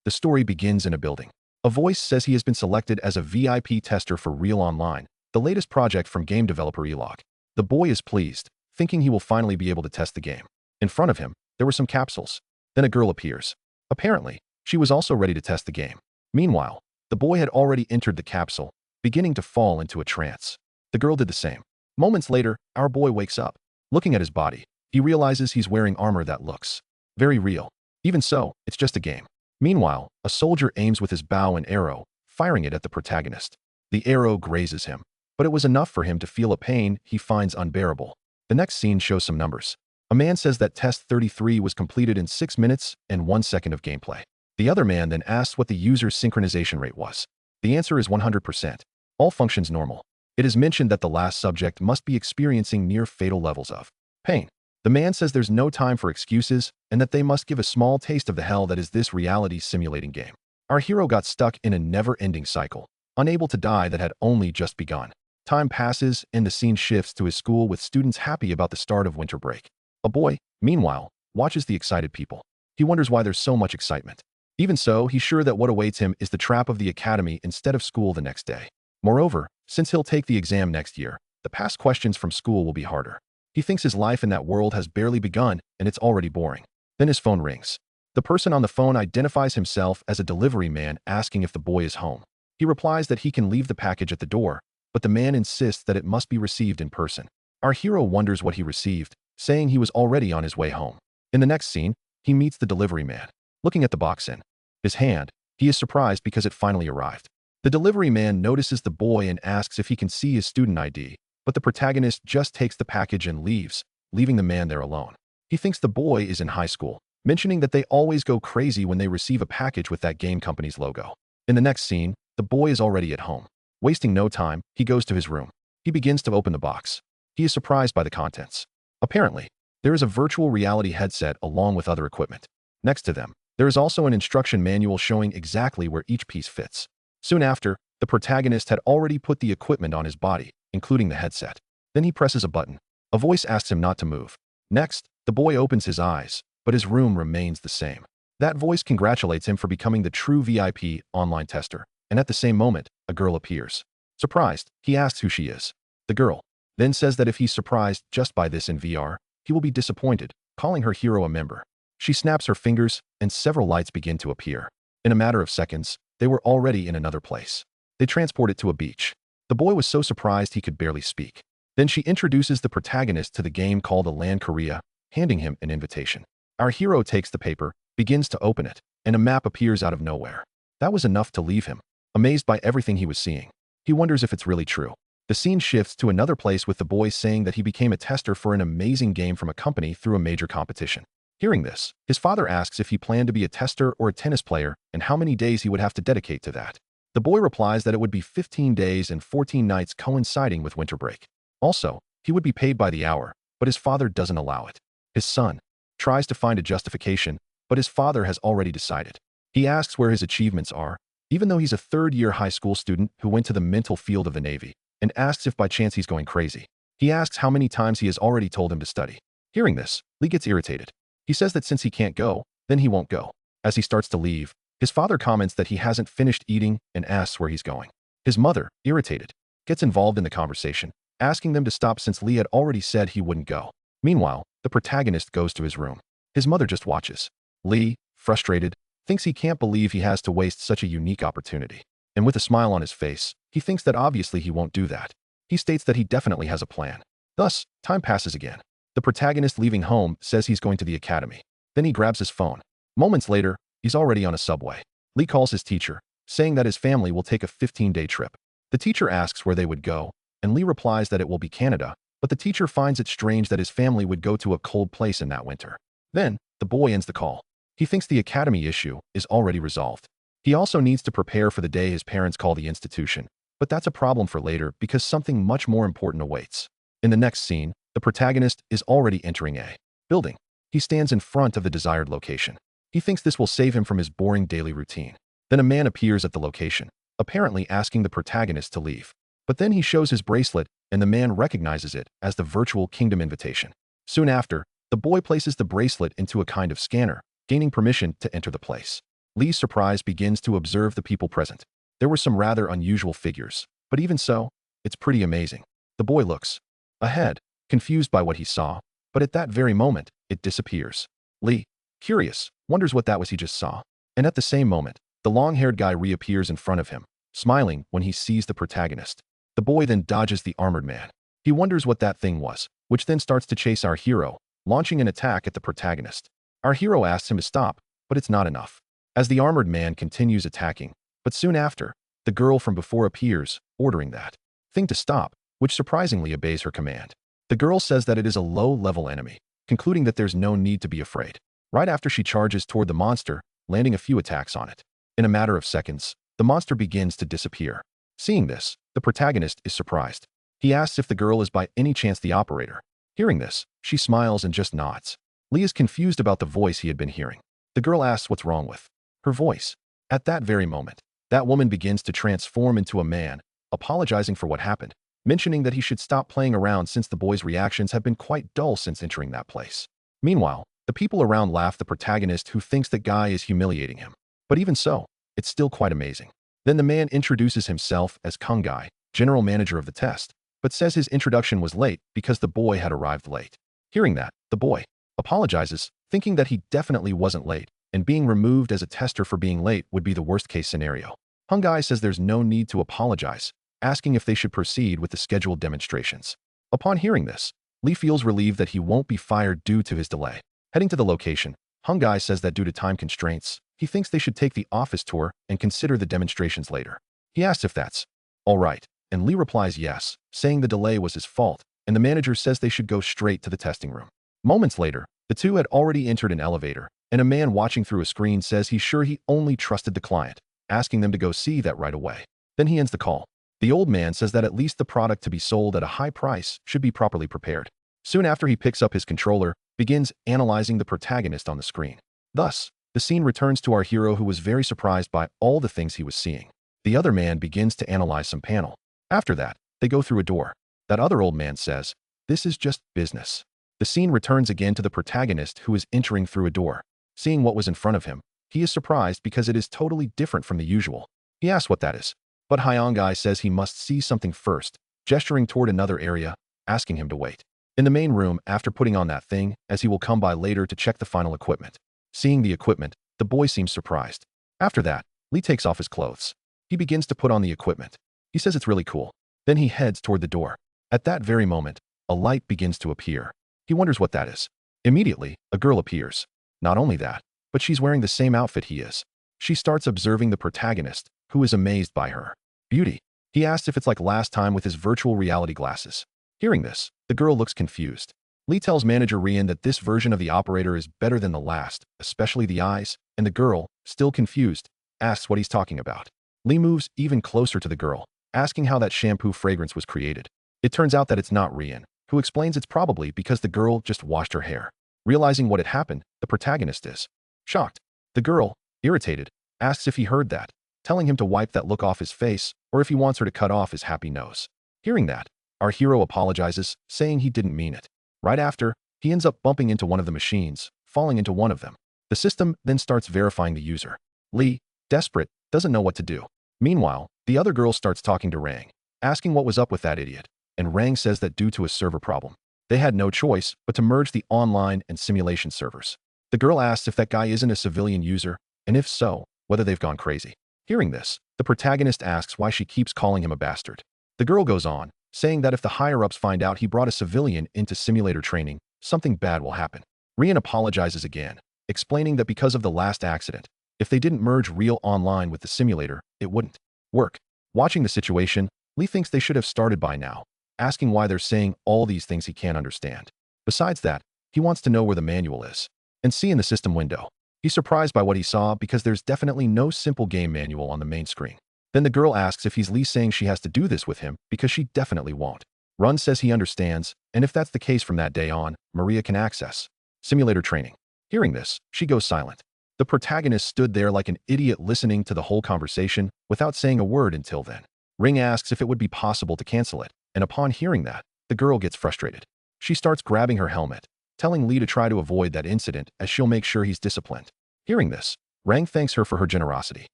The story begins in a building. A voice says he has been selected as a VIP tester for Real Online, the latest project from game developer Elog. The boy is pleased, thinking he will finally be able to test the game. In front of him, there were some capsules. Then a girl appears. Apparently, she was also ready to test the game. Meanwhile, the boy had already entered the capsule, beginning to fall into a trance. The girl did the same. Moments later, our boy wakes up. Looking at his body, he realizes he's wearing armor that looks very real. Even so, it's just a game. Meanwhile, a soldier aims with his bow and arrow, firing it at the protagonist. The arrow grazes him, but it was enough for him to feel a pain he finds unbearable. The next scene shows some numbers. A man says that test 33 was completed in 6 minutes and 1 second of gameplay. The other man then asks what the user's synchronization rate was. The answer is 100%. All functions normal. It is mentioned that the last subject must be experiencing near fatal levels of pain. The man says there's no time for excuses and that they must give a small taste of the hell that is this reality simulating game. Our hero got stuck in a never-ending cycle, unable to die that had only just begun. Time passes and the scene shifts to his school with students happy about the start of winter break. A boy, meanwhile, watches the excited people. He wonders why there's so much excitement. Even so, he's sure that what awaits him is the trap of the academy instead of school the next day. Moreover, since he'll take the exam next year, the past questions from school will be harder. He thinks his life in that world has barely begun and it's already boring. Then his phone rings. The person on the phone identifies himself as a delivery man asking if the boy is home. He replies that he can leave the package at the door, but the man insists that it must be received in person. Our hero wonders what he received, saying he was already on his way home. In the next scene, he meets the delivery man. Looking at the box in his hand, he is surprised because it finally arrived. The delivery man notices the boy and asks if he can see his student ID, but the protagonist just takes the package and leaves, leaving the man there alone. He thinks the boy is in high school, mentioning that they always go crazy when they receive a package with that game company's logo. In the next scene, the boy is already at home. Wasting no time, he goes to his room. He begins to open the box. He is surprised by the contents. Apparently, there is a virtual reality headset along with other equipment. Next to them, there is also an instruction manual showing exactly where each piece fits. Soon after, the protagonist had already put the equipment on his body, including the headset. Then he presses a button. A voice asks him not to move. Next, the boy opens his eyes, but his room remains the same. That voice congratulates him for becoming the true VIP online tester, and at the same moment, a girl appears. Surprised, he asks who she is. The girl then says that if he's surprised just by this in VR, he will be disappointed, calling her hero a member. She snaps her fingers, and several lights begin to appear. In a matter of seconds, they were already in another place. They transport it to a beach. The boy was so surprised he could barely speak. Then she introduces the protagonist to the game called Land Korea, handing him an invitation. Our hero takes the paper, begins to open it, and a map appears out of nowhere. That was enough to leave him, amazed by everything he was seeing. He wonders if it's really true. The scene shifts to another place with the boy saying that he became a tester for an amazing game from a company through a major competition. Hearing this, his father asks if he planned to be a tester or a tennis player and how many days he would have to dedicate to that. The boy replies that it would be 15 days and 14 nights coinciding with winter break. Also, he would be paid by the hour, but his father doesn't allow it. His son tries to find a justification, but his father has already decided. He asks where his achievements are, even though he's a third-year high school student who went to the mental field of the Navy, and asks if by chance he's going crazy. He asks how many times he has already told him to study. Hearing this, Lee gets irritated. He says that since he can't go, then he won't go. As he starts to leave, his father comments that he hasn't finished eating and asks where he's going. His mother, irritated, gets involved in the conversation, asking them to stop since Lee had already said he wouldn't go. Meanwhile, the protagonist goes to his room. His mother just watches. Lee, frustrated, thinks he can't believe he has to waste such a unique opportunity. And with a smile on his face, he thinks that obviously he won't do that. He states that he definitely has a plan. Thus, time passes again. The protagonist leaving home says he's going to the academy. Then he grabs his phone. Moments later, he's already on a subway. Lee calls his teacher, saying that his family will take a 15-day trip. The teacher asks where they would go, and Lee replies that it will be Canada, but the teacher finds it strange that his family would go to a cold place in that winter. Then, the boy ends the call. He thinks the academy issue is already resolved. He also needs to prepare for the day his parents call the institution, but that's a problem for later because something much more important awaits. In the next scene, the protagonist is already entering a building. He stands in front of the desired location. He thinks this will save him from his boring daily routine. Then a man appears at the location, apparently asking the protagonist to leave. But then he shows his bracelet, and the man recognizes it as the virtual kingdom invitation. Soon after, the boy places the bracelet into a kind of scanner, gaining permission to enter the place. Lee's surprise begins to observe the people present. There were some rather unusual figures, but even so, it's pretty amazing. The boy looks ahead, confused by what he saw, but at that very moment, it disappears. Lee, curious, wonders what that was he just saw. And at the same moment, the long-haired guy reappears in front of him, smiling when he sees the protagonist. The boy then dodges the armored man. He wonders what that thing was, which then starts to chase our hero, launching an attack at the protagonist. Our hero asks him to stop, but it's not enough, as the armored man continues attacking. But soon after, the girl from before appears, ordering that thing to stop, which surprisingly obeys her command. The girl says that it is a low-level enemy, concluding that there's no need to be afraid. Right after she charges toward the monster, landing a few attacks on it. In a matter of seconds, the monster begins to disappear. Seeing this, the protagonist is surprised. He asks if the girl is by any chance the operator. Hearing this, she smiles and just nods. Lee is confused about the voice he had been hearing. The girl asks what's wrong with her voice. At that very moment, that woman begins to transform into a man, apologizing for what happened, mentioning that he should stop playing around since the boy's reactions have been quite dull since entering that place. Meanwhile, the people around laugh the protagonist who thinks that guy is humiliating him. But even so, it's still quite amazing. Then the man introduces himself as Kung Guy, general manager of the test, but says his introduction was late because the boy had arrived late. Hearing that, the boy apologizes, thinking that he definitely wasn't late, and being removed as a tester for being late would be the worst-case scenario. Kung Guy says there's no need to apologize, asking if they should proceed with the scheduled demonstrations. Upon hearing this, Lee feels relieved that he won't be fired due to his delay. Heading to the location, Kung Guy says that due to time constraints, he thinks they should take the office tour and consider the demonstrations later. He asks if that's all right, and Lee replies yes, saying the delay was his fault, and the manager says they should go straight to the testing room. Moments later, the two had already entered an elevator, and a man watching through a screen says he's sure he only trusted the client, asking them to go see that right away. Then he ends the call. The old man says that at least the product to be sold at a high price should be properly prepared. Soon after, he picks up his controller, begins analyzing the protagonist on the screen. Thus, the scene returns to our hero, who was very surprised by all the things he was seeing. The other man begins to analyze some panel. After that, they go through a door. That other old man says, "This is just business." The scene returns again to the protagonist, who is entering through a door. Seeing what was in front of him, he is surprised because it is totally different from the usual. He asks what that is, but Hyong-Guy says he must see something first, gesturing toward another area, asking him to wait in the main room after putting on that thing, as he will come by later to check the final equipment. Seeing the equipment, the boy seems surprised. After that, Lee takes off his clothes. He begins to put on the equipment. He says it's really cool. Then he heads toward the door. At that very moment, a light begins to appear. He wonders what that is. Immediately, a girl appears. Not only that, but she's wearing the same outfit he is. She starts observing the protagonist, who is amazed by her beauty. He asks if it's like last time with his virtual reality glasses. Hearing this, the girl looks confused. Lee tells manager Rian that this version of the operator is better than the last, especially the eyes, and the girl, still confused, asks what he's talking about. Lee moves even closer to the girl, asking how that shampoo fragrance was created. It turns out that it's not Rian, who explains it's probably because the girl just washed her hair. Realizing what had happened, the protagonist is shocked. The girl, irritated, asks if he heard that, telling him to wipe that look off his face, or if he wants her to cut off his happy nose. Hearing that, our hero apologizes, saying he didn't mean it. Right after, he ends up bumping into one of the machines, falling into one of them. The system then starts verifying the user. Lee, desperate, doesn't know what to do. Meanwhile, the other girl starts talking to Rang, asking what was up with that idiot, and Rang says that due to a server problem, they had no choice but to merge the online and simulation servers. The girl asks if that guy isn't a civilian user, and if so, whether they've gone crazy. Hearing this, the protagonist asks why she keeps calling him a bastard. The girl goes on, saying that if the higher-ups find out he brought a civilian into simulator training, something bad will happen. Rian apologizes again, explaining that because of the last accident, if they didn't merge real online with the simulator, it wouldn't work. Watching the situation, Lee thinks they should have started by now, asking why they're saying all these things he can't understand. Besides that, he wants to know where the manual is, and see in the system window. He's surprised by what he saw because there's definitely no simple game manual on the main screen. Then the girl asks if he's Lee saying she has to do this with him because she definitely won't. Run says he understands, and if that's the case from that day on, Maria can access simulator training. Hearing this, she goes silent. The protagonist stood there like an idiot listening to the whole conversation without saying a word until then. Ring asks if it would be possible to cancel it, and upon hearing that, the girl gets frustrated. She starts grabbing her helmet, telling Lee to try to avoid that incident as she'll make sure he's disciplined. Hearing this, Rang thanks her for her generosity.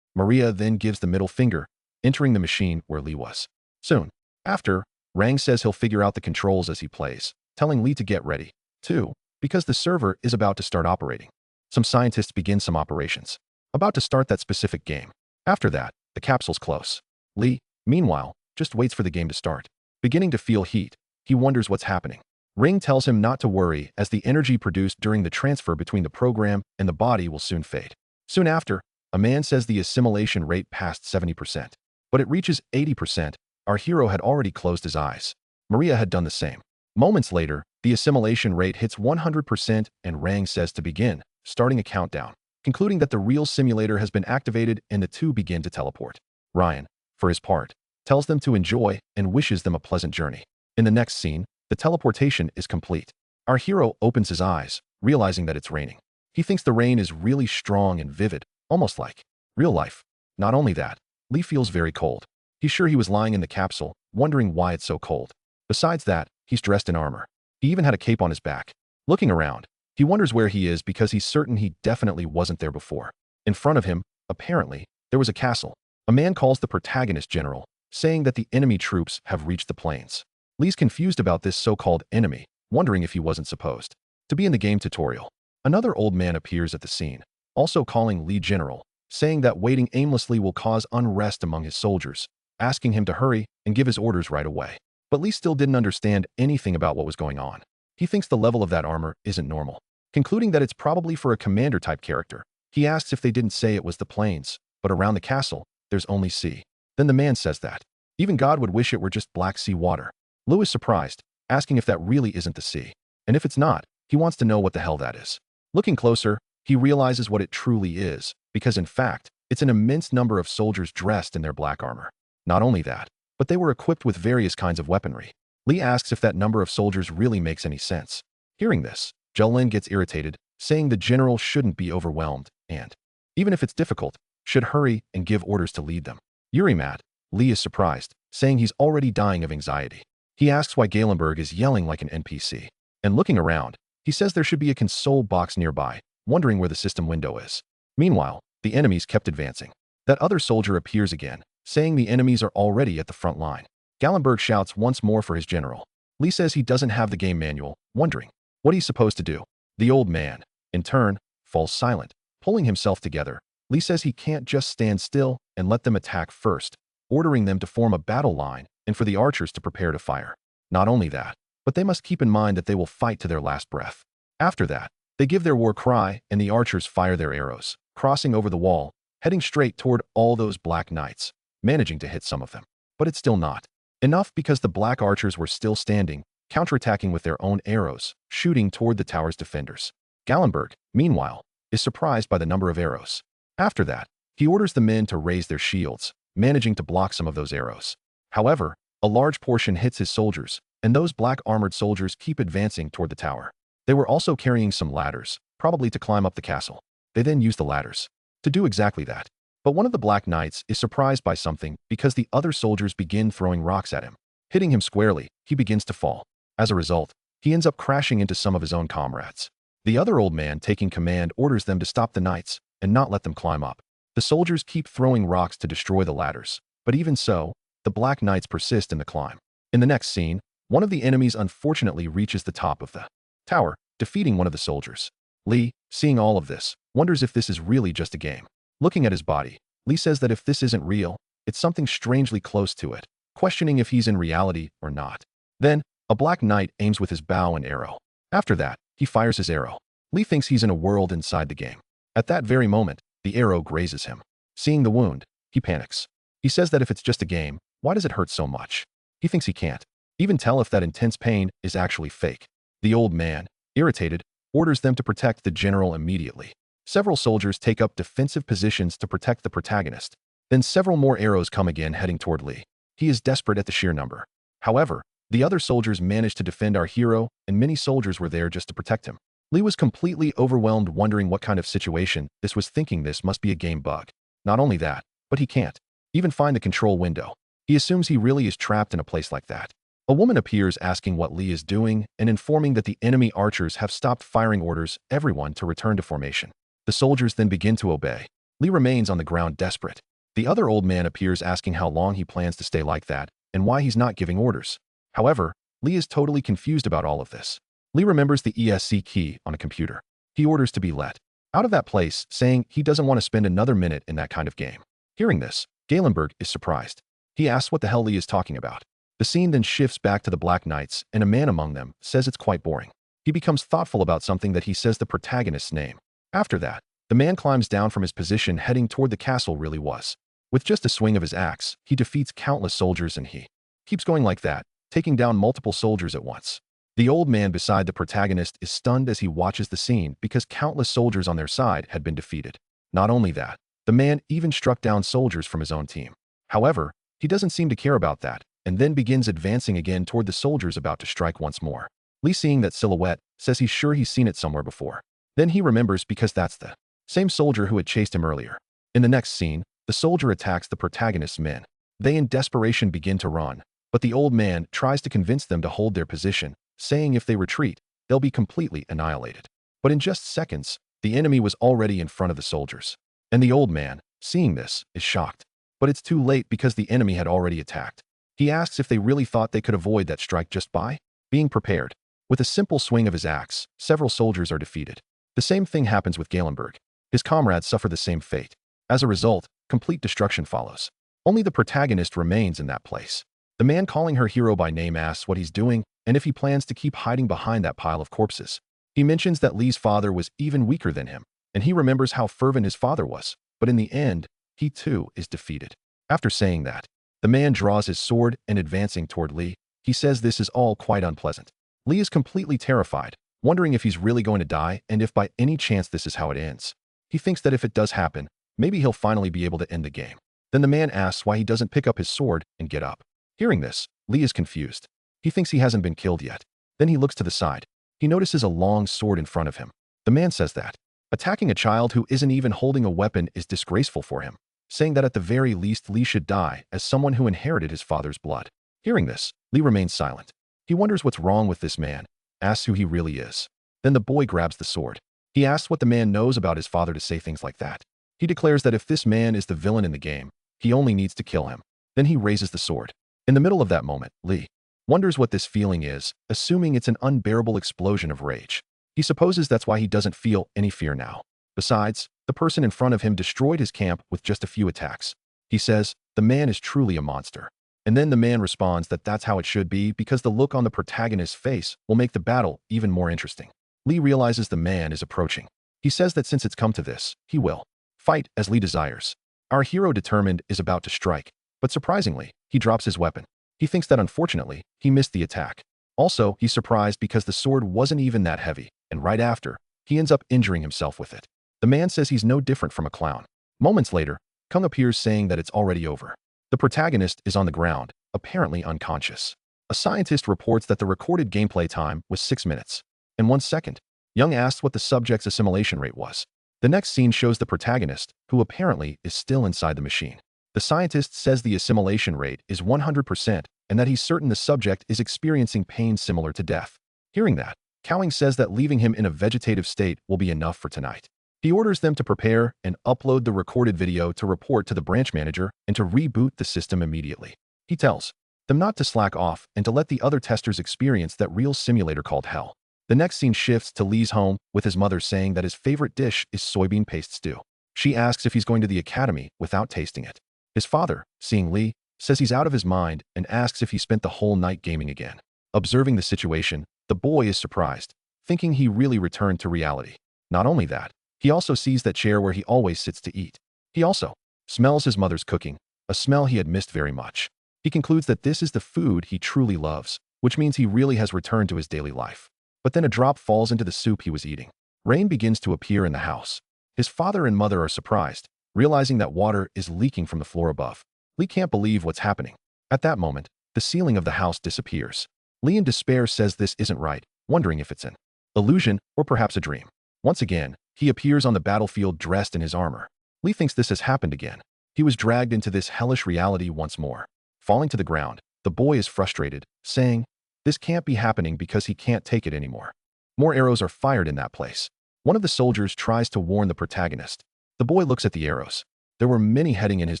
Maria then gives the middle finger, entering the machine where Lee was. Soon after, Rang says he'll figure out the controls as he plays, telling Lee to get ready, too, because the server is about to start operating. Some scientists begin some operations, about to start that specific game. After that, the capsule's close. Lee, meanwhile, just waits for the game to start. Beginning to feel heat, he wonders what's happening. Ring tells him not to worry as the energy produced during the transfer between the program and the body will soon fade. Soon after, a man says the assimilation rate passed 70%, but it reaches 80%. Our hero had already closed his eyes. Maria had done the same. Moments later, the assimilation rate hits 100% and Rang says to begin, starting a countdown, concluding that the real simulator has been activated and the two begin to teleport. Ryan, for his part, tells them to enjoy and wishes them a pleasant journey. In the next scene, the teleportation is complete. Our hero opens his eyes, realizing that it's raining. He thinks the rain is really strong and vivid, almost like real life. Not only that, Lee feels very cold. He's sure he was lying in the capsule, wondering why it's so cold. Besides that, he's dressed in armor. He even had a cape on his back. Looking around, he wonders where he is because he's certain he definitely wasn't there before. In front of him, apparently, there was a castle. A man calls the protagonist general, saying that the enemy troops have reached the plains. Lee's confused about this so-called enemy, wondering if he wasn't supposed to be in the game tutorial. Another old man appears at the scene, also calling Lee general, saying that waiting aimlessly will cause unrest among his soldiers, asking him to hurry and give his orders right away. But Lee still didn't understand anything about what was going on. He thinks the level of that armor isn't normal. Concluding that it's probably for a commander-type character, he asks if they didn't say it was the plains, but around the castle, there's only sea. Then the man says that even God would wish it were just black sea water. Lou is surprised, asking if that really isn't the sea. And if it's not, he wants to know what the hell that is. Looking closer, he realizes what it truly is, because in fact, it's an immense number of soldiers dressed in their black armor. Not only that, but they were equipped with various kinds of weaponry. Lee asks if that number of soldiers really makes any sense. Hearing this, Jolin gets irritated, saying the general shouldn't be overwhelmed and, even if it's difficult, should hurry and give orders to lead them. Mad, Lee is surprised, saying he's already dying of anxiety. He asks why Galenberg is yelling like an NPC. And looking around, he says there should be a console box nearby, wondering where the system window is. Meanwhile, the enemies kept advancing. That other soldier appears again, saying the enemies are already at the front line. Galenberg shouts once more for his general. Lee says he doesn't have the game manual, wondering what he's supposed to do. The old man, in turn, falls silent. Pulling himself together, Lee says he can't just stand still and let them attack first, ordering them to form a battle line and for the archers to prepare to fire. Not only that, but they must keep in mind that they will fight to their last breath. After that, they give their war cry and the archers fire their arrows, crossing over the wall, heading straight toward all those black knights, managing to hit some of them. But it's still not enough because the black archers were still standing, counterattacking with their own arrows, shooting toward the tower's defenders. Galenberg, meanwhile, is surprised by the number of arrows. After that, he orders the men to raise their shields, managing to block some of those arrows. However, a large portion hits his soldiers, and those black armored soldiers keep advancing toward the tower. They were also carrying some ladders, probably to climb up the castle. They then use the ladders to do exactly that. But one of the black knights is surprised by something because the other soldiers begin throwing rocks at him. Hitting him squarely, he begins to fall. As a result, he ends up crashing into some of his own comrades. The other old man taking command orders them to stop the knights and not let them climb up. The soldiers keep throwing rocks to destroy the ladders, but even so, the black knights persist in the climb. In the next scene, one of the enemies unfortunately reaches the top of the tower, defeating one of the soldiers. Lee, seeing all of this, wonders if this is really just a game. Looking at his body, Lee says that if this isn't real, it's something strangely close to it, questioning if he's in reality or not. Then, a black knight aims with his bow and arrow. After that, he fires his arrow. Lee thinks he's in a world inside the game. At that very moment, the arrow grazes him. Seeing the wound, he panics. He says that if it's just a game, why does it hurt so much? He thinks he can't even tell if that intense pain is actually fake. The old man, irritated, orders them to protect the general immediately. Several soldiers take up defensive positions to protect the protagonist. Then several more arrows come again heading toward Lee. He is desperate at the sheer number. However, the other soldiers manage to defend our hero, and many soldiers were there just to protect him. Lee was completely overwhelmed, wondering what kind of situation this was, thinking this must be a game bug. Not only that, but he can't even find the control window. He assumes he really is trapped in a place like that. A woman appears asking what Lee is doing and informing that the enemy archers have stopped firing, orders everyone to return to formation. The soldiers then begin to obey. Lee remains on the ground desperate. The other old man appears asking how long he plans to stay like that and why he's not giving orders. However, Lee is totally confused about all of this. Lee remembers the ESC key on a computer. He orders to be let out of that place, saying he doesn't want to spend another minute in that kind of game. Hearing this, Galenberg is surprised. He asks what the hell Lee is talking about. The scene then shifts back to the Black Knights, and a man among them says it's quite boring. He becomes thoughtful about something that he says the protagonist's name. After that, the man climbs down from his position heading toward the castle really was. With just a swing of his axe, he defeats countless soldiers and he keeps going like that, taking down multiple soldiers at once. The old man beside the protagonist is stunned as he watches the scene because countless soldiers on their side had been defeated. Not only that, the man even struck down soldiers from his own team. However, he doesn't seem to care about that, and then begins advancing again toward the soldiers about to strike once more. Lee, seeing that silhouette, says he's sure he's seen it somewhere before. Then he remembers because that's the same soldier who had chased him earlier. In the next scene, the soldier attacks the protagonist's men. They in desperation begin to run, but the old man tries to convince them to hold their position, saying if they retreat, they'll be completely annihilated. But in just seconds, the enemy was already in front of the soldiers. And the old man, seeing this, is shocked. But it's too late because the enemy had already attacked. He asks if they really thought they could avoid that strike just by being prepared. With a simple swing of his axe, several soldiers are defeated. The same thing happens with Galenberg. His comrades suffer the same fate. As a result, complete destruction follows. Only the protagonist remains in that place. The man calling her hero by name asks what he's doing and if he plans to keep hiding behind that pile of corpses. He mentions that Lee's father was even weaker than him, and he remembers how fervent his father was, but in the end, he too is defeated. After saying that, the man draws his sword and advancing toward Lee, he says this is all quite unpleasant. Lee is completely terrified, wondering if he's really going to die and if by any chance this is how it ends. He thinks that if it does happen, maybe he'll finally be able to end the game. Then the man asks why he doesn't pick up his sword and get up. Hearing this, Lee is confused. He thinks he hasn't been killed yet. Then he looks to the side. He notices a long sword in front of him. The man says that attacking a child who isn't even holding a weapon is disgraceful for him, saying that at the very least Lee should die as someone who inherited his father's blood. Hearing this, Lee remains silent. He wonders what's wrong with this man, asks who he really is. Then the boy grabs the sword. He asks what the man knows about his father to say things like that. He declares that if this man is the villain in the game, he only needs to kill him. Then he raises the sword. In the middle of that moment, Lee wonders what this feeling is, assuming it's an unbearable explosion of rage. He supposes that's why he doesn't feel any fear now. Besides, the person in front of him destroyed his camp with just a few attacks. He says, the man is truly a monster. And then the man responds that that's how it should be because the look on the protagonist's face will make the battle even more interesting. Lee realizes the man is approaching. He says that since it's come to this, he will fight as Lee desires. Our hero, determined, is about to strike, but surprisingly, he drops his weapon. He thinks that unfortunately, he missed the attack. Also, he's surprised because the sword wasn't even that heavy, and right after, he ends up injuring himself with it. The man says he's no different from a clown. Moments later, Kung appears saying that it's already over. The protagonist is on the ground, apparently unconscious. A scientist reports that the recorded gameplay time was 6 minutes and 1 second. Young asks what the subject's assimilation rate was. The next scene shows the protagonist, who apparently is still inside the machine. The scientist says the assimilation rate is 100% and that he's certain the subject is experiencing pain similar to death. Hearing that, Cowing says that leaving him in a vegetative state will be enough for tonight. He orders them to prepare and upload the recorded video to report to the branch manager and to reboot the system immediately. He tells them not to slack off and to let the other testers experience that real simulator called hell. The next scene shifts to Lee's home with his mother saying that his favorite dish is soybean paste stew. She asks if he's going to the academy without tasting it. His father, seeing Lee, says he's out of his mind and asks if he spent the whole night gaming again. Observing the situation, the boy is surprised, thinking he really returned to reality. Not only that, he also sees that chair where he always sits to eat. He also smells his mother's cooking, a smell he had missed very much. He concludes that this is the food he truly loves, which means he really has returned to his daily life. But then a drop falls into the soup he was eating. Rain begins to appear in the house. His father and mother are surprised, realizing that water is leaking from the floor above. Lee can't believe what's happening. At that moment, the ceiling of the house disappears. Lee in despair says this isn't right, wondering if it's an illusion or perhaps a dream. Once again, he appears on the battlefield dressed in his armor. Lee thinks this has happened again. He was dragged into this hellish reality once more. Falling to the ground, the boy is frustrated, saying, this can't be happening because he can't take it anymore. More arrows are fired in that place. One of the soldiers tries to warn the protagonist. The boy looks at the arrows. There were many heading in his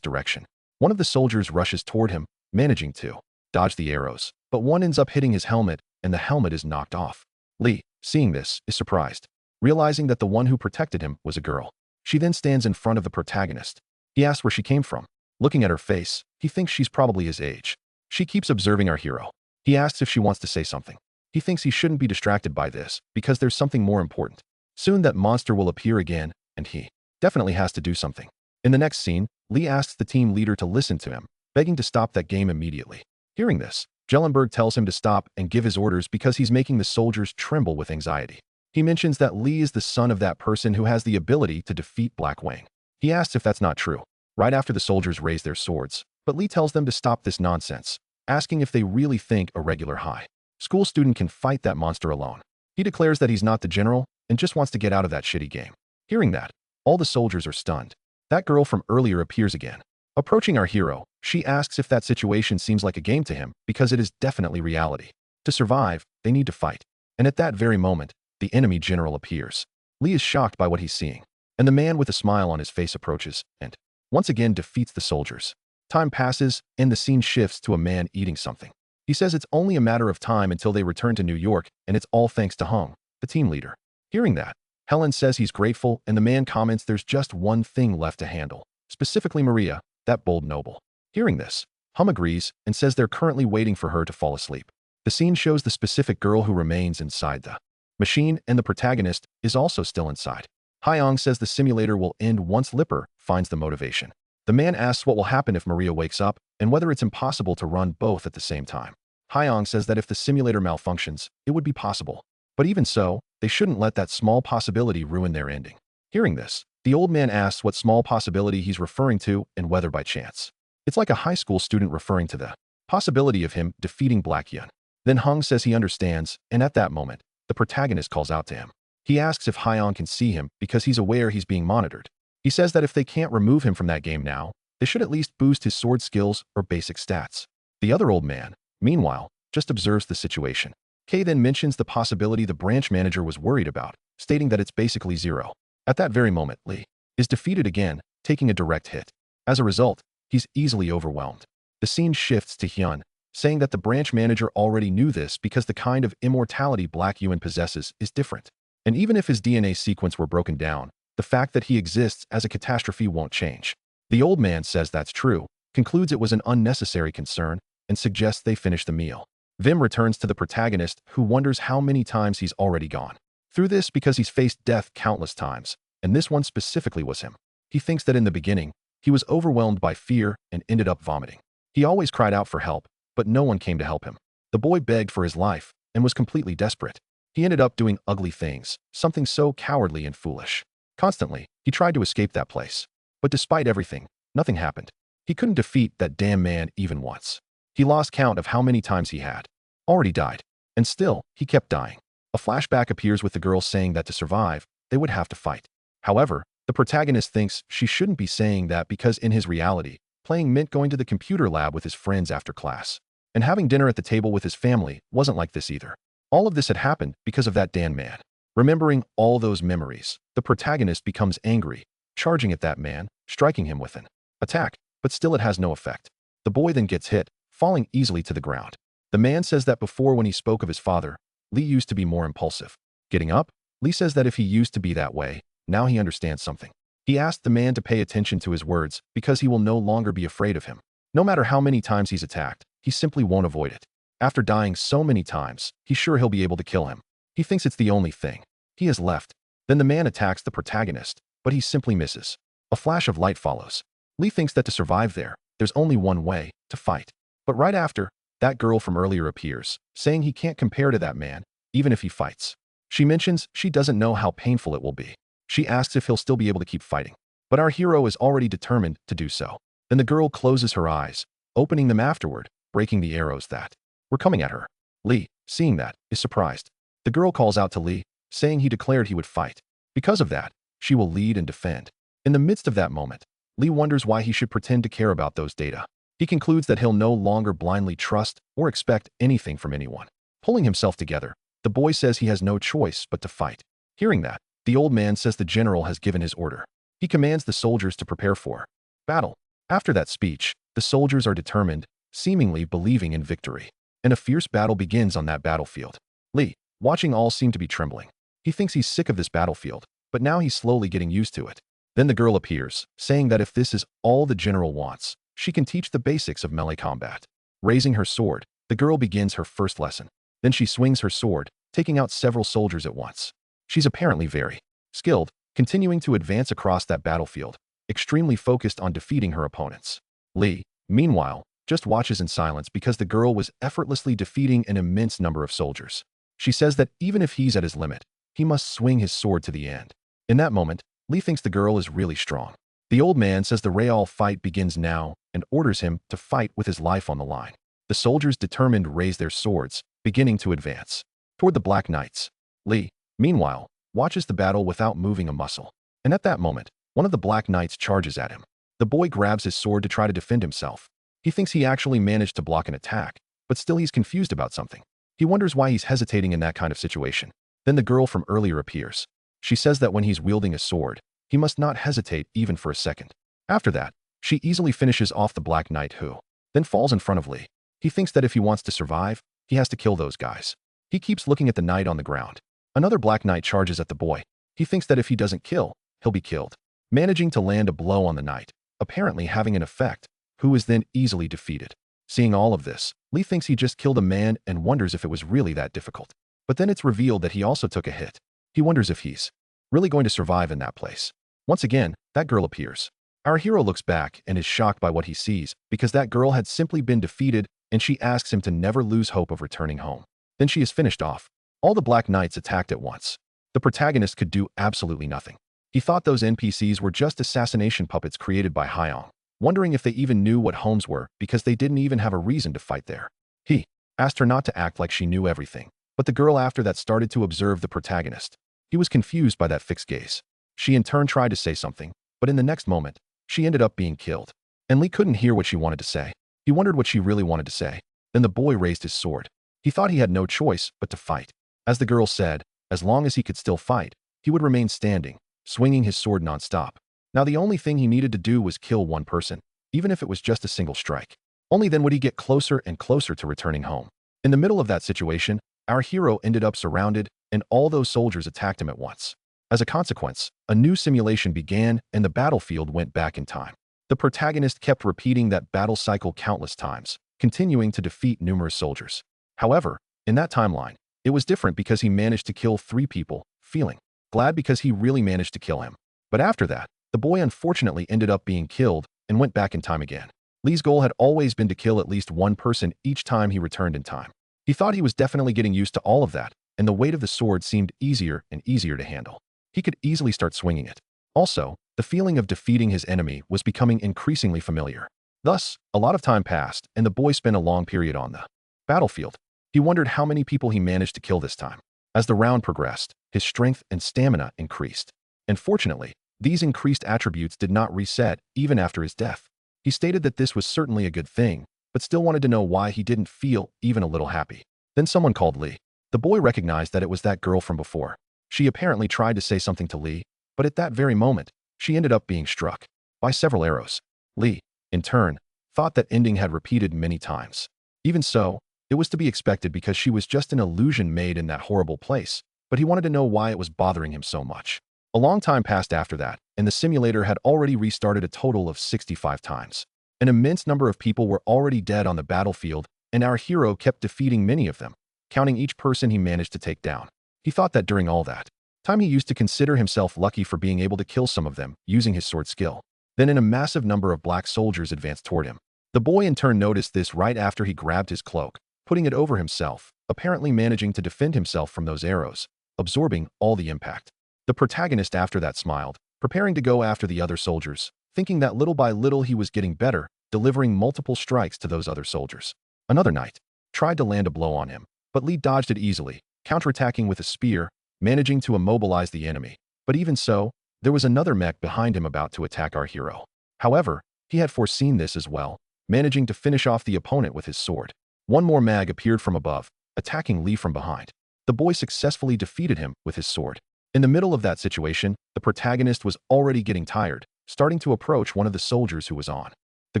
direction. One of the soldiers rushes toward him, managing to dodge the arrows, but one ends up hitting his helmet, and the helmet is knocked off. Lee, seeing this, is surprised, realizing that the one who protected him was a girl. She then stands in front of the protagonist. He asks where she came from. Looking at her face, he thinks she's probably his age. She keeps observing our hero. He asks if she wants to say something. He thinks he shouldn't be distracted by this, because there's something more important. Soon that monster will appear again, and he definitely has to do something. In the next scene, Lee asks the team leader to listen to him, begging to stop that game immediately. Hearing this, Jellenberg tells him to stop and give his orders because he's making the soldiers tremble with anxiety. He mentions that Lee is the son of that person who has the ability to defeat Blackwing. He asks if that's not true, right after the soldiers raise their swords, but Lee tells them to stop this nonsense, asking if they really think a regular high school student can fight that monster alone. He declares that he's not the general and just wants to get out of that shitty game. Hearing that, all the soldiers are stunned. That girl from earlier appears again. Approaching our hero, she asks if that situation seems like a game to him because it is definitely reality. To survive, they need to fight. And at that very moment, the enemy general appears. Lee is shocked by what he's seeing, and the man with a smile on his face approaches and once again defeats the soldiers. Time passes, and the scene shifts to a man eating something. He says it's only a matter of time until they return to New York, and it's all thanks to Hung, the team leader. Hearing that, Helen says he's grateful, and the man comments there's just one thing left to handle, specifically Maria, that bold noble. Hearing this, Hum agrees and says they're currently waiting for her to fall asleep. The scene shows the specific girl who remains inside the machine, and the protagonist is also still inside. Hyung says the simulator will end once Lipper finds the motivation. The man asks what will happen if Maria wakes up and whether it's impossible to run both at the same time. Hyung says that if the simulator malfunctions, it would be possible. But even so, they shouldn't let that small possibility ruin their ending. Hearing this, the old man asks what small possibility he's referring to and whether by chance. It's like a high school student referring to the possibility of him defeating Black Yun. Then Hung says he understands, and at that moment, the protagonist calls out to him. He asks if Hyun can see him because he's aware he's being monitored. He says that if they can't remove him from that game now, they should at least boost his sword skills or basic stats. The other old man, meanwhile, just observes the situation. Kay then mentions the possibility the branch manager was worried about, stating that it's basically zero. At that very moment, Lee is defeated again, taking a direct hit. As a result, he's easily overwhelmed. The scene shifts to Hyun, saying that the branch manager already knew this because the kind of immortality Black Yun possesses is different. And even if his DNA sequence were broken down, the fact that he exists as a catastrophe won't change. The old man says that's true, concludes it was an unnecessary concern, and suggests they finish the meal. Vim returns to the protagonist, who wonders how many times he's already gone through this because he's faced death countless times, and this one specifically was him. He thinks that in the beginning, he was overwhelmed by fear and ended up vomiting. He always cried out for help, but no one came to help him. The boy begged for his life and was completely desperate. He ended up doing ugly things, something so cowardly and foolish. Constantly, he tried to escape that place. But despite everything, nothing happened. He couldn't defeat that damn man even once. He lost count of how many times he had already died. And still, he kept dying. A flashback appears with the girl saying that to survive, they would have to fight. However, the protagonist thinks she shouldn't be saying that because in his reality, playing meant going to the computer lab with his friends after class. And having dinner at the table with his family wasn't like this either. All of this had happened because of that damn man. Remembering all those memories, the protagonist becomes angry, charging at that man, striking him with an attack, but still it has no effect. The boy then gets hit, falling easily to the ground. The man says that before when he spoke of his father, Lee used to be more impulsive. Getting up, Lee says that if he used to be that way, now he understands something. He asked the man to pay attention to his words because he will no longer be afraid of him. No matter how many times he's attacked, he simply won't avoid it. After dying so many times, he's sure he'll be able to kill him. He thinks it's the only thing he has left. Then the man attacks the protagonist, but he simply misses. A flash of light follows. Lee thinks that to survive there, there's only one way, to fight. But right after, that girl from earlier appears, saying he can't compare to that man, even if he fights. She mentions she doesn't know how painful it will be. She asks if he'll still be able to keep fighting. But our hero is already determined to do so. Then the girl closes her eyes, opening them afterward, breaking the arrows that were coming at her. Lee, seeing that, is surprised. The girl calls out to Lee, saying he declared he would fight. Because of that, she will lead and defend. In the midst of that moment, Lee wonders why he should pretend to care about those data. He concludes that he'll no longer blindly trust or expect anything from anyone. Pulling himself together, the boy says he has no choice but to fight. Hearing that, the old man says the general has given his order. He commands the soldiers to prepare for battle. After that speech, the soldiers are determined, seemingly believing in victory. And a fierce battle begins on that battlefield. Lee, watching all seem to be trembling. He thinks he's sick of this battlefield, but now he's slowly getting used to it. Then the girl appears, saying that if this is all the general wants, she can teach the basics of melee combat. Raising her sword, the girl begins her first lesson. Then she swings her sword, taking out several soldiers at once. She's apparently very skilled, continuing to advance across that battlefield, extremely focused on defeating her opponents. Lee, meanwhile, just watches in silence because the girl was effortlessly defeating an immense number of soldiers. She says that even if he's at his limit, he must swing his sword to the end. In that moment, Lee thinks the girl is really strong. The old man says the real fight begins now and orders him to fight with his life on the line. The soldiers determined raise their swords, beginning to advance toward the Black Knights. Lee, meanwhile, watches the battle without moving a muscle. And at that moment, one of the Black Knights charges at him. The boy grabs his sword to try to defend himself. He thinks he actually managed to block an attack, but still he's confused about something. He wonders why he's hesitating in that kind of situation. Then the girl from earlier appears. She says that when he's wielding a sword, he must not hesitate even for a second. After that, she easily finishes off the Black Knight who then falls in front of Lee. He thinks that if he wants to survive, he has to kill those guys. He keeps looking at the knight on the ground. Another Black Knight charges at the boy. He thinks that if he doesn't kill, he'll be killed. Managing to land a blow on the knight, apparently having an effect, who is then easily defeated. Seeing all of this, Lee thinks he just killed a man and wonders if it was really that difficult. But then it's revealed that he also took a hit. He wonders if he's really going to survive in that place. Once again, that girl appears. Our hero looks back and is shocked by what he sees because that girl had simply been defeated and she asks him to never lose hope of returning home. Then she is finished off. All the Black Knights attacked at once. The protagonist could do absolutely nothing. He thought those NPCs were just assassination puppets created by Hyong, wondering if they even knew what homes were because they didn't even have a reason to fight there. He asked her not to act like she knew everything, but the girl after that started to observe the protagonist. He was confused by that fixed gaze. She in turn tried to say something, but in the next moment, she ended up being killed. And Lee couldn't hear what she wanted to say. He wondered what she really wanted to say. Then the boy raised his sword. He thought he had no choice but to fight. As the girl said, as long as he could still fight, he would remain standing, swinging his sword non-stop. Now the only thing he needed to do was kill one person, even if it was just a single strike. Only then would he get closer and closer to returning home. In the middle of that situation, our hero ended up surrounded, and all those soldiers attacked him at once. As a consequence, a new simulation began and the battlefield went back in time. The protagonist kept repeating that battle cycle countless times, continuing to defeat numerous soldiers. However, in that timeline, it was different because he managed to kill 3 people, feeling glad because he really managed to kill him. But after that, the boy unfortunately ended up being killed and went back in time again. Lee's goal had always been to kill at least one person each time he returned in time. He thought he was definitely getting used to all of that, and the weight of the sword seemed easier and easier to handle. He could easily start swinging it. Also, the feeling of defeating his enemy was becoming increasingly familiar. Thus, a lot of time passed, and the boy spent a long period on the battlefield. He wondered how many people he managed to kill this time. As the round progressed, his strength and stamina increased. And fortunately, these increased attributes did not reset even after his death. He stated that this was certainly a good thing, but still wanted to know why he didn't feel even a little happy. Then someone called Lee. The boy recognized that it was that girl from before. She apparently tried to say something to Lee, but at that very moment, she ended up being struck by several arrows. Lee, in turn, thought that ending had repeated many times. Even so, it was to be expected because she was just an illusion made in that horrible place, but he wanted to know why it was bothering him so much. A long time passed after that, and the simulator had already restarted a total of 65 times. An immense number of people were already dead on the battlefield, and our hero kept defeating many of them, counting each person he managed to take down. He thought that during all that time he used to consider himself lucky for being able to kill some of them using his sword skill. Then a massive number of black soldiers advanced toward him. The boy in turn noticed this right after he grabbed his cloak, putting it over himself, apparently managing to defend himself from those arrows, absorbing all the impact. The protagonist after that smiled, preparing to go after the other soldiers, thinking that little by little he was getting better, delivering multiple strikes to those other soldiers. Another knight tried to land a blow on him, but Lee dodged it easily, counterattacking with a spear, managing to immobilize the enemy. But even so, there was another mech behind him about to attack our hero. However, he had foreseen this as well, managing to finish off the opponent with his sword. One more mag appeared from above, attacking Lee from behind. The boy successfully defeated him with his sword. In the middle of that situation, the protagonist was already getting tired, starting to approach one of the soldiers who was on the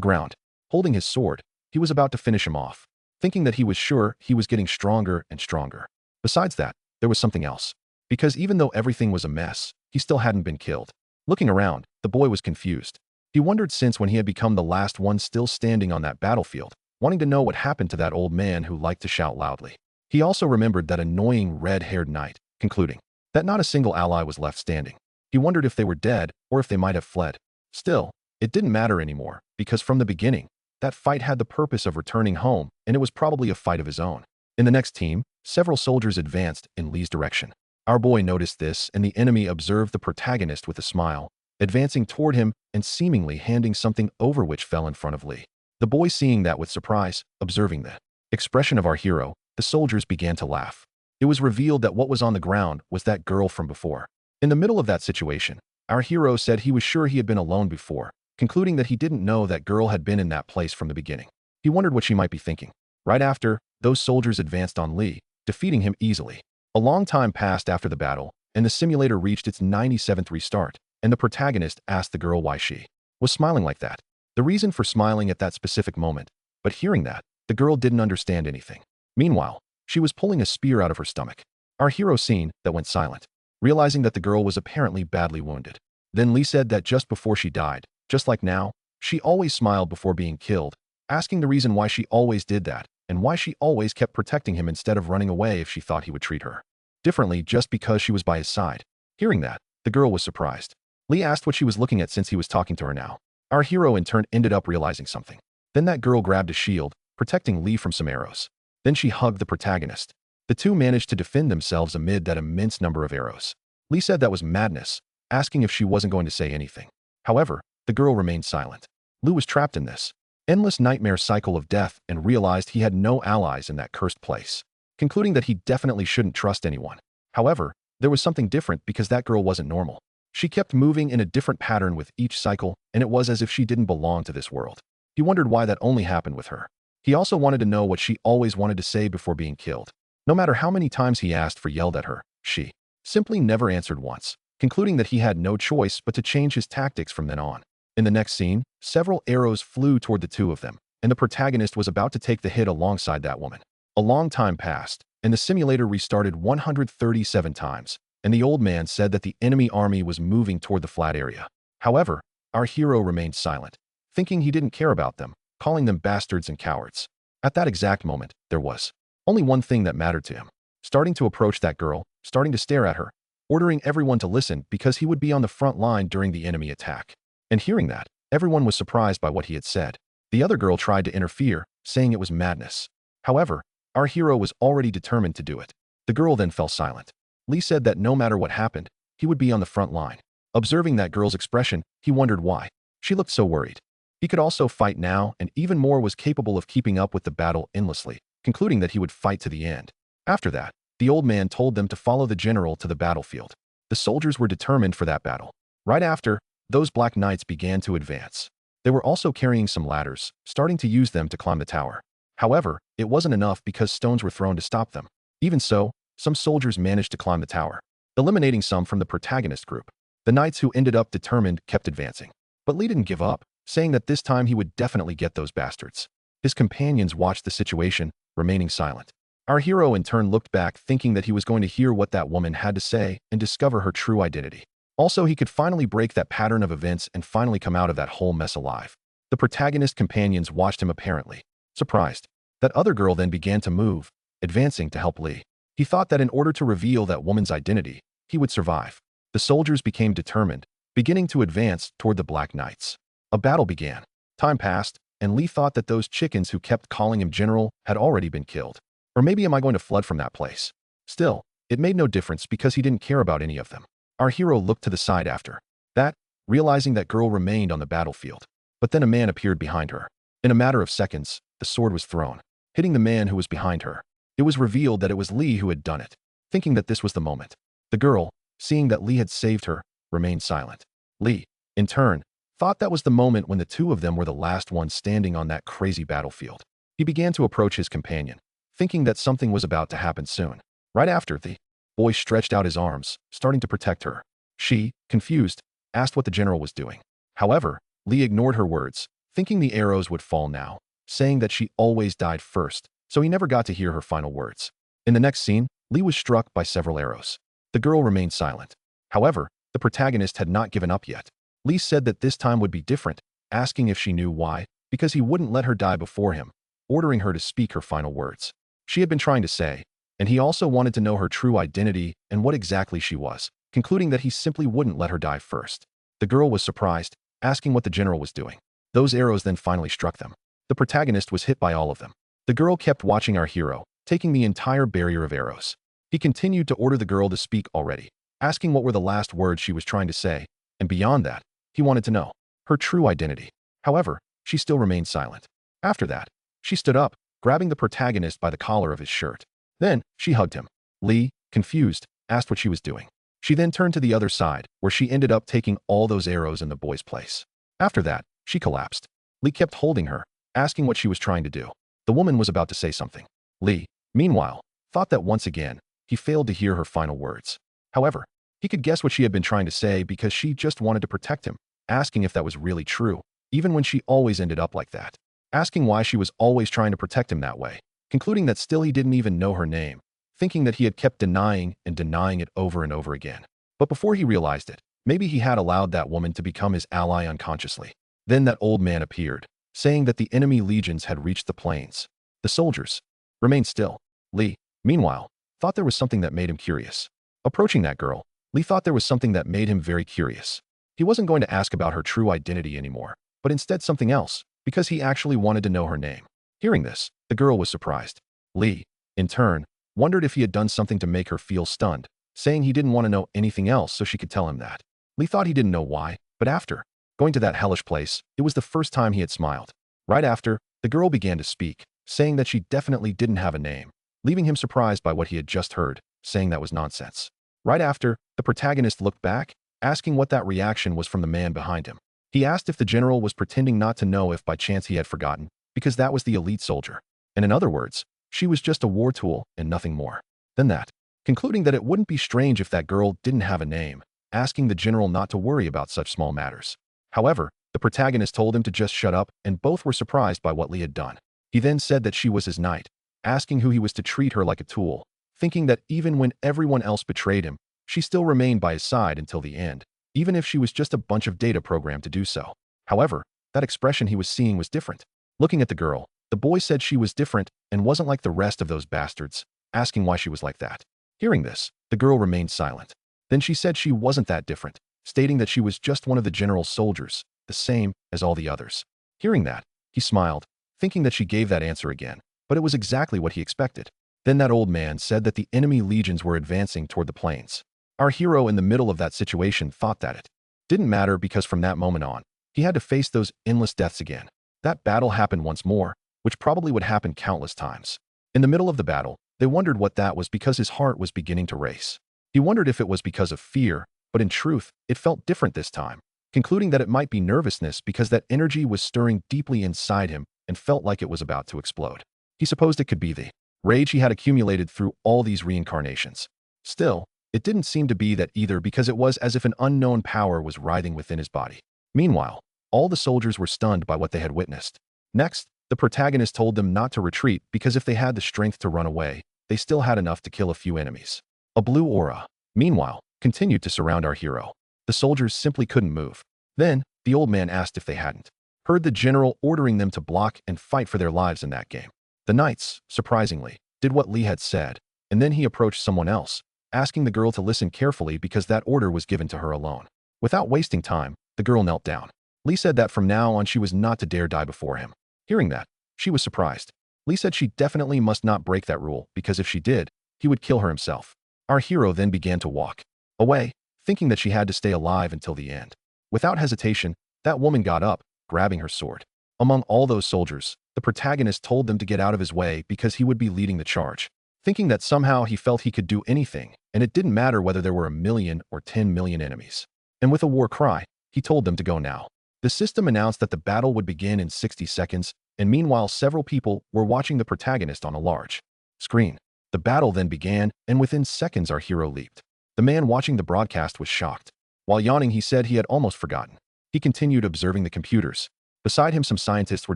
ground. Holding his sword, he was about to finish him off, thinking that he was sure he was getting stronger and stronger. Besides that, there was something else. Because even though everything was a mess, he still hadn't been killed. Looking around, the boy was confused. He wondered since when he had become the last one still standing on that battlefield, wanting to know what happened to that old man who liked to shout loudly. He also remembered that annoying red-haired knight, concluding that not a single ally was left standing. He wondered if they were dead or if they might have fled. Still, it didn't matter anymore, because from the beginning, that fight had the purpose of returning home, and it was probably a fight of his own. In the next team, several soldiers advanced in Lee's direction. Our boy noticed this, and the enemy observed the protagonist with a smile, advancing toward him and seemingly handing something over which fell in front of Lee. The boy seeing that with surprise, observing the expression of our hero, the soldiers began to laugh. It was revealed that what was on the ground was that girl from before. In the middle of that situation, our hero said he was sure he had been alone before, concluding that he didn't know that girl had been in that place from the beginning. He wondered what she might be thinking. Right after, those soldiers advanced on Lee, defeating him easily. A long time passed after the battle, and the simulator reached its 97th restart, and the protagonist asked the girl why she was smiling like that. The reason for smiling at that specific moment, but hearing that, the girl didn't understand anything. Meanwhile, she was pulling a spear out of her stomach. Our hero seen that went silent, realizing that the girl was apparently badly wounded. Then Lee said that just before she died, just like now, she always smiled before being killed, asking the reason why she always did that, and why she always kept protecting him instead of running away if she thought he would treat her differently just because she was by his side. Hearing that, the girl was surprised. Lee asked what she was looking at since he was talking to her now. Our hero in turn ended up realizing something. Then that girl grabbed a shield, protecting Lee from some arrows. Then she hugged the protagonist. The two managed to defend themselves amid that immense number of arrows. Lee said that was madness, asking if she wasn't going to say anything. However, the girl remained silent. Lou was trapped in this endless nightmare cycle of death and realized he had no allies in that cursed place, concluding that he definitely shouldn't trust anyone. However, there was something different because that girl wasn't normal. She kept moving in a different pattern with each cycle, and it was as if she didn't belong to this world. He wondered why that only happened with her. He also wanted to know what she always wanted to say before being killed. No matter how many times he asked for yelled at her, she simply never answered once, concluding that he had no choice but to change his tactics from then on. In the next scene, several arrows flew toward the two of them, and the protagonist was about to take the hit alongside that woman. A long time passed, and the simulator restarted 137 times, and the old man said that the enemy army was moving toward the flat area. However, our hero remained silent, thinking he didn't care about them, calling them bastards and cowards. At that exact moment, there was only one thing that mattered to him. Starting to approach that girl, starting to stare at her, ordering everyone to listen because he would be on the front line during the enemy attack. And hearing that, everyone was surprised by what he had said. The other girl tried to interfere, saying it was madness. However, our hero was already determined to do it. The girl then fell silent. Lee said that no matter what happened, he would be on the front line. Observing that girl's expression, he wondered why. She looked so worried. He could also fight now and even more was capable of keeping up with the battle endlessly, concluding that he would fight to the end. After that, the old man told them to follow the general to the battlefield. The soldiers were determined for that battle. Right after, those black knights began to advance. They were also carrying some ladders, starting to use them to climb the tower. However, it wasn't enough because stones were thrown to stop them. Even so, some soldiers managed to climb the tower, eliminating some from the protagonist group. The knights who ended up determined kept advancing. But Lee didn't give up, saying that this time he would definitely get those bastards. His companions watched the situation, remaining silent. Our hero in turn looked back thinking that he was going to hear what that woman had to say and discover her true identity. Also, he could finally break that pattern of events and finally come out of that whole mess alive. The protagonist companions watched him apparently surprised. That other girl then began to move, advancing to help Lee. He thought that in order to reveal that woman's identity, he would survive. The soldiers became determined, beginning to advance toward the Black Knights. A battle began. Time passed, and Lee thought that those chickens who kept calling him general had already been killed. Or maybe am I going to flood from that place? Still, it made no difference because he didn't care about any of them. Our hero looked to the side after that, realizing that girl remained on the battlefield. But then a man appeared behind her. In a matter of seconds, the sword was thrown, hitting the man who was behind her. It was revealed that it was Lee who had done it. Thinking that this was the moment, the girl, seeing that Lee had saved her, remained silent. Lee, in turn, thought that was the moment when the two of them were the last ones standing on that crazy battlefield. He began to approach his companion, thinking that something was about to happen soon. Right after, the boy stretched out his arms, starting to protect her. She, confused, asked what the general was doing. However, Lee ignored her words, thinking the arrows would fall now, saying that she always died first, so he never got to hear her final words. In the next scene, Lee was struck by several arrows. The girl remained silent. However, the protagonist had not given up yet. Lee said that this time would be different, asking if she knew why, because he wouldn't let her die before him, ordering her to speak her final words. She had been trying to say, and he also wanted to know her true identity and what exactly she was, concluding that he simply wouldn't let her die first. The girl was surprised, asking what the general was doing. Those arrows then finally struck them. The protagonist was hit by all of them. The girl kept watching our hero, taking the entire barrier of arrows. He continued to order the girl to speak already, asking what were the last words she was trying to say, and beyond that, he wanted to know her true identity. However, she still remained silent. After that, she stood up, grabbing the protagonist by the collar of his shirt. Then, she hugged him. Lee, confused, asked what she was doing. She then turned to the other side, where she ended up taking all those arrows in the boy's place. After that, she collapsed. Lee kept holding her, asking what she was trying to do. The woman was about to say something. Lee, meanwhile, thought that once again, he failed to hear her final words. However, he could guess what she had been trying to say because she just wanted to protect him, asking if that was really true, even when she always ended up like that. Asking why she was always trying to protect him that way, concluding that still he didn't even know her name, thinking that he had kept denying and denying it over and over again. But before he realized it, maybe he had allowed that woman to become his ally unconsciously. Then that old man appeared, saying that the enemy legions had reached the plains. The soldiers remained still. Lee, meanwhile, thought there was something that made him curious. Approaching that girl, Lee thought there was something that made him very curious. He wasn't going to ask about her true identity anymore, but instead something else, because he actually wanted to know her name. Hearing this, the girl was surprised. Lee, in turn, wondered if he had done something to make her feel stunned, saying he didn't want to know anything else so she could tell him that. Lee thought he didn't know why, but after going to that hellish place, it was the first time he had smiled. Right after, the girl began to speak, saying that she definitely didn't have a name, leaving him surprised by what he had just heard, saying that was nonsense. Right after, the protagonist looked back, asking what that reaction was from the man behind him. He asked if the general was pretending not to know if by chance he had forgotten, because that was the elite soldier. And in other words, she was just a war tool and nothing more than that. Concluding that it wouldn't be strange if that girl didn't have a name, asking the general not to worry about such small matters. However, the protagonist told him to just shut up, and both were surprised by what Lee had done. He then said that she was his knight, asking who he was to treat her like a tool, thinking that even when everyone else betrayed him, she still remained by his side until the end, even if she was just a bunch of data programmed to do so. However, that expression he was seeing was different. Looking at the girl, the boy said she was different and wasn't like the rest of those bastards, asking why she was like that. Hearing this, the girl remained silent. Then she said she wasn't that different, stating that she was just one of the general's soldiers, the same as all the others. Hearing that, he smiled, thinking that she gave that answer again, but it was exactly what he expected. Then that old man said that the enemy legions were advancing toward the plains. Our hero in the middle of that situation thought that it didn't matter because from that moment on, he had to face those endless deaths again. That battle happened once more, which probably would happen countless times. In the middle of the battle, they wondered what that was because his heart was beginning to race. He wondered if it was because of fear, but in truth, it felt different this time, concluding that it might be nervousness because that energy was stirring deeply inside him and felt like it was about to explode. He supposed it could be the rage he had accumulated through all these reincarnations. Still, it didn't seem to be that either because it was as if an unknown power was writhing within his body. Meanwhile, all the soldiers were stunned by what they had witnessed. Next, the protagonist told them not to retreat because if they had the strength to run away, they still had enough to kill a few enemies. A blue aura, meanwhile, continued to surround our hero. The soldiers simply couldn't move. Then, the old man asked if they hadn't heard the general ordering them to block and fight for their lives in that game. The knights, surprisingly, did what Lee had said, and then he approached someone else, asking the girl to listen carefully because that order was given to her alone. Without wasting time, the girl knelt down. Lee said that from now on she was not to dare die before him. Hearing that, she was surprised. Lee said she definitely must not break that rule because if she did, he would kill her himself. Our hero then began to walk away, thinking that she had to stay alive until the end. Without hesitation, that woman got up, grabbing her sword. Among all those soldiers, the protagonist told them to get out of his way because he would be leading the charge, thinking that somehow he felt he could do anything, and it didn't matter whether there were 1 million or 10 million enemies. And with a war cry, he told them to go now. The system announced that the battle would begin in 60 seconds, and meanwhile several people were watching the protagonist on a large screen. The battle then began, and within seconds our hero leaped. The man watching the broadcast was shocked. While yawning, he said he had almost forgotten. He continued observing the computers. Beside him, some scientists were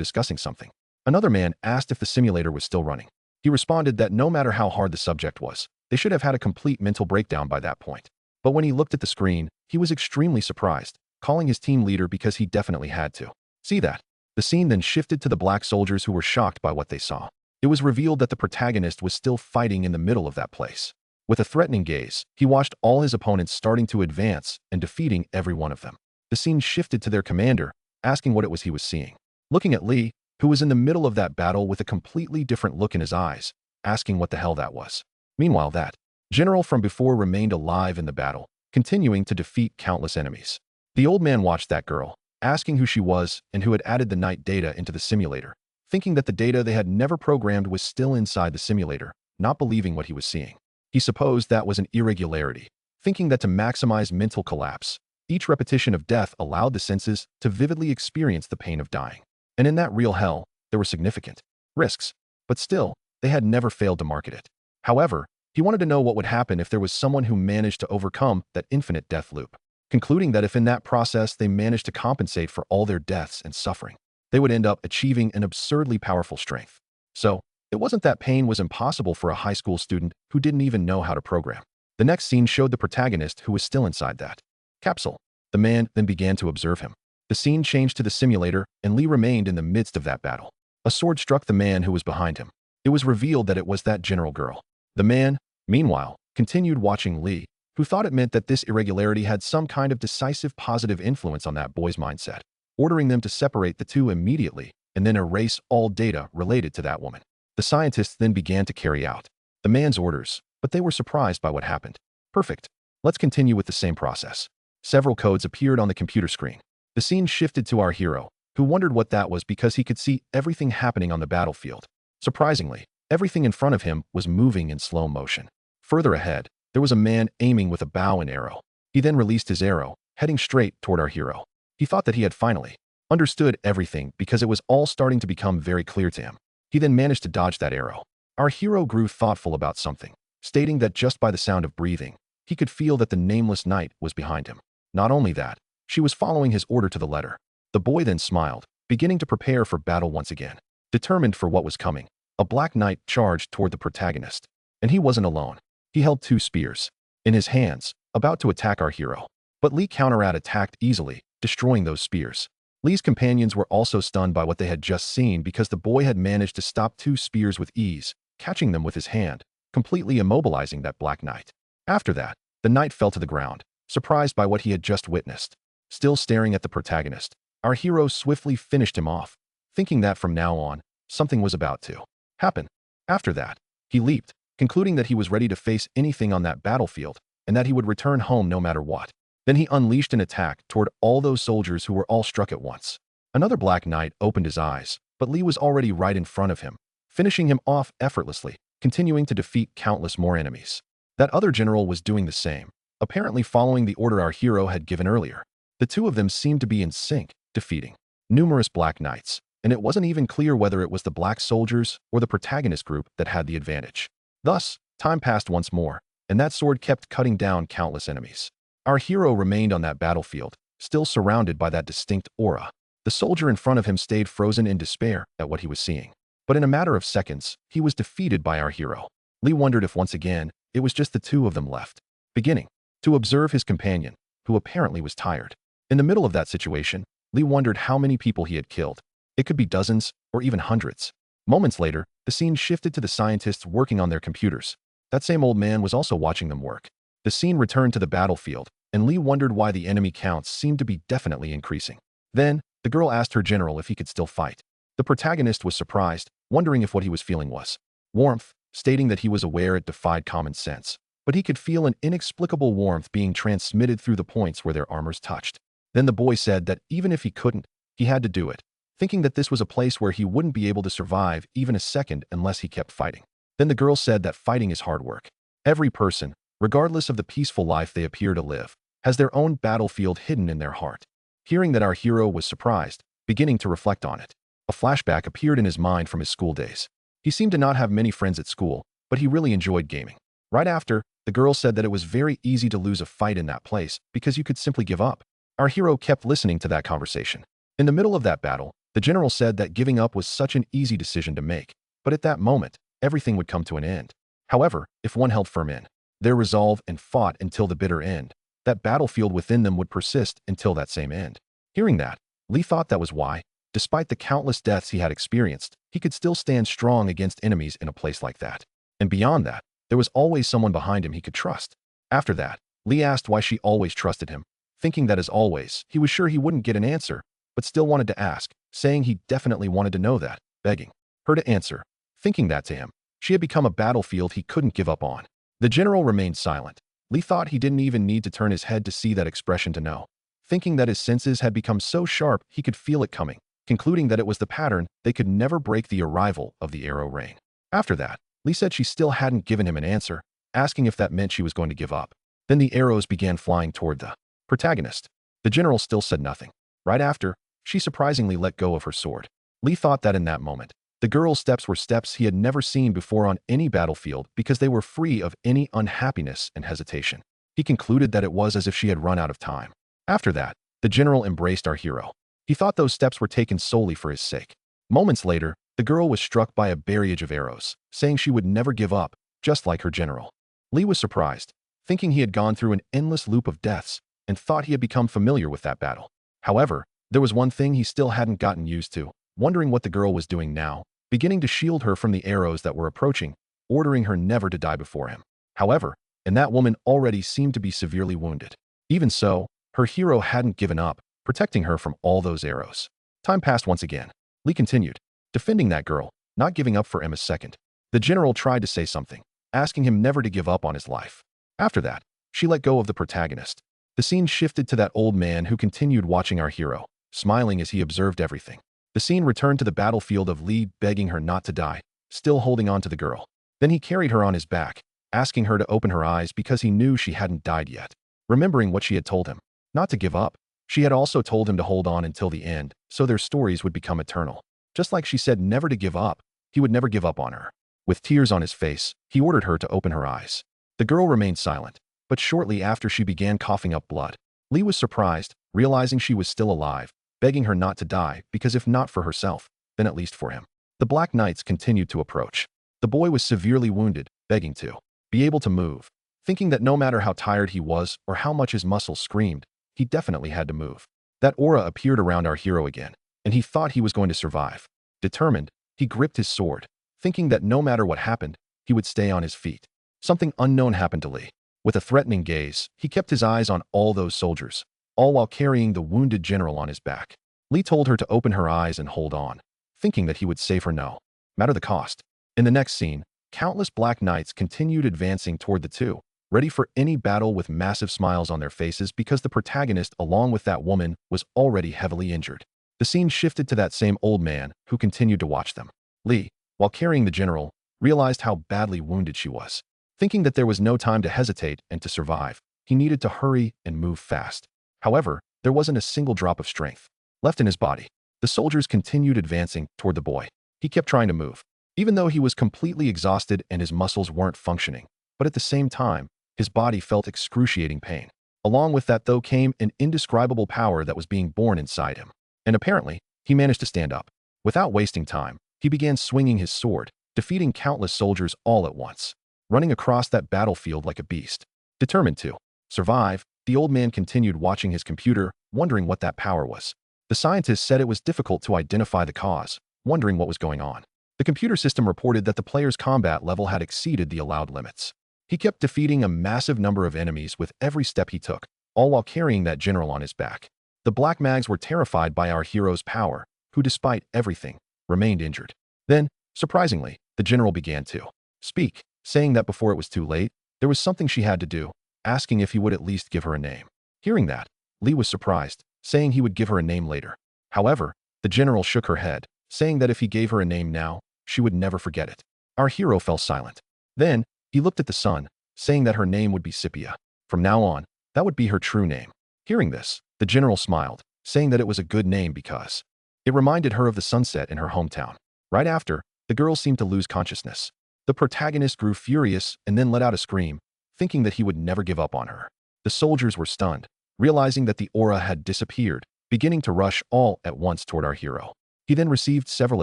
discussing something. Another man asked if the simulator was still running. He responded that no matter how hard the subject was, they should have had a complete mental breakdown by that point. But when he looked at the screen, he was extremely surprised, calling his team leader because he definitely had to. See that? The scene then shifted to the black soldiers who were shocked by what they saw. It was revealed that the protagonist was still fighting in the middle of that place. With a threatening gaze, he watched all his opponents starting to advance and defeating every one of them. The scene shifted to their commander, asking what it was he was seeing. Looking at Lee, who was in the middle of that battle with a completely different look in his eyes, asking what the hell that was. Meanwhile, that general from before remained alive in the battle, continuing to defeat countless enemies. The old man watched that girl, asking who she was and who had added the night data into the simulator, thinking that the data they had never programmed was still inside the simulator, not believing what he was seeing. He supposed that was an irregularity, thinking that to maximize mental collapse, each repetition of death allowed the senses to vividly experience the pain of dying. And in that real hell, there were significant risks, but still, they had never failed to market it. However, he wanted to know what would happen if there was someone who managed to overcome that infinite death loop, concluding that if in that process they managed to compensate for all their deaths and suffering, they would end up achieving an absurdly powerful strength. So, it wasn't that pain was impossible for a high school student who didn't even know how to program. The next scene showed the protagonist who was still inside that capsule. The man then began to observe him. The scene changed to the simulator, and Lee remained in the midst of that battle. A sword struck the man who was behind him. It was revealed that it was that general girl. The man, meanwhile, continued watching Lee, who thought it meant that this irregularity had some kind of decisive positive influence on that boy's mindset, ordering them to separate the two immediately and then erase all data related to that woman. The scientists then began to carry out the man's orders, but they were surprised by what happened. Perfect. Let's continue with the same process. Several codes appeared on the computer screen. The scene shifted to our hero, who wondered what that was because he could see everything happening on the battlefield. Surprisingly, everything in front of him was moving in slow motion. Further ahead, there was a man aiming with a bow and arrow. He then released his arrow, heading straight toward our hero. He thought that he had finally understood everything because it was all starting to become very clear to him. He then managed to dodge that arrow. Our hero grew thoughtful about something, stating that just by the sound of breathing, he could feel that the nameless knight was behind him. Not only that, she was following his order to the letter. The boy then smiled, beginning to prepare for battle once again. Determined for what was coming, a black knight charged toward the protagonist. And he wasn't alone. He held two spears in his hands, about to attack our hero. But Lee counter-attacked easily, destroying those spears. Lee's companions were also stunned by what they had just seen because the boy had managed to stop two spears with ease, catching them with his hand, completely immobilizing that black knight. After that, the knight fell to the ground, surprised by what he had just witnessed. Still staring at the protagonist, our hero swiftly finished him off, thinking that from now on, something was about to happen. After that, he leaped, concluding that he was ready to face anything on that battlefield and that he would return home no matter what. Then he unleashed an attack toward all those soldiers who were all struck at once. Another black knight opened his eyes, but Lee was already right in front of him, finishing him off effortlessly, continuing to defeat countless more enemies. That other general was doing the same, apparently following the order our hero had given earlier. The two of them seemed to be in sync, defeating numerous black knights, and it wasn't even clear whether it was the black soldiers or the protagonist group that had the advantage. Thus, time passed once more, and that sword kept cutting down countless enemies. Our hero remained on that battlefield, still surrounded by that distinct aura. The soldier in front of him stayed frozen in despair at what he was seeing. But in a matter of seconds, he was defeated by our hero. Lee wondered if once again, it was just the two of them left, beginning to observe his companion, who apparently was tired. In the middle of that situation, Lee wondered how many people he had killed. It could be dozens or even hundreds. Moments later, the scene shifted to the scientists working on their computers. That same old man was also watching them work. The scene returned to the battlefield, and Lee wondered why the enemy counts seemed to be definitely increasing. Then, the girl asked her general if he could still fight. The protagonist was surprised, wondering if what he was feeling was warmth, stating that he was aware it defied common sense, but he could feel an inexplicable warmth being transmitted through the points where their armors touched. Then the boy said that even if he couldn't, he had to do it, thinking that this was a place where he wouldn't be able to survive even a second unless he kept fighting. Then the girl said that fighting is hard work. Every person, regardless of the peaceful life they appear to live, has their own battlefield hidden in their heart. Hearing that our hero was surprised, beginning to reflect on it, a flashback appeared in his mind from his school days. He seemed to not have many friends at school, but he really enjoyed gaming. Right after, the girl said that it was very easy to lose a fight in that place because you could simply give up. Our hero kept listening to that conversation. In the middle of that battle, the general said that giving up was such an easy decision to make, but at that moment, everything would come to an end. However, if one held firm in their resolve and fought until the bitter end, that battlefield within them would persist until that same end. Hearing that, Lee thought that was why, despite the countless deaths he had experienced, he could still stand strong against enemies in a place like that. And beyond that, there was always someone behind him he could trust. After that, Lee asked why she always trusted him, thinking that as always, he was sure he wouldn't get an answer, but still wanted to ask, saying he definitely wanted to know that, begging her to answer. Thinking that to him, she had become a battlefield he couldn't give up on. The general remained silent. Lee thought he didn't even need to turn his head to see that expression to know. Thinking that his senses had become so sharp he could feel it coming, concluding that it was the pattern, they could never break the arrival of the arrow rain. After that, Lee said she still hadn't given him an answer, asking if that meant she was going to give up. Then the arrows began flying toward the protagonist. The general still said nothing. Right after, she surprisingly let go of her sword. Lee thought that in that moment, the girl's steps were steps he had never seen before on any battlefield because they were free of any unhappiness and hesitation. He concluded that it was as if she had run out of time. After that, the general embraced our hero. He thought those steps were taken solely for his sake. Moments later, the girl was struck by a barrage of arrows, saying she would never give up, just like her general. Lee was surprised, thinking he had gone through an endless loop of deaths and thought he had become familiar with that battle. However, there was one thing he still hadn't gotten used to, wondering what the girl was doing now, beginning to shield her from the arrows that were approaching, ordering her never to die before him. However, and that woman already seemed to be severely wounded. Even so, her hero hadn't given up, protecting her from all those arrows. Time passed once again. Lee continued, defending that girl, not giving up for Emma's second. The general tried to say something, asking him never to give up on his life. After that, she let go of the protagonist. The scene shifted to that old man who continued watching our hero, smiling as he observed everything. The scene returned to the battlefield of Lee begging her not to die, still holding on to the girl. Then he carried her on his back, asking her to open her eyes because he knew she hadn't died yet. Remembering what she had told him, not to give up, she had also told him to hold on until the end, so their stories would become eternal. Just like she said never to give up, he would never give up on her. With tears on his face, he ordered her to open her eyes. The girl remained silent, but shortly after she began coughing up blood. Lee was surprised, realizing she was still alive, begging her not to die because if not for herself, then at least for him. The Black Knights continued to approach. The boy was severely wounded, begging to be able to move, thinking that no matter how tired he was or how much his muscles screamed, he definitely had to move. That aura appeared around our hero again, and he thought he was going to survive. Determined, he gripped his sword, thinking that no matter what happened, he would stay on his feet. Something unknown happened to Lee. With a threatening gaze, he kept his eyes on all those soldiers, all while carrying the wounded general on his back. Lee told her to open her eyes and hold on, thinking that he would save her no matter the cost. In the next scene, countless Black Knights continued advancing toward the two, ready for any battle with massive smiles on their faces because the protagonist, along with that woman, was already heavily injured. The scene shifted to that same old man who continued to watch them. Lee, while carrying the general, realized how badly wounded she was. Thinking that there was no time to hesitate and to survive, he needed to hurry and move fast. However, there wasn't a single drop of strength left in his body. The soldiers continued advancing toward the boy. He kept trying to move, even though he was completely exhausted and his muscles weren't functioning. But at the same time, his body felt excruciating pain. Along with that, though, came an indescribable power that was being born inside him. And apparently, he managed to stand up. Without wasting time, he began swinging his sword, defeating countless soldiers all at once. Running across that battlefield like a beast. Determined to survive, the old man continued watching his computer, wondering what that power was. The scientists said it was difficult to identify the cause, wondering what was going on. The computer system reported that the player's combat level had exceeded the allowed limits. He kept defeating a massive number of enemies with every step he took, all while carrying that general on his back. The Black Mags were terrified by our hero's power, who despite everything, remained injured. Then, surprisingly, the general began to speak, saying that before it was too late, there was something she had to do, asking if he would at least give her a name. Hearing that, Lee was surprised, saying he would give her a name later. However, the general shook her head, saying that if he gave her a name now, she would never forget it. Our hero fell silent. Then, he looked at the sun, saying that her name would be Scipia. From now on, that would be her true name. Hearing this, the general smiled, saying that it was a good name because it reminded her of the sunset in her hometown. Right after, the girl seemed to lose consciousness. The protagonist grew furious and then let out a scream, thinking that he would never give up on her. The soldiers were stunned, realizing that the aura had disappeared, beginning to rush all at once toward our hero. He then received several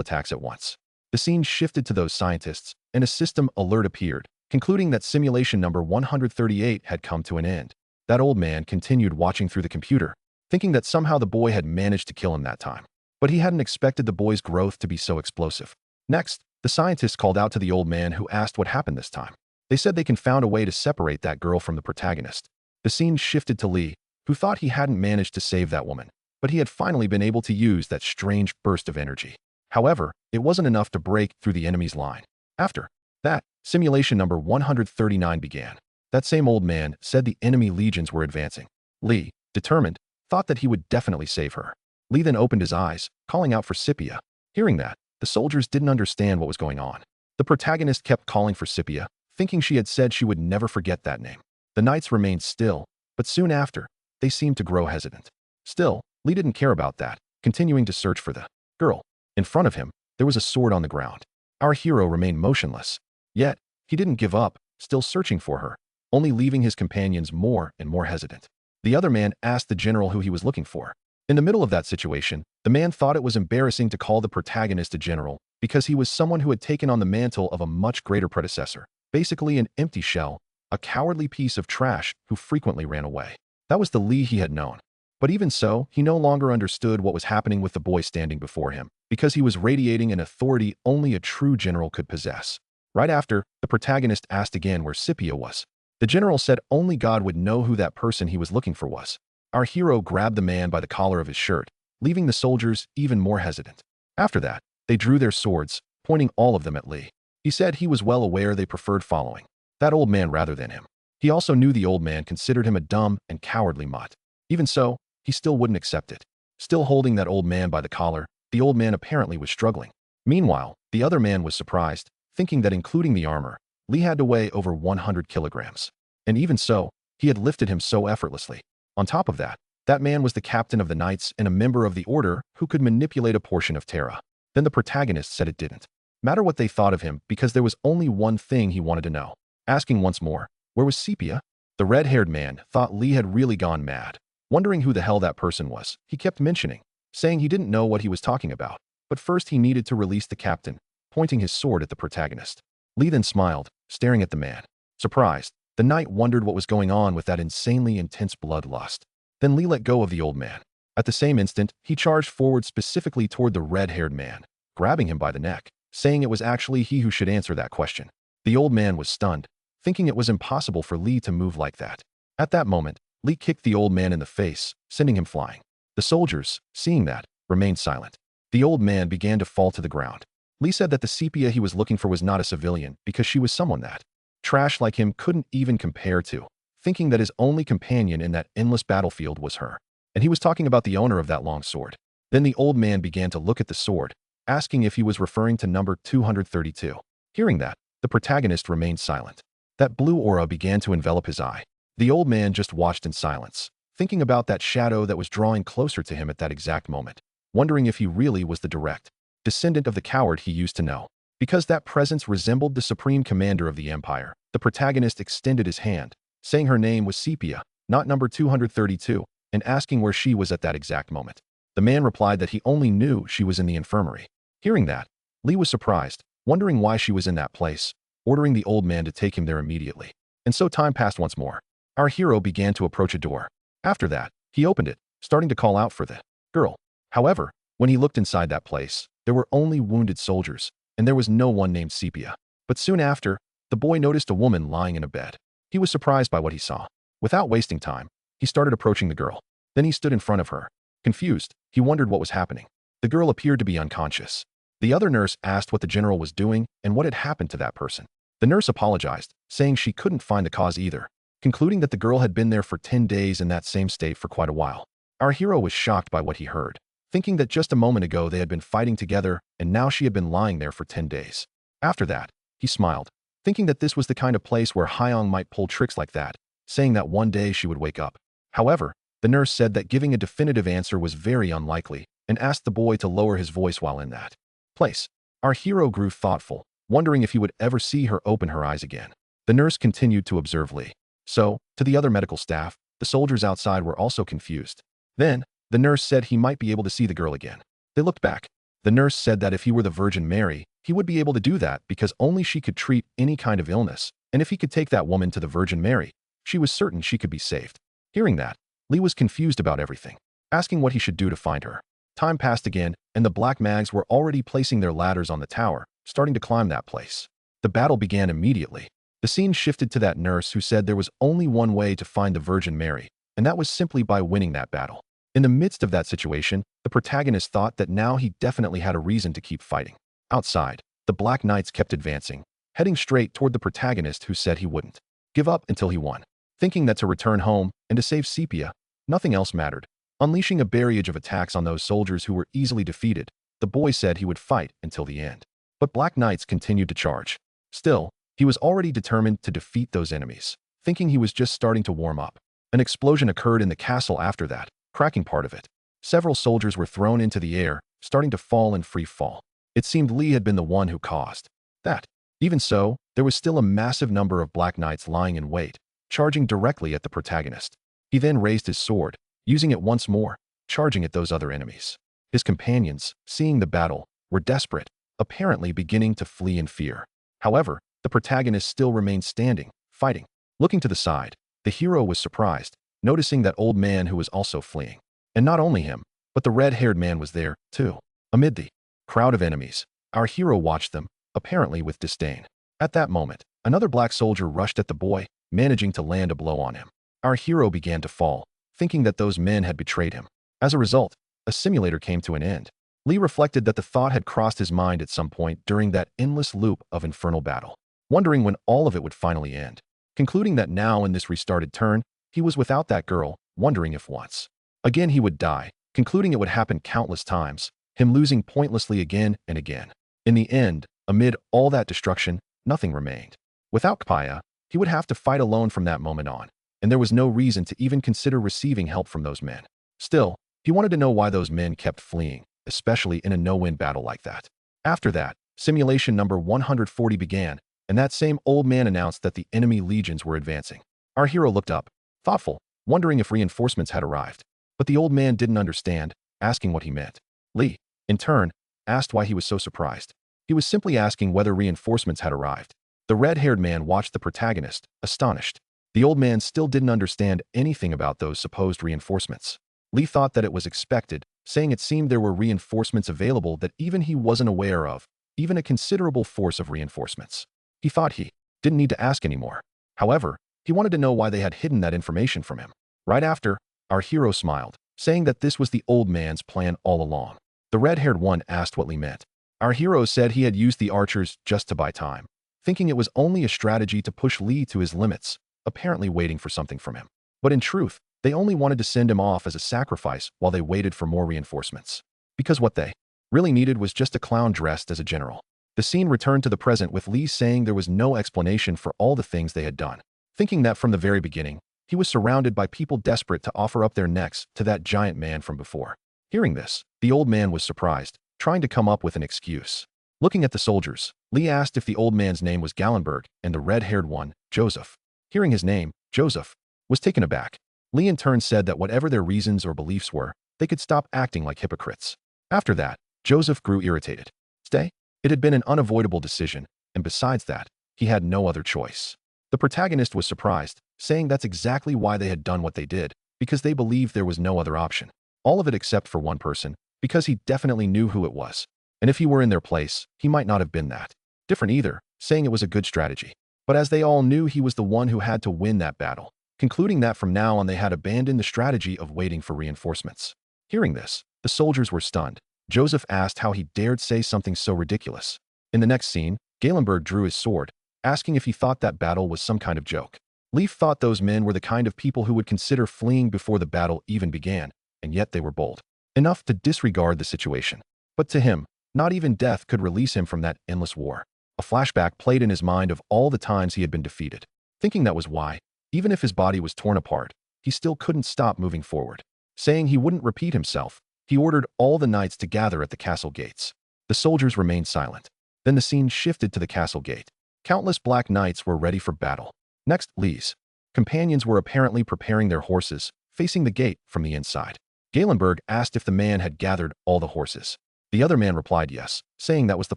attacks at once. The scene shifted to those scientists, and a system alert appeared, concluding that simulation number 138 had come to an end. That old man continued watching through the computer, thinking that somehow the boy had managed to kill him that time. But he hadn't expected the boy's growth to be so explosive. Next, the scientists called out to the old man, who asked what happened this time. They said they can found a way to separate that girl from the protagonist. The scene shifted to Lee, who thought he hadn't managed to save that woman, but he had finally been able to use that strange burst of energy. However, it wasn't enough to break through the enemy's line. After that, simulation number 139 began. That same old man said the enemy legions were advancing. Lee, determined, thought that he would definitely save her. Lee then opened his eyes, calling out for Scipia. Hearing that, the soldiers didn't understand what was going on. The protagonist kept calling for Scipia, thinking she had said she would never forget that name. The knights remained still, but soon after, they seemed to grow hesitant. Still, Lee didn't care about that, continuing to search for the girl. In front of him, there was a sword on the ground. Our hero remained motionless. Yet, he didn't give up, still searching for her, only leaving his companions more and more hesitant. The other man asked the general who he was looking for. In the middle of that situation, the man thought it was embarrassing to call the protagonist a general because he was someone who had taken on the mantle of a much greater predecessor, basically an empty shell, a cowardly piece of trash who frequently ran away. That was the Lee he had known. But even so, he no longer understood what was happening with the boy standing before him, because he was radiating an authority only a true general could possess. Right after, the protagonist asked again where Scipia was. The general said only God would know who that person he was looking for was. Our hero grabbed the man by the collar of his shirt, leaving the soldiers even more hesitant. After that, they drew their swords, pointing all of them at Lee. He said he was well aware they preferred following that old man rather than him. He also knew the old man considered him a dumb and cowardly mutt. Even so, he still wouldn't accept it. Still holding that old man by the collar, the old man apparently was struggling. Meanwhile, the other man was surprised, thinking that including the armor, Lee had to weigh over 100 kilograms. And even so, he had lifted him so effortlessly. On top of that, that man was the captain of the knights and a member of the order who could manipulate a portion of Terra. Then the protagonist said it didn't matter what they thought of him because there was only one thing he wanted to know. Asking once more, where was Scipia? The red-haired man thought Lee had really gone mad. Wondering who the hell that person was, he kept mentioning, saying he didn't know what he was talking about. But first he needed to release the captain, pointing his sword at the protagonist. Lee then smiled, staring at the man. Surprised, the knight wondered what was going on with that insanely intense bloodlust. Then Lee let go of the old man. At the same instant, he charged forward specifically toward the red-haired man, grabbing him by the neck, saying it was actually he who should answer that question. The old man was stunned, thinking it was impossible for Lee to move like that. At that moment, Lee kicked the old man in the face, sending him flying. The soldiers, seeing that, remained silent. The old man began to fall to the ground. Lee said that the Scipia he was looking for was not a civilian because she was someone that trash like him couldn't even compare to, thinking that his only companion in that endless battlefield was her. And he was talking about the owner of that long sword. Then the old man began to look at the sword, asking if he was referring to number 232. Hearing that, the protagonist remained silent. That blue aura began to envelop his eye. The old man just watched in silence, thinking about that shadow that was drawing closer to him at that exact moment, wondering if he really was the direct descendant of the coward he used to know. Because that presence resembled the supreme commander of the empire, the protagonist extended his hand, saying her name was Scipia, not number 232, and asking where she was at that exact moment. The man replied that he only knew she was in the infirmary. Hearing that, Lee was surprised, wondering why she was in that place, ordering the old man to take him there immediately. And so time passed once more. Our hero began to approach a door. After that, he opened it, starting to call out for the girl. However, when he looked inside that place, there were only wounded soldiers, and there was no one named Scipia. But soon after, the boy noticed a woman lying in a bed. He was surprised by what he saw. Without wasting time, he started approaching the girl. Then he stood in front of her. Confused, he wondered what was happening. The girl appeared to be unconscious. The other nurse asked what the general was doing and what had happened to that person. The nurse apologized, saying she couldn't find the cause either, concluding that the girl had been there for 10 days in that same state for quite a while. Our hero was shocked by what he heard, thinking that just a moment ago they had been fighting together and now she had been lying there for 10 days. After that, he smiled, thinking that this was the kind of place where Hyung might pull tricks like that, saying that one day she would wake up. However, the nurse said that giving a definitive answer was very unlikely and asked the boy to lower his voice while in that place. Our hero grew thoughtful, wondering if he would ever see her open her eyes again. The nurse continued to observe Lee. So, to the other medical staff, the soldiers outside were also confused. Then, the nurse said he might be able to see the girl again. They looked back. The nurse said that if he were the Virgin Mary, he would be able to do that because only she could treat any kind of illness, and if he could take that woman to the Virgin Mary, she was certain she could be saved. Hearing that, Lee was confused about everything, asking what he should do to find her. Time passed again, and the Black Mags were already placing their ladders on the tower, starting to climb that place. The battle began immediately. The scene shifted to that nurse who said there was only one way to find the Virgin Mary, and that was simply by winning that battle. In the midst of that situation, the protagonist thought that now he definitely had a reason to keep fighting. Outside, the Black Knights kept advancing, heading straight toward the protagonist who said he wouldn't give up until he won. Thinking that to return home and to save Sepia, nothing else mattered. Unleashing a barrage of attacks on those soldiers who were easily defeated, the boy said he would fight until the end. But Black Knights continued to charge. Still, he was already determined to defeat those enemies, thinking he was just starting to warm up. An explosion occurred in the castle after that, cracking part of it. Several soldiers were thrown into the air, starting to fall in free fall. It seemed Lee had been the one who caused that. Even so, there was still a massive number of Black Knights lying in wait, charging directly at the protagonist. He then raised his sword, using it once more, charging at those other enemies. His companions, seeing the battle, were desperate, apparently beginning to flee in fear. However, the protagonist still remained standing, fighting. Looking to the side, the hero was surprised, noticing that old man who was also fleeing. And not only him, but the red-haired man was there, too. Amid the crowd of enemies, our hero watched them, apparently with disdain. At that moment, another black soldier rushed at the boy, managing to land a blow on him. Our hero began to fall, thinking that those men had betrayed him. As a result, a simulator came to an end. Lee reflected that the thought had crossed his mind at some point during that endless loop of infernal battle, wondering when all of it would finally end. Concluding that now in this restarted turn, he was without that girl, wondering if once again he would die, concluding it would happen countless times, him losing pointlessly again and again. In the end, amid all that destruction, nothing remained. Without Kpaya, he would have to fight alone from that moment on, and there was no reason to even consider receiving help from those men. Still, he wanted to know why those men kept fleeing, especially in a no-win battle like that. After that, simulation number 140 began, and that same old man announced that the enemy legions were advancing. Our hero looked up, thoughtful, wondering if reinforcements had arrived. But the old man didn't understand, asking what he meant. Lee, in turn, asked why he was so surprised. He was simply asking whether reinforcements had arrived. The red-haired man watched the protagonist, astonished. The old man still didn't understand anything about those supposed reinforcements. Lee thought that it was expected, saying it seemed there were reinforcements available that even he wasn't aware of, even a considerable force of reinforcements. He thought he didn't need to ask anymore. However, he wanted to know why they had hidden that information from him. Right after, our hero smiled, saying that this was the old man's plan all along. The red-haired one asked what Lee meant. Our hero said he had used the archers just to buy time, thinking it was only a strategy to push Lee to his limits, apparently waiting for something from him. But in truth, they only wanted to send him off as a sacrifice while they waited for more reinforcements. Because what they really needed was just a clown dressed as a general. The scene returned to the present with Lee saying there was no explanation for all the things they had done, thinking that from the very beginning, he was surrounded by people desperate to offer up their necks to that giant man from before. Hearing this, the old man was surprised, trying to come up with an excuse. Looking at the soldiers, Lee asked if the old man's name was Gallenberg and the red-haired one, Joseph. Hearing his name, Joseph, was taken aback. Lee in turn said that whatever their reasons or beliefs were, they could stop acting like hypocrites. After that, Joseph grew irritated. Stay? It had been an unavoidable decision, and besides that, he had no other choice. The protagonist was surprised, saying that's exactly why they had done what they did, because they believed there was no other option. All of it except for one person, because he definitely knew who it was. And if he were in their place, he might not have been that different either, saying it was a good strategy. But as they all knew, he was the one who had to win that battle, concluding that from now on they had abandoned the strategy of waiting for reinforcements. Hearing this, the soldiers were stunned. Joseph asked how he dared say something so ridiculous. In the next scene, Gallenberg drew his sword, asking if he thought that battle was some kind of joke. Leaf thought those men were the kind of people who would consider fleeing before the battle even began, and yet they were bold enough to disregard the situation. But to him, not even death could release him from that endless war. A flashback played in his mind of all the times he had been defeated, thinking that was why, even if his body was torn apart, he still couldn't stop moving forward. Saying he wouldn't repeat himself, he ordered all the knights to gather at the castle gates. The soldiers remained silent. Then the scene shifted to the castle gate. Countless black knights were ready for battle. Next, Lee's companions were apparently preparing their horses, facing the gate from the inside. Galenberg asked if the man had gathered all the horses. The other man replied yes, saying that was the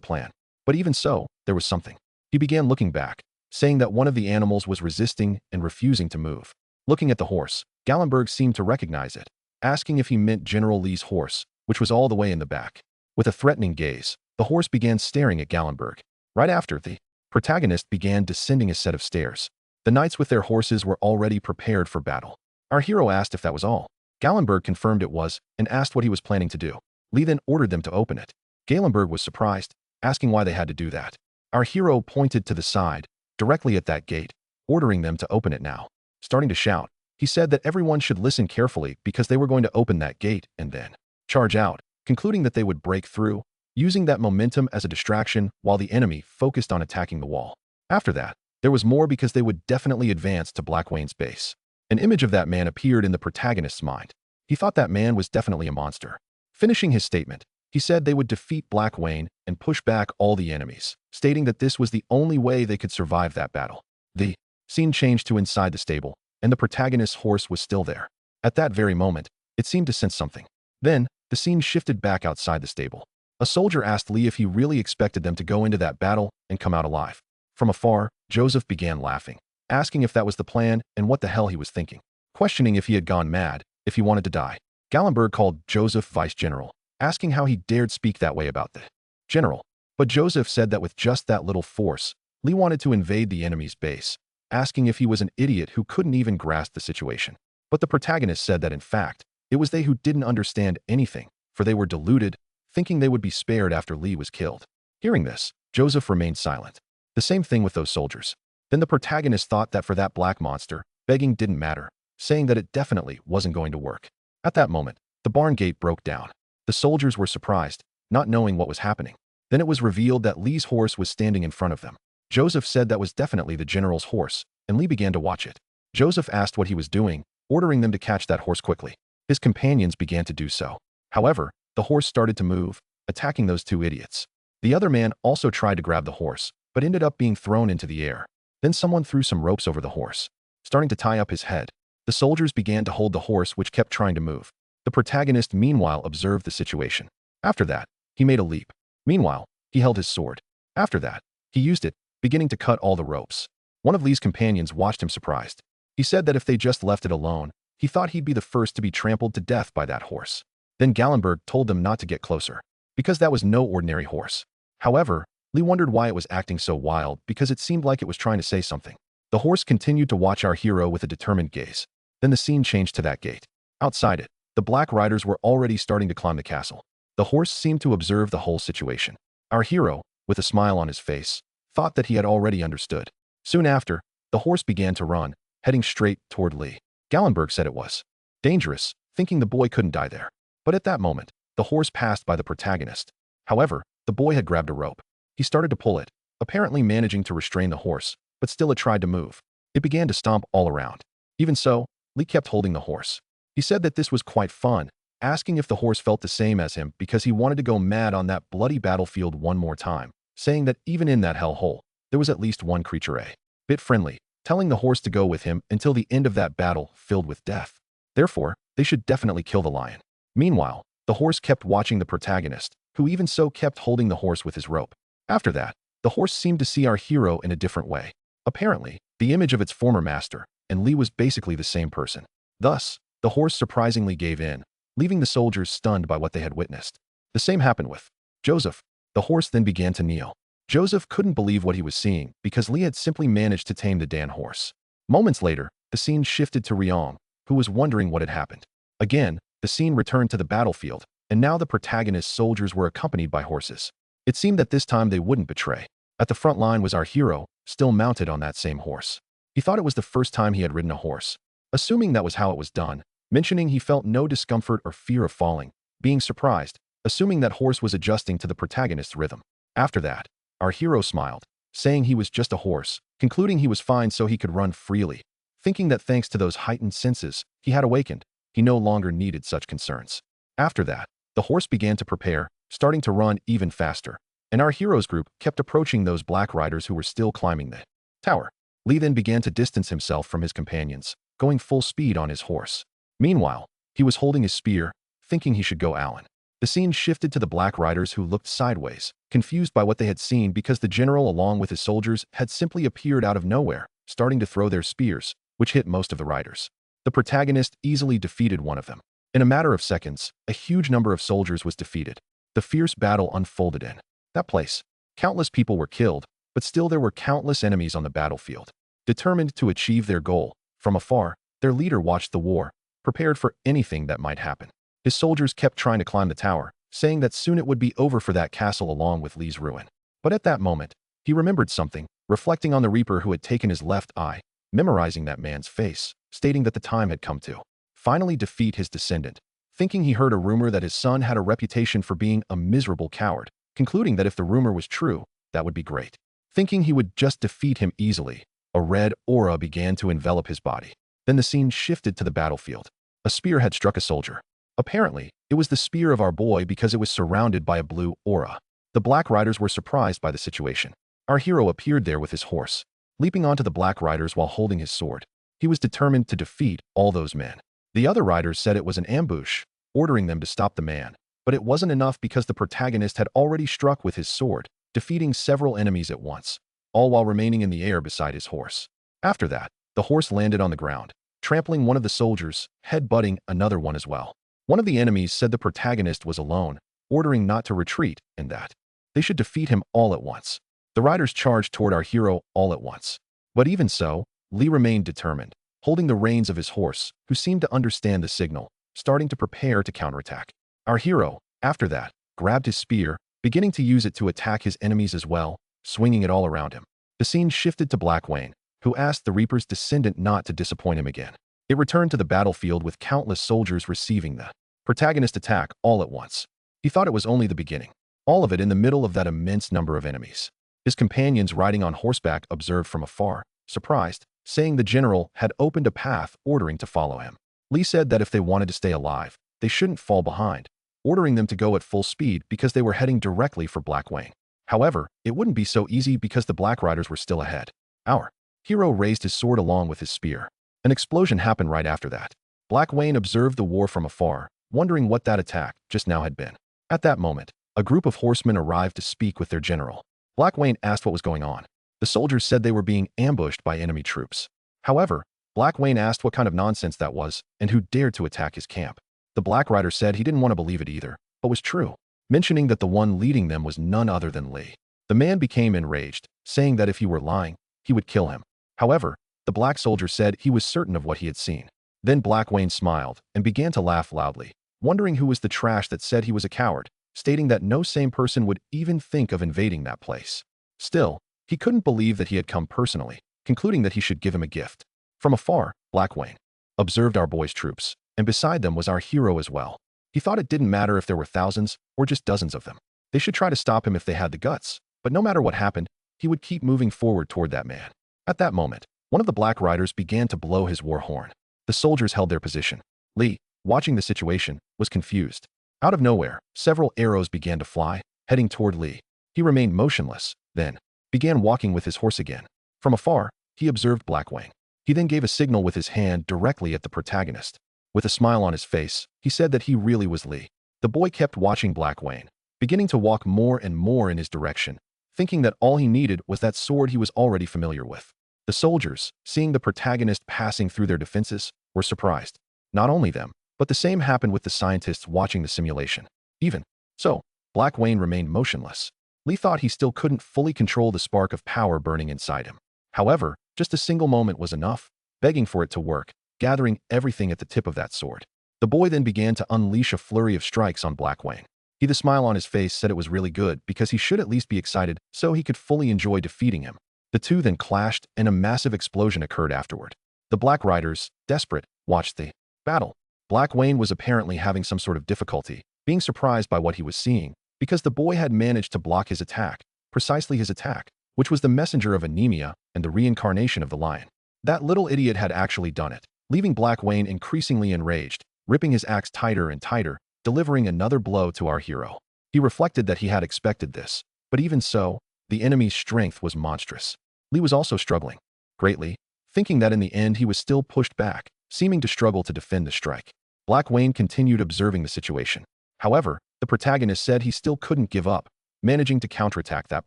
plan. But even so, there was something. He began looking back, saying that one of the animals was resisting and refusing to move. Looking at the horse, Galenberg seemed to recognize it, asking if he meant General Lee's horse, which was all the way in the back. With a threatening gaze, the horse began staring at Galenberg. Right after, the protagonist began descending a set of stairs. The knights with their horses were already prepared for battle. Our hero asked if that was all. Galenberg confirmed it was and asked what he was planning to do. Lee then ordered them to open it. Galenberg was surprised, asking why they had to do that. Our hero pointed to the side, directly at that gate, ordering them to open it now. Starting to shout, he said that everyone should listen carefully because they were going to open that gate and then charge out, concluding that they would break through, using that momentum as a distraction while the enemy focused on attacking the wall. After that, there was more because they would definitely advance to Blackwayne's base. An image of that man appeared in the protagonist's mind. He thought that man was definitely a monster. Finishing his statement, he said they would defeat Blackwayne and push back all the enemies, stating that this was the only way they could survive that battle. The scene changed to inside the stable, and the protagonist's horse was still there. At that very moment, it seemed to sense something. Then, the scene shifted back outside the stable. A soldier asked Lee if he really expected them to go into that battle and come out alive. From afar, Joseph began laughing, asking if that was the plan and what the hell he was thinking, questioning if he had gone mad, if he wanted to die. Galenberg called Joseph vice general, asking how he dared speak that way about the general. But Joseph said that with just that little force, Lee wanted to invade the enemy's base, asking if he was an idiot who couldn't even grasp the situation. But the protagonist said that in fact, it was they who didn't understand anything, for they were deluded, thinking they would be spared after Lee was killed. Hearing this, Joseph remained silent. The same thing with those soldiers. Then the protagonist thought that for that black monster, begging didn't matter, saying that it definitely wasn't going to work. At that moment, the barn gate broke down. The soldiers were surprised, not knowing what was happening. Then it was revealed that Lee's horse was standing in front of them. Joseph said that was definitely the general's horse, and Lee began to watch it. Joseph asked what he was doing, ordering them to catch that horse quickly. His companions began to do so. However, the horse started to move, attacking those two idiots. The other man also tried to grab the horse, but ended up being thrown into the air. Then someone threw some ropes over the horse, starting to tie up his head. The soldiers began to hold the horse, which kept trying to move. The protagonist meanwhile observed the situation. After that, he made a leap. Meanwhile, he held his sword. After that, he used it, beginning to cut all the ropes. One of Lee's companions watched him surprised. He said that if they just left it alone, he thought he'd be the first to be trampled to death by that horse. Then Galenberg told them not to get closer, because that was no ordinary horse. However, Lee wondered why it was acting so wild because it seemed like it was trying to say something. The horse continued to watch our hero with a determined gaze. Then the scene changed to that gate. Outside it, the black riders were already starting to climb the castle. The horse seemed to observe the whole situation. Our hero, with a smile on his face, thought that he had already understood. Soon after, the horse began to run, heading straight toward Lee. Galenberg said it was dangerous, thinking the boy couldn't die there. But at that moment, the horse passed by the protagonist. However, the boy had grabbed a rope. He started to pull it, apparently managing to restrain the horse, but still it tried to move. It began to stomp all around. Even so, Lee kept holding the horse. He said that this was quite fun, asking if the horse felt the same as him because he wanted to go mad on that bloody battlefield one more time, saying that even in that hellhole, there was at least one creature a bit friendly, telling the horse to go with him until the end of that battle filled with death. Therefore, they should definitely kill the lion. Meanwhile, the horse kept watching the protagonist, who even so kept holding the horse with his rope. After that, the horse seemed to see our hero in a different way. Apparently, the image of its former master, and Lee was basically the same person. Thus, the horse surprisingly gave in, leaving the soldiers stunned by what they had witnessed. The same happened with Joseph. The horse then began to kneel. Joseph couldn't believe what he was seeing because Lee had simply managed to tame the Dan horse. Moments later, the scene shifted to Ryong, who was wondering what had happened. Again, the scene returned to the battlefield, and now the protagonist's soldiers were accompanied by horses. It seemed that this time they wouldn't betray. At the front line was our hero, still mounted on that same horse. He thought it was the first time he had ridden a horse. Assuming that was how it was done, mentioning he felt no discomfort or fear of falling, being surprised, assuming that horse was adjusting to the protagonist's rhythm. After that, our hero smiled, saying he was just a horse, concluding he was fine so he could run freely, thinking that thanks to those heightened senses he had awakened, he no longer needed such concerns. After that, the horse began to prepare, starting to run even faster. and our hero's group kept approaching those black riders who were still climbing the tower. Lee then began to distance himself from his companions, going full speed on his horse. Meanwhile, he was holding his spear, thinking he should go Alan. The scene shifted to the black riders who looked sideways, confused by what they had seen because the general along with his soldiers had simply appeared out of nowhere, starting to throw their spears, which hit most of the riders. The protagonist easily defeated one of them. In a matter of seconds, a huge number of soldiers was defeated. The fierce battle unfolded in that place. Countless people were killed, but still there were countless enemies on the battlefield. Determined to achieve their goal, from afar, their leader watched the war, prepared for anything that might happen. His soldiers kept trying to climb the tower, saying that soon it would be over for that castle along with Lee's ruin. But at that moment, he remembered something, reflecting on the Reaper who had taken his left eye, memorizing that man's face, stating that the time had come to finally defeat his descendant. Thinking he heard a rumor that his son had a reputation for being a miserable coward, concluding that if the rumor was true, that would be great. Thinking he would just defeat him easily, a red aura began to envelop his body. Then the scene shifted to the battlefield. A spear had struck a soldier. Apparently, it was the spear of our boy because it was surrounded by a blue aura. The black riders were surprised by the situation. Our hero appeared there with his horse, leaping onto the black riders while holding his sword. He was determined to defeat all those men. The other riders said it was an ambush, ordering them to stop the man. But it wasn't enough because the protagonist had already struck with his sword, defeating several enemies at once, all while remaining in the air beside his horse. After that, the horse landed on the ground, trampling one of the soldiers, head-butting another one as well. One of the enemies said the protagonist was alone, ordering not to retreat and that they should defeat him all at once. The riders charged toward our hero all at once. But even so, Lee remained determined, holding the reins of his horse, who seemed to understand the signal, starting to prepare to counterattack. Our hero, after that, grabbed his spear, beginning to use it to attack his enemies as well, swinging it all around him. The scene shifted to Black Wayne, who asked the Reaper's descendant not to disappoint him again. It returned to the battlefield with countless soldiers receiving the protagonist attack all at once. He thought it was only the beginning. All of it in the middle of that immense number of enemies. His companions riding on horseback observed from afar, surprised, saying the general had opened a path, ordering to follow him. Lee said that if they wanted to stay alive, they shouldn't fall behind, ordering them to go at full speed because they were heading directly for Black Wayne. However, it wouldn't be so easy because the Black Riders were still ahead. Our hero raised his sword along with his spear. An explosion happened right after that. Black Wayne observed the war from afar, wondering what that attack just now had been. At that moment, a group of horsemen arrived to speak with their general. Black Wayne asked what was going on. The soldiers said they were being ambushed by enemy troops. However, Black Wayne asked what kind of nonsense that was and who dared to attack his camp. The Black Rider said he didn't want to believe it either, but was true, mentioning that the one leading them was none other than Lee. The man became enraged, saying that if he were lying, he would kill him. However, the black soldier said he was certain of what he had seen. Then Black Wayne smiled and began to laugh loudly, wondering who was the trash that said he was a coward, stating that no sane person would even think of invading that place. Still, he couldn't believe that he had come personally, concluding that he should give him a gift. From afar, Black Wayne observed our boy's troops, and beside them was our hero as well. He thought it didn't matter if there were thousands or just dozens of them. They should try to stop him if they had the guts, but no matter what happened, he would keep moving forward toward that man. At that moment, one of the Black Riders began to blow his war horn. The soldiers held their position. Lee, watching the situation, was confused. Out of nowhere, several arrows began to fly, heading toward Lee. He remained motionless, then began walking with his horse again. From afar, he observed Black Wayne. He then gave a signal with his hand directly at the protagonist. With a smile on his face, he said that he really was Lee. The boy kept watching Black Wayne, beginning to walk more and more in his direction, thinking that all he needed was that sword he was already familiar with. The soldiers, seeing the protagonist passing through their defenses, were surprised. Not only them, but the same happened with the scientists watching the simulation. Even so, Black Wayne remained motionless. Lee thought he still couldn't fully control the spark of power burning inside him. However, just a single moment was enough, begging for it to work, gathering everything at the tip of that sword. The boy then began to unleash a flurry of strikes on Black Wayne. The smile on his face said it was really good because he should at least be excited so he could fully enjoy defeating him. The two then clashed and a massive explosion occurred afterward. The Black Riders, desperate, watched the battle. Black Wayne was apparently having some sort of difficulty, being surprised by what he was seeing, because the boy had managed to block his attack, precisely his attack, which was the messenger of anemia and the reincarnation of the lion. That little idiot had actually done it, leaving Black Wayne increasingly enraged, ripping his axe tighter and tighter, delivering another blow to our hero. He reflected that he had expected this, But even so, the enemy's strength was monstrous. Lee was also struggling greatly, thinking that in the end he was still pushed back, seeming to struggle to defend the strike. Black Wayne continued observing the situation. However, the protagonist said he still couldn't give up, managing to counterattack that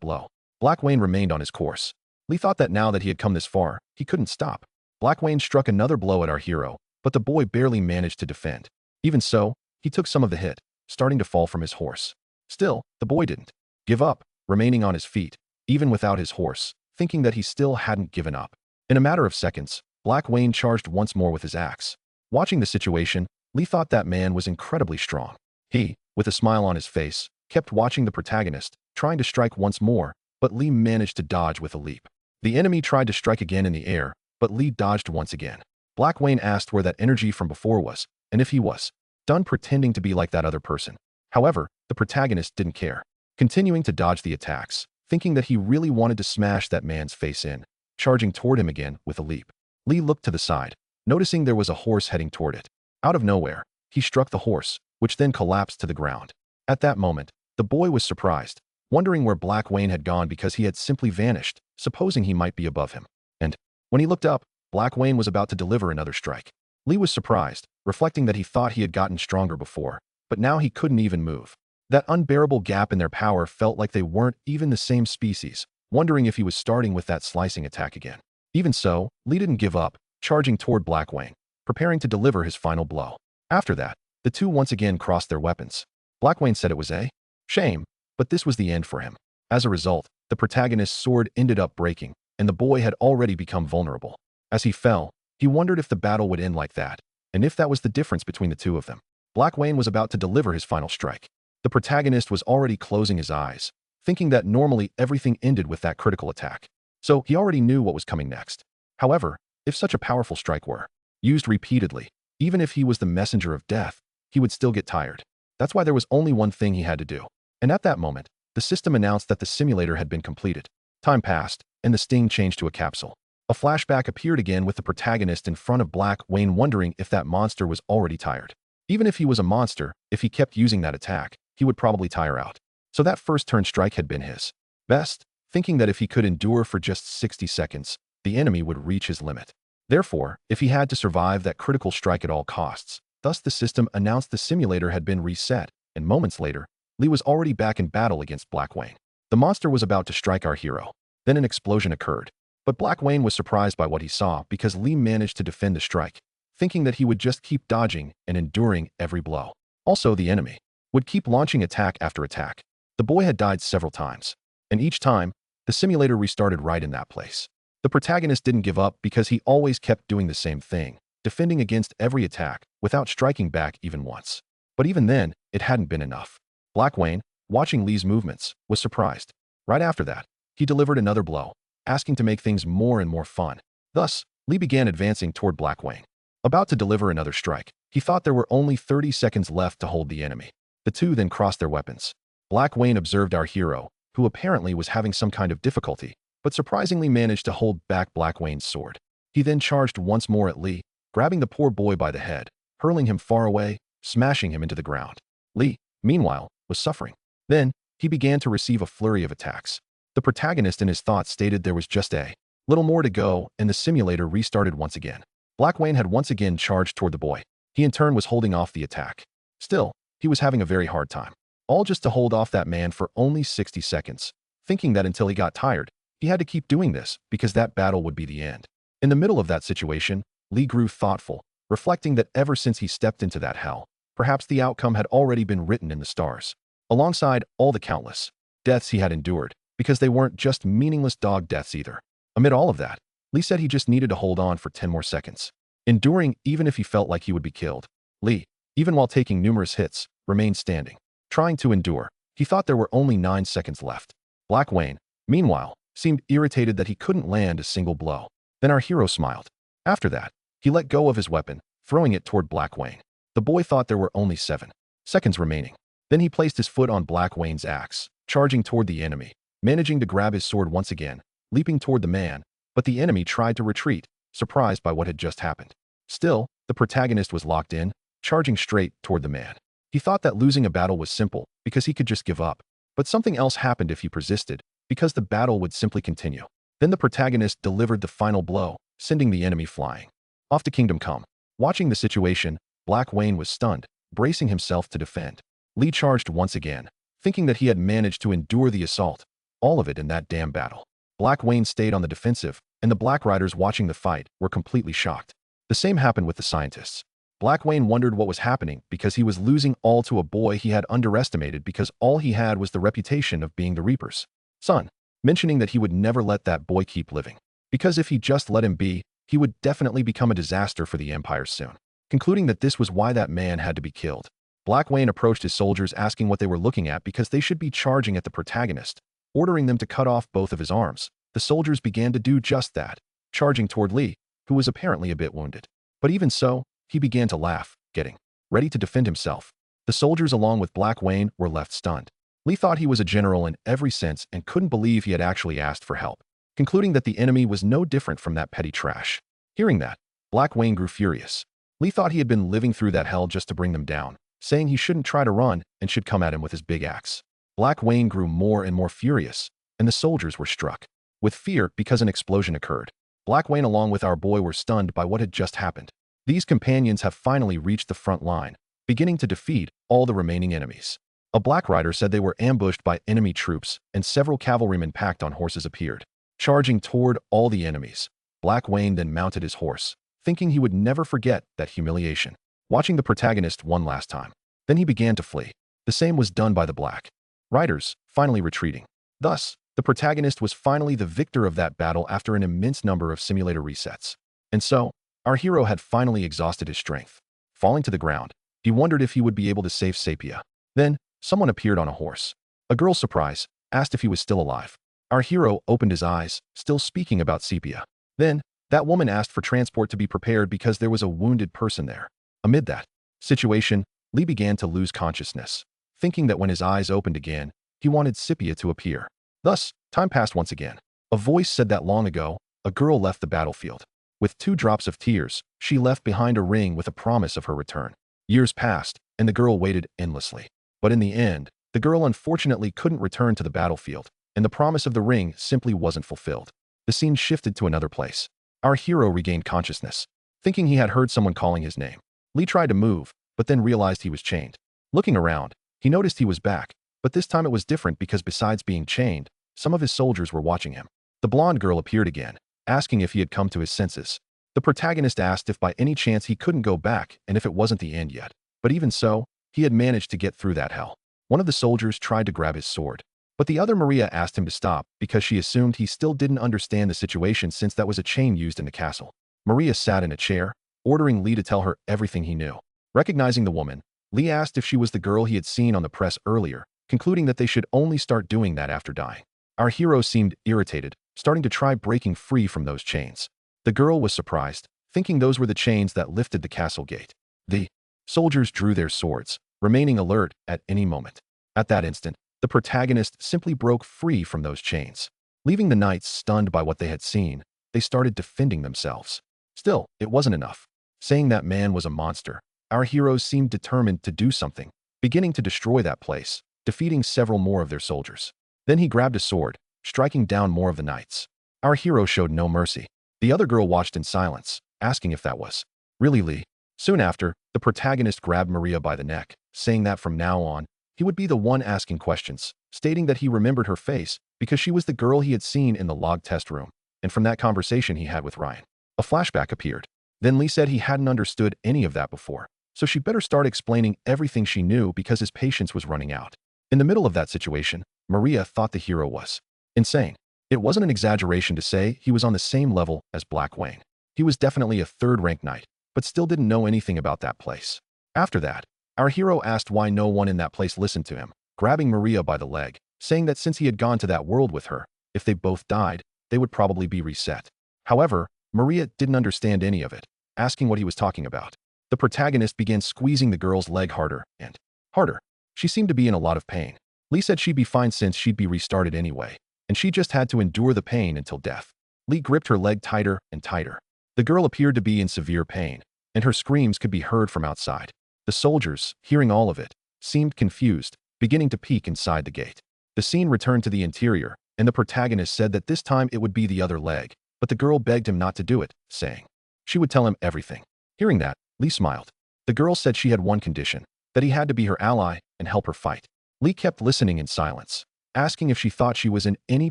blow. Black Wayne remained on his course. Lee thought that now that he had come this far, he couldn't stop. Black Wayne struck another blow at our hero, but the boy barely managed to defend. Even so, he took some of the hit, starting to fall from his horse. Still, the boy didn't give up, remaining on his feet, even without his horse, thinking that he still hadn't given up. In a matter of seconds, Black Wayne charged once more with his axe. Watching the situation, Lee thought that man was incredibly strong. He, with a smile on his face, kept watching the protagonist, trying to strike once more, but Lee managed to dodge with a leap. The enemy tried to strike again in the air, but Lee dodged once again. Black Wayne asked where that energy from before was, and if he was done pretending to be like that other person. However, the protagonist didn't care, continuing to dodge the attacks, thinking that he really wanted to smash that man's face in, charging toward him again with a leap. Lee looked to the side, noticing there was a horse heading toward it. Out of nowhere, he struck the horse, which then collapsed to the ground. At that moment, the boy was surprised, wondering where Black Wayne had gone because he had simply vanished, supposing he might be above him. And when he looked up, Black Wayne was about to deliver another strike. Lee was surprised, reflecting that he thought he had gotten stronger before, but now he couldn't even move. That unbearable gap in their power felt like they weren't even the same species, wondering if he was starting with that slicing attack again. Even so, Lee didn't give up, charging toward Black Wayne, preparing to deliver his final blow. After that, the two once again crossed their weapons. Black Wayne said it was a shame, but this was the end for him. As a result, the protagonist's sword ended up breaking, and the boy had already become vulnerable. As he fell, he wondered if the battle would end like that, and if that was the difference between the two of them. Black Wayne was about to deliver his final strike. The protagonist was already closing his eyes, thinking that normally everything ended with that critical attack. So he already knew what was coming next. However, if such a powerful strike were used repeatedly, even if he was the messenger of death, he would still get tired. That's why there was only one thing he had to do. And at that moment, the system announced that the simulator had been completed. Time passed, and the sting changed to a capsule. A flashback appeared again with the protagonist in front of Black Wayne wondering if that monster was already tired. Even if he was a monster, if he kept using that attack, he would probably tire out. So that first turn strike had been his best, thinking that if he could endure for just 60 seconds, the enemy would reach his limit. Therefore, if he had to survive that critical strike at all costs, thus the system announced the simulator had been reset, and moments later, Lee was already back in battle against Black Wayne. The monster was about to strike our hero. Then an explosion occurred. But Black Wayne was surprised by what he saw because Lee managed to defend the strike, thinking that he would just keep dodging and enduring every blow. Also, the enemy would keep launching attack after attack. The boy had died several times, and each time, the simulator restarted right in that place. The protagonist didn't give up because he always kept doing the same thing, defending against every attack without striking back even once. But even then, it hadn't been enough. Black Wayne, watching Lee's movements, was surprised. Right after that, he delivered another blow, asking to make things more and more fun. Thus, Lee began advancing toward Black Wayne. About to deliver another strike, he thought there were only 30 seconds left to hold the enemy. The two then crossed their weapons. Black Wayne observed our hero, who apparently was having some kind of difficulty, but surprisingly managed to hold back Black Wayne's sword. He then charged once more at Lee, grabbing the poor boy by the head, hurling him far away, smashing him into the ground. Lee, meanwhile, was suffering. Then, he began to receive a flurry of attacks. The protagonist in his thoughts stated there was just a little more to go, and the simulator restarted once again. Black Wayne had once again charged toward the boy. He in turn was holding off the attack. Still, he was having a very hard time. All just to hold off that man for only 60 seconds, thinking that until he got tired, he had to keep doing this because that battle would be the end. In the middle of that situation, Lee grew thoughtful, reflecting that ever since he stepped into that hell, perhaps the outcome had already been written in the stars, alongside all the countless deaths he had endured, because they weren't just meaningless dog deaths either. Amid all of that, Lee said he just needed to hold on for 10 more seconds. Enduring even if he felt like he would be killed. Lee, even while taking numerous hits, remained standing, trying to endure. He thought there were only 9 seconds left. Black Wayne, meanwhile, seemed irritated that he couldn't land a single blow. Then our hero smiled. After that, he let go of his weapon, throwing it toward Black Wayne. The boy thought there were only 7 seconds remaining. Then he placed his foot on Black Wayne's axe, charging toward the enemy, managing to grab his sword once again, leaping toward the man, but the enemy tried to retreat, surprised by what had just happened. Still, the protagonist was locked in, charging straight toward the man. He thought that losing a battle was simple because he could just give up. But something else happened if he persisted, because the battle would simply continue. Then the protagonist delivered the final blow, sending the enemy flying off to Kingdom Come. Watching the situation, Black Wayne was stunned, bracing himself to defend. Lee charged once again, thinking that he had managed to endure the assault, all of it in that damn battle. Black Wayne stayed on the defensive, and the Black Riders watching the fight were completely shocked. The same happened with the scientists. Black Wayne wondered what was happening because he was losing all to a boy he had underestimated because all he had was the reputation of being the Reaper's son, mentioning that he would never let that boy keep living. Because if he just let him be, he would definitely become a disaster for the Empire soon. Concluding that this was why that man had to be killed, Black Wayne approached his soldiers asking what they were looking at because they should be charging at the protagonist, ordering them to cut off both of his arms. The soldiers began to do just that, charging toward Lee, who was apparently a bit wounded. But even so, he began to laugh, getting ready to defend himself. The soldiers along with Black Wayne were left stunned. Lee thought he was a general in every sense and couldn't believe he had actually asked for help, concluding that the enemy was no different from that petty trash. Hearing that, Black Wayne grew furious. Lee thought he had been living through that hell just to bring them down, saying he shouldn't try to run and should come at him with his big axe. Black Wayne grew more and more furious, and the soldiers were struck with fear because an explosion occurred. Black Wayne along with our boy were stunned by what had just happened. These companions have finally reached the front line, beginning to defeat all the remaining enemies. A Black Rider said they were ambushed by enemy troops, and several cavalrymen packed on horses appeared, charging toward all the enemies. Black Wayne then mounted his horse, thinking he would never forget that humiliation, watching the protagonist one last time. Then he began to flee. The same was done by the Black Riders, finally retreating. Thus, the protagonist was finally the victor of that battle after an immense number of simulator resets. And so, our hero had finally exhausted his strength. Falling to the ground, he wondered if he would be able to save Sepia. Then, someone appeared on a horse. A girl, surprised, asked if he was still alive. Our hero opened his eyes, still speaking about Sepia. Then, that woman asked for transport to be prepared because there was a wounded person there. Amid that situation, Lee began to lose consciousness, thinking that when his eyes opened again, he wanted Sepia to appear. Thus, time passed once again. A voice said that long ago, a girl left the battlefield. With 2 drops of tears, she left behind a ring with a promise of her return. Years passed, and the girl waited endlessly. But in the end, the girl unfortunately couldn't return to the battlefield, and the promise of the ring simply wasn't fulfilled. The scene shifted to another place. Our hero regained consciousness, thinking he had heard someone calling his name. Lee tried to move, but then realized he was chained. Looking around, he noticed he was back, but this time it was different because besides being chained, some of his soldiers were watching him. The blonde girl appeared again, asking if he had come to his senses. The protagonist asked if by any chance he couldn't go back and if it wasn't the end yet. But even so, he had managed to get through that hell. One of the soldiers tried to grab his sword, but the other Maria asked him to stop because she assumed he still didn't understand the situation since that was a chain used in the castle. Maria sat in a chair, ordering Lee to tell her everything he knew. Recognizing the woman, Lee asked if she was the girl he had seen on the press earlier, concluding that they should only start doing that after dying. Our hero seemed irritated, starting to try breaking free from those chains. The girl was surprised, thinking those were the chains that lifted the castle gate. The soldiers drew their swords, remaining alert at any moment. At that instant, the protagonist simply broke free from those chains. Leaving the knights stunned by what they had seen, they started defending themselves. Still, it wasn't enough. Saying that man was a monster, our heroes seemed determined to do something, beginning to destroy that place, defeating several more of their soldiers. Then he grabbed a sword, striking down more of the knights. Our hero showed no mercy. The other girl watched in silence, asking if that was really Lee. Soon after, the protagonist grabbed Maria by the neck, saying that from now on, he would be the one asking questions, stating that he remembered her face because she was the girl he had seen in the log test room, and from that conversation he had with Ryan. A flashback appeared. Then Lee said he hadn't understood any of that before, so she better start explaining everything she knew because his patience was running out. In the middle of that situation, Maria thought the hero was insane. It wasn't an exaggeration to say he was on the same level as Black Wayne. He was definitely a third-rank knight, but still didn't know anything about that place. After that, our hero asked why no one in that place listened to him, grabbing Maria by the leg, saying that since he had gone to that world with her, if they both died, they would probably be reset. However, Maria didn't understand any of it, asking what he was talking about. The protagonist began squeezing the girl's leg harder and harder. She seemed to be in a lot of pain. Lee said she'd be fine since she'd be restarted anyway, and she just had to endure the pain until death. Lee gripped her leg tighter and tighter. The girl appeared to be in severe pain, and her screams could be heard from outside. The soldiers, hearing all of it, seemed confused, beginning to peek inside the gate. The scene returned to the interior, and the protagonist said that this time it would be the other leg, but the girl begged him not to do it, saying she would tell him everything. Hearing that, Lee smiled. The girl said she had one condition, that he had to be her ally and help her fight. Lee kept listening in silence, asking if she thought she was in any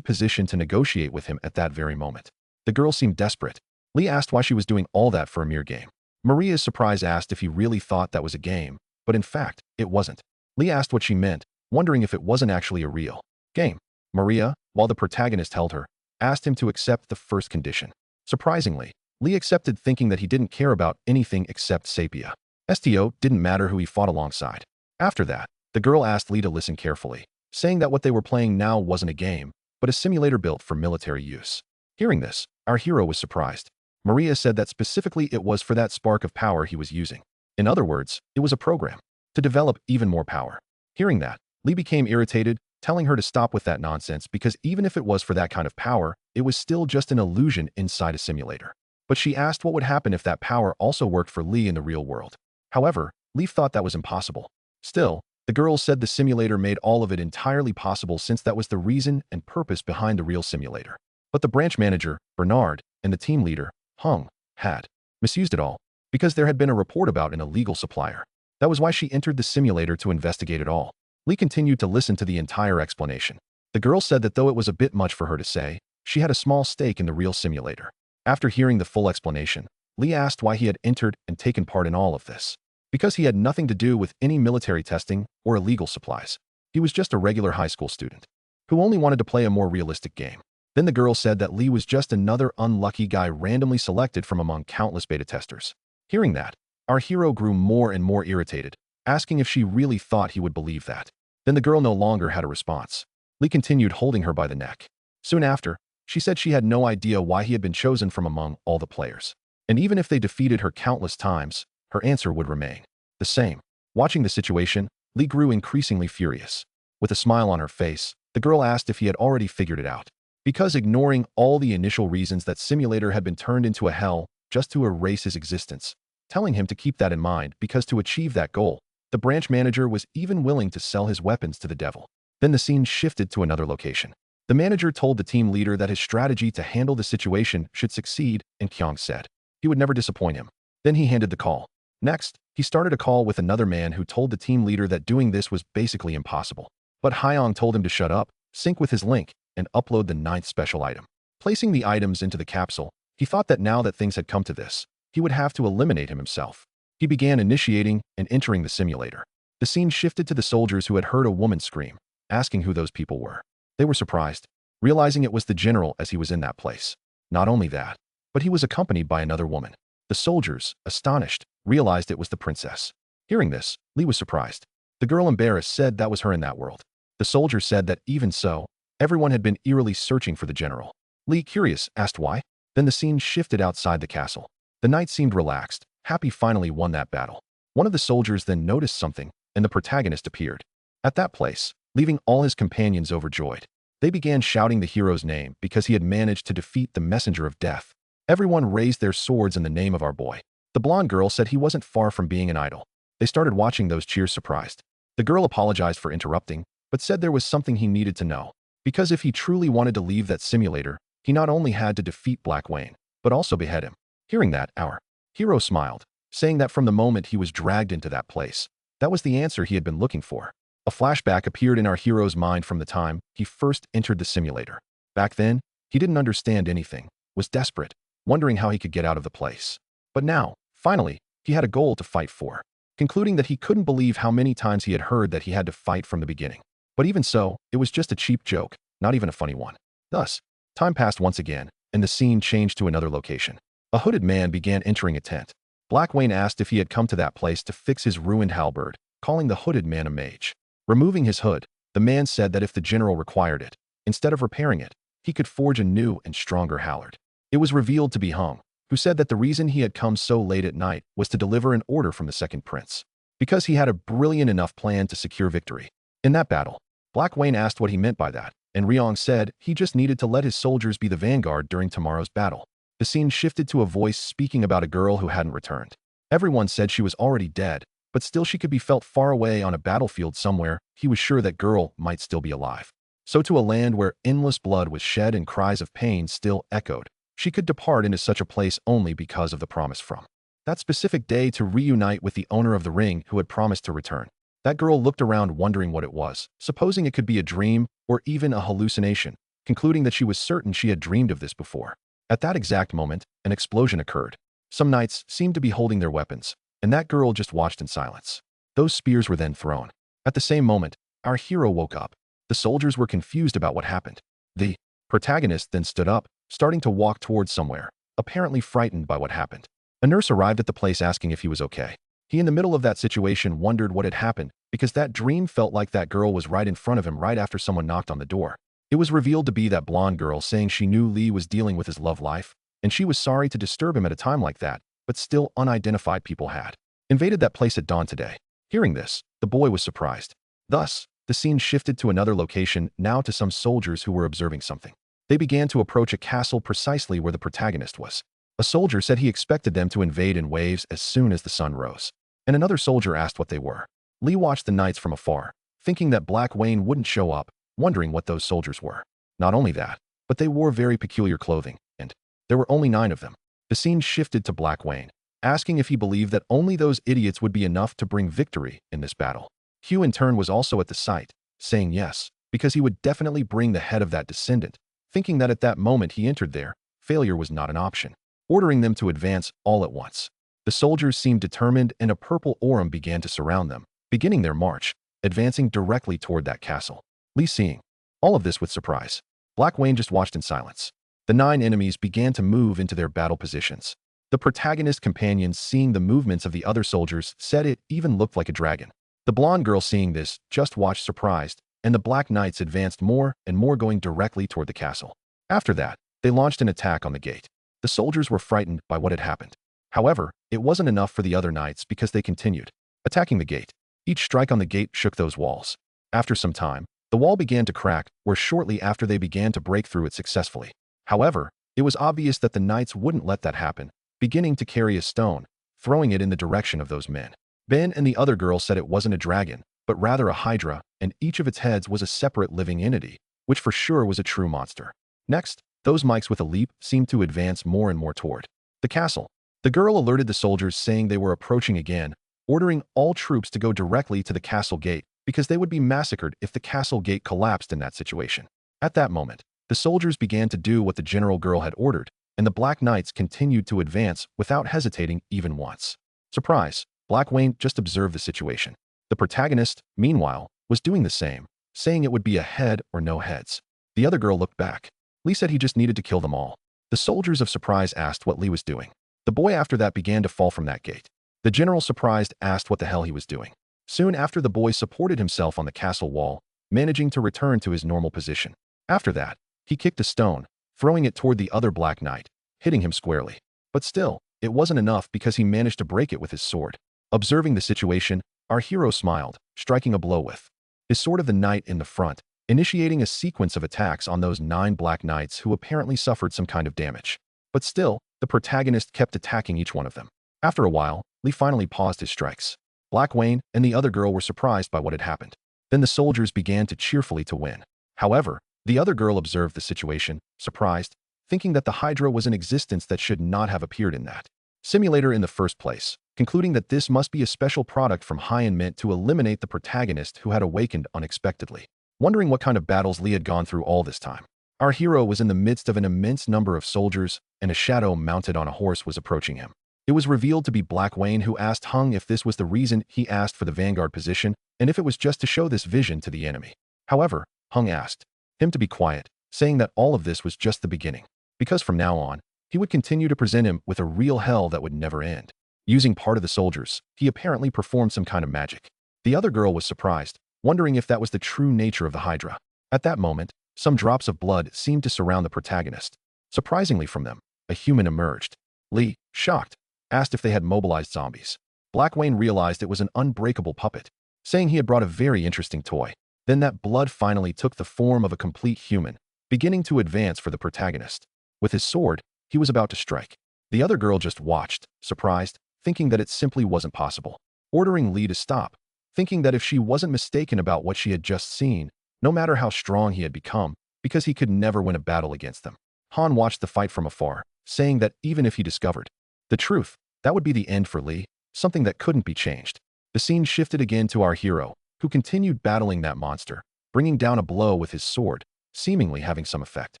position to negotiate with him at that very moment. The girl seemed desperate. Lee asked why she was doing all that for a mere game. Maria's surprise asked if he really thought that was a game, but in fact, it wasn't. Lee asked what she meant, wondering if it wasn't actually a real game. Maria, while the protagonist held her, asked him to accept the first condition. Surprisingly, Lee accepted, thinking that he didn't care about anything except Sapia. STO didn't matter who he fought alongside. After that, the girl asked Lee to listen carefully, saying that what they were playing now wasn't a game, but a simulator built for military use. Hearing this, our hero was surprised. Maria said that specifically it was for that spark of power he was using. In other words, it was a program to develop even more power. Hearing that, Lee became irritated, telling her to stop with that nonsense because even if it was for that kind of power, it was still just an illusion inside a simulator. But she asked what would happen if that power also worked for Lee in the real world. However, Lee thought that was impossible. Still, the girl said the simulator made all of it entirely possible since that was the reason and purpose behind the real simulator. But the branch manager, Bernard, and the team leader, Hung, had misused it all because there had been a report about an illegal supplier. That was why she entered the simulator to investigate it all. Lee continued to listen to the entire explanation. The girl said that though it was a bit much for her to say, she had a small stake in the real simulator. After hearing the full explanation, Lee asked why he had entered and taken part in all of this. Because he had nothing to do with any military testing or illegal supplies. He was just a regular high school student who only wanted to play a more realistic game. Then the girl said that Lee was just another unlucky guy randomly selected from among countless beta testers. Hearing that, our hero grew more and more irritated, asking if she really thought he would believe that. Then the girl no longer had a response. Lee continued holding her by the neck. Soon after, she said she had no idea why he had been chosen from among all the players. And even if they defeated her countless times, her answer would remain the same. Watching the situation, Lee grew increasingly furious. With a smile on her face, the girl asked if he had already figured it out. Because ignoring all the initial reasons that simulator had been turned into a hell just to erase his existence, telling him to keep that in mind because to achieve that goal, the branch manager was even willing to sell his weapons to the devil. Then the scene shifted to another location. The manager told the team leader that his strategy to handle the situation should succeed, and Kyung said he would never disappoint him. Then he handed the call. Next, he started a call with another man who told the team leader that doing this was basically impossible. But Hyong told him to shut up, sync with his link, and upload the 9th special item. Placing the items into the capsule, he thought that now that things had come to this, he would have to eliminate him himself. He began initiating and entering the simulator. The scene shifted to the soldiers who had heard a woman scream, asking who those people were. They were surprised, realizing it was the general as he was in that place. Not only that, but he was accompanied by another woman. The soldiers, astonished, realized it was the princess. Hearing this, Lee was surprised. The girl, embarrassed, said that was her in that world. The soldier said that even so, everyone had been eerily searching for the general. Lee, curious, asked why. Then the scene shifted outside the castle. The knight seemed relaxed, happy finally won that battle. One of the soldiers then noticed something, and the protagonist appeared. At that place, leaving all his companions overjoyed. They began shouting the hero's name because he had managed to defeat the messenger of death. Everyone raised their swords in the name of our boy. The blonde girl said he wasn't far from being an idol. They started watching those cheers surprised. The girl apologized for interrupting, but said there was something he needed to know. Because if he truly wanted to leave that simulator, he not only had to defeat Black Wayne, but also behead him. Hearing that, our hero smiled, saying that from the moment he was dragged into that place, that was the answer he had been looking for. A flashback appeared in our hero's mind from the time he first entered the simulator. Back then, he didn't understand anything, was desperate, wondering how he could get out of the place. But now, finally, he had a goal to fight for, concluding that he couldn't believe how many times he had heard that he had to fight from the beginning. But even so, it was just a cheap joke, not even a funny one. Thus, time passed once again, and the scene changed to another location. A hooded man began entering a tent. Black Wayne asked if he had come to that place to fix his ruined halberd, calling the hooded man a mage. Removing his hood, the man said that if the general required it, instead of repairing it, he could forge a new and stronger halberd. It was revealed to be Hung, who said that the reason he had come so late at night was to deliver an order from the second prince, because he had a brilliant enough plan to secure victory. In that battle, Black Wayne asked what he meant by that, and Ryong said he just needed to let his soldiers be the vanguard during tomorrow's battle. The scene shifted to a voice speaking about a girl who hadn't returned. Everyone said she was already dead, but still she could be felt far away on a battlefield somewhere. He was sure that girl might still be alive. So to a land where endless blood was shed and cries of pain still echoed, she could depart into such a place only because of the promise from that specific day to reunite with the owner of the ring who had promised to return. That girl looked around wondering what it was, supposing it could be a dream or even a hallucination, concluding that she was certain she had dreamed of this before. At that exact moment, an explosion occurred. Some knights seemed to be holding their weapons, and that girl just watched in silence. Those spears were then thrown. At the same moment, our hero woke up. The soldiers were confused about what happened. The protagonist then stood up, starting to walk towards somewhere, apparently frightened by what happened. A nurse arrived at the place asking if he was okay. He, in the middle of that situation, wondered what had happened because that dream felt like that girl was right in front of him right after someone knocked on the door. It was revealed to be that blonde girl saying she knew Lee was dealing with his love life, and she was sorry to disturb him at a time like that, but still unidentified people had invaded that place at dawn today. Hearing this, the boy was surprised. Thus, the scene shifted to another location, now to some soldiers who were observing something. They began to approach a castle precisely where the protagonist was. A soldier said he expected them to invade in waves as soon as the sun rose. And another soldier asked what they were. Lee watched the knights from afar, thinking that Black Wayne wouldn't show up, wondering what those soldiers were. Not only that, but they wore very peculiar clothing, and there were only 9 of them. The scene shifted to Black Wayne, asking if he believed that only those idiots would be enough to bring victory in this battle. Hugh in turn was also at the site, saying yes, because he would definitely bring the head of that descendant, thinking that at that moment he entered there, failure was not an option, ordering them to advance all at once. The soldiers seemed determined and a purple aurum began to surround them, beginning their march, advancing directly toward that castle. Lee seeing all of this with surprise. Black Wayne just watched in silence. The 9 enemies began to move into their battle positions. The protagonist companions seeing the movements of the other soldiers said it even looked like a dragon. The blonde girl seeing this just watched surprised, and the Black Knights advanced more and more going directly toward the castle. After that, they launched an attack on the gate. The soldiers were frightened by what had happened. However, it wasn't enough for the other knights because they continued attacking the gate. Each strike on the gate shook those walls. After some time, the wall began to crack, where shortly after they began to break through it successfully. However, it was obvious that the knights wouldn't let that happen, beginning to carry a stone, throwing it in the direction of those men. Ben and the other girl said it wasn't a dragon, but rather a hydra, and each of its heads was a separate living entity, which for sure was a true monster. Next, those mics with a leap seemed to advance more and more toward the castle. The girl alerted the soldiers saying they were approaching again, ordering all troops to go directly to the castle gate because they would be massacred if the castle gate collapsed in that situation. At that moment, the soldiers began to do what the general girl had ordered, and the Black Knights continued to advance without hesitating even once. Surprise, Black Wayne just observed the situation. The protagonist, meanwhile, was doing the same, saying it would be a head or no heads. The other girl looked back. Lee said he just needed to kill them all. The soldiers of surprise asked what Lee was doing. The boy after that began to fall from that gate. The general, surprised, asked what the hell he was doing. Soon after, the boy supported himself on the castle wall, managing to return to his normal position. After that, he kicked a stone, throwing it toward the other Black Knight, hitting him squarely. But still, it wasn't enough because he managed to break it with his sword. Observing the situation, our hero smiled, striking a blow with his sword of the knight in the front, initiating a sequence of attacks on those 9 Black Knights who apparently suffered some kind of damage. But still, the protagonist kept attacking each one of them. After a while, Lee finally paused his strikes. Black Wayne and the other girl were surprised by what had happened. Then the soldiers began to cheerfully to win. However, the other girl observed the situation, surprised, thinking that the Hydra was an existence that should not have appeared in that simulator in the first place, concluding that this must be a special product from High and Mint to eliminate the protagonist who had awakened unexpectedly. Wondering what kind of battles Lee had gone through all this time, our hero was in the midst of an immense number of soldiers, and a shadow mounted on a horse was approaching him. It was revealed to be Black Wayne, who asked Hung if this was the reason he asked for the vanguard position, and if it was just to show this vision to the enemy. However, Hung asked him to be quiet, saying that all of this was just the beginning, because from now on, he would continue to present him with a real hell that would never end. Using part of the soldiers, he apparently performed some kind of magic. The other girl was surprised, wondering if that was the true nature of the Hydra. At that moment, some drops of blood seemed to surround the protagonist. Surprisingly from them, a human emerged. Lee, shocked, asked if they had mobilized zombies. Black Wayne realized it was an unbreakable puppet, saying he had brought a very interesting toy. Then that blood finally took the form of a complete human, beginning to advance for the protagonist. With his sword, he was about to strike. The other girl just watched, surprised, thinking that it simply wasn't possible, ordering Lee to stop, thinking that if she wasn't mistaken about what she had just seen, no matter how strong he had become, because he could never win a battle against them. Han watched the fight from afar, saying that even if he discovered the truth, that would be the end for Li, something that couldn't be changed. The scene shifted again to our hero, who continued battling that monster, bringing down a blow with his sword, seemingly having some effect.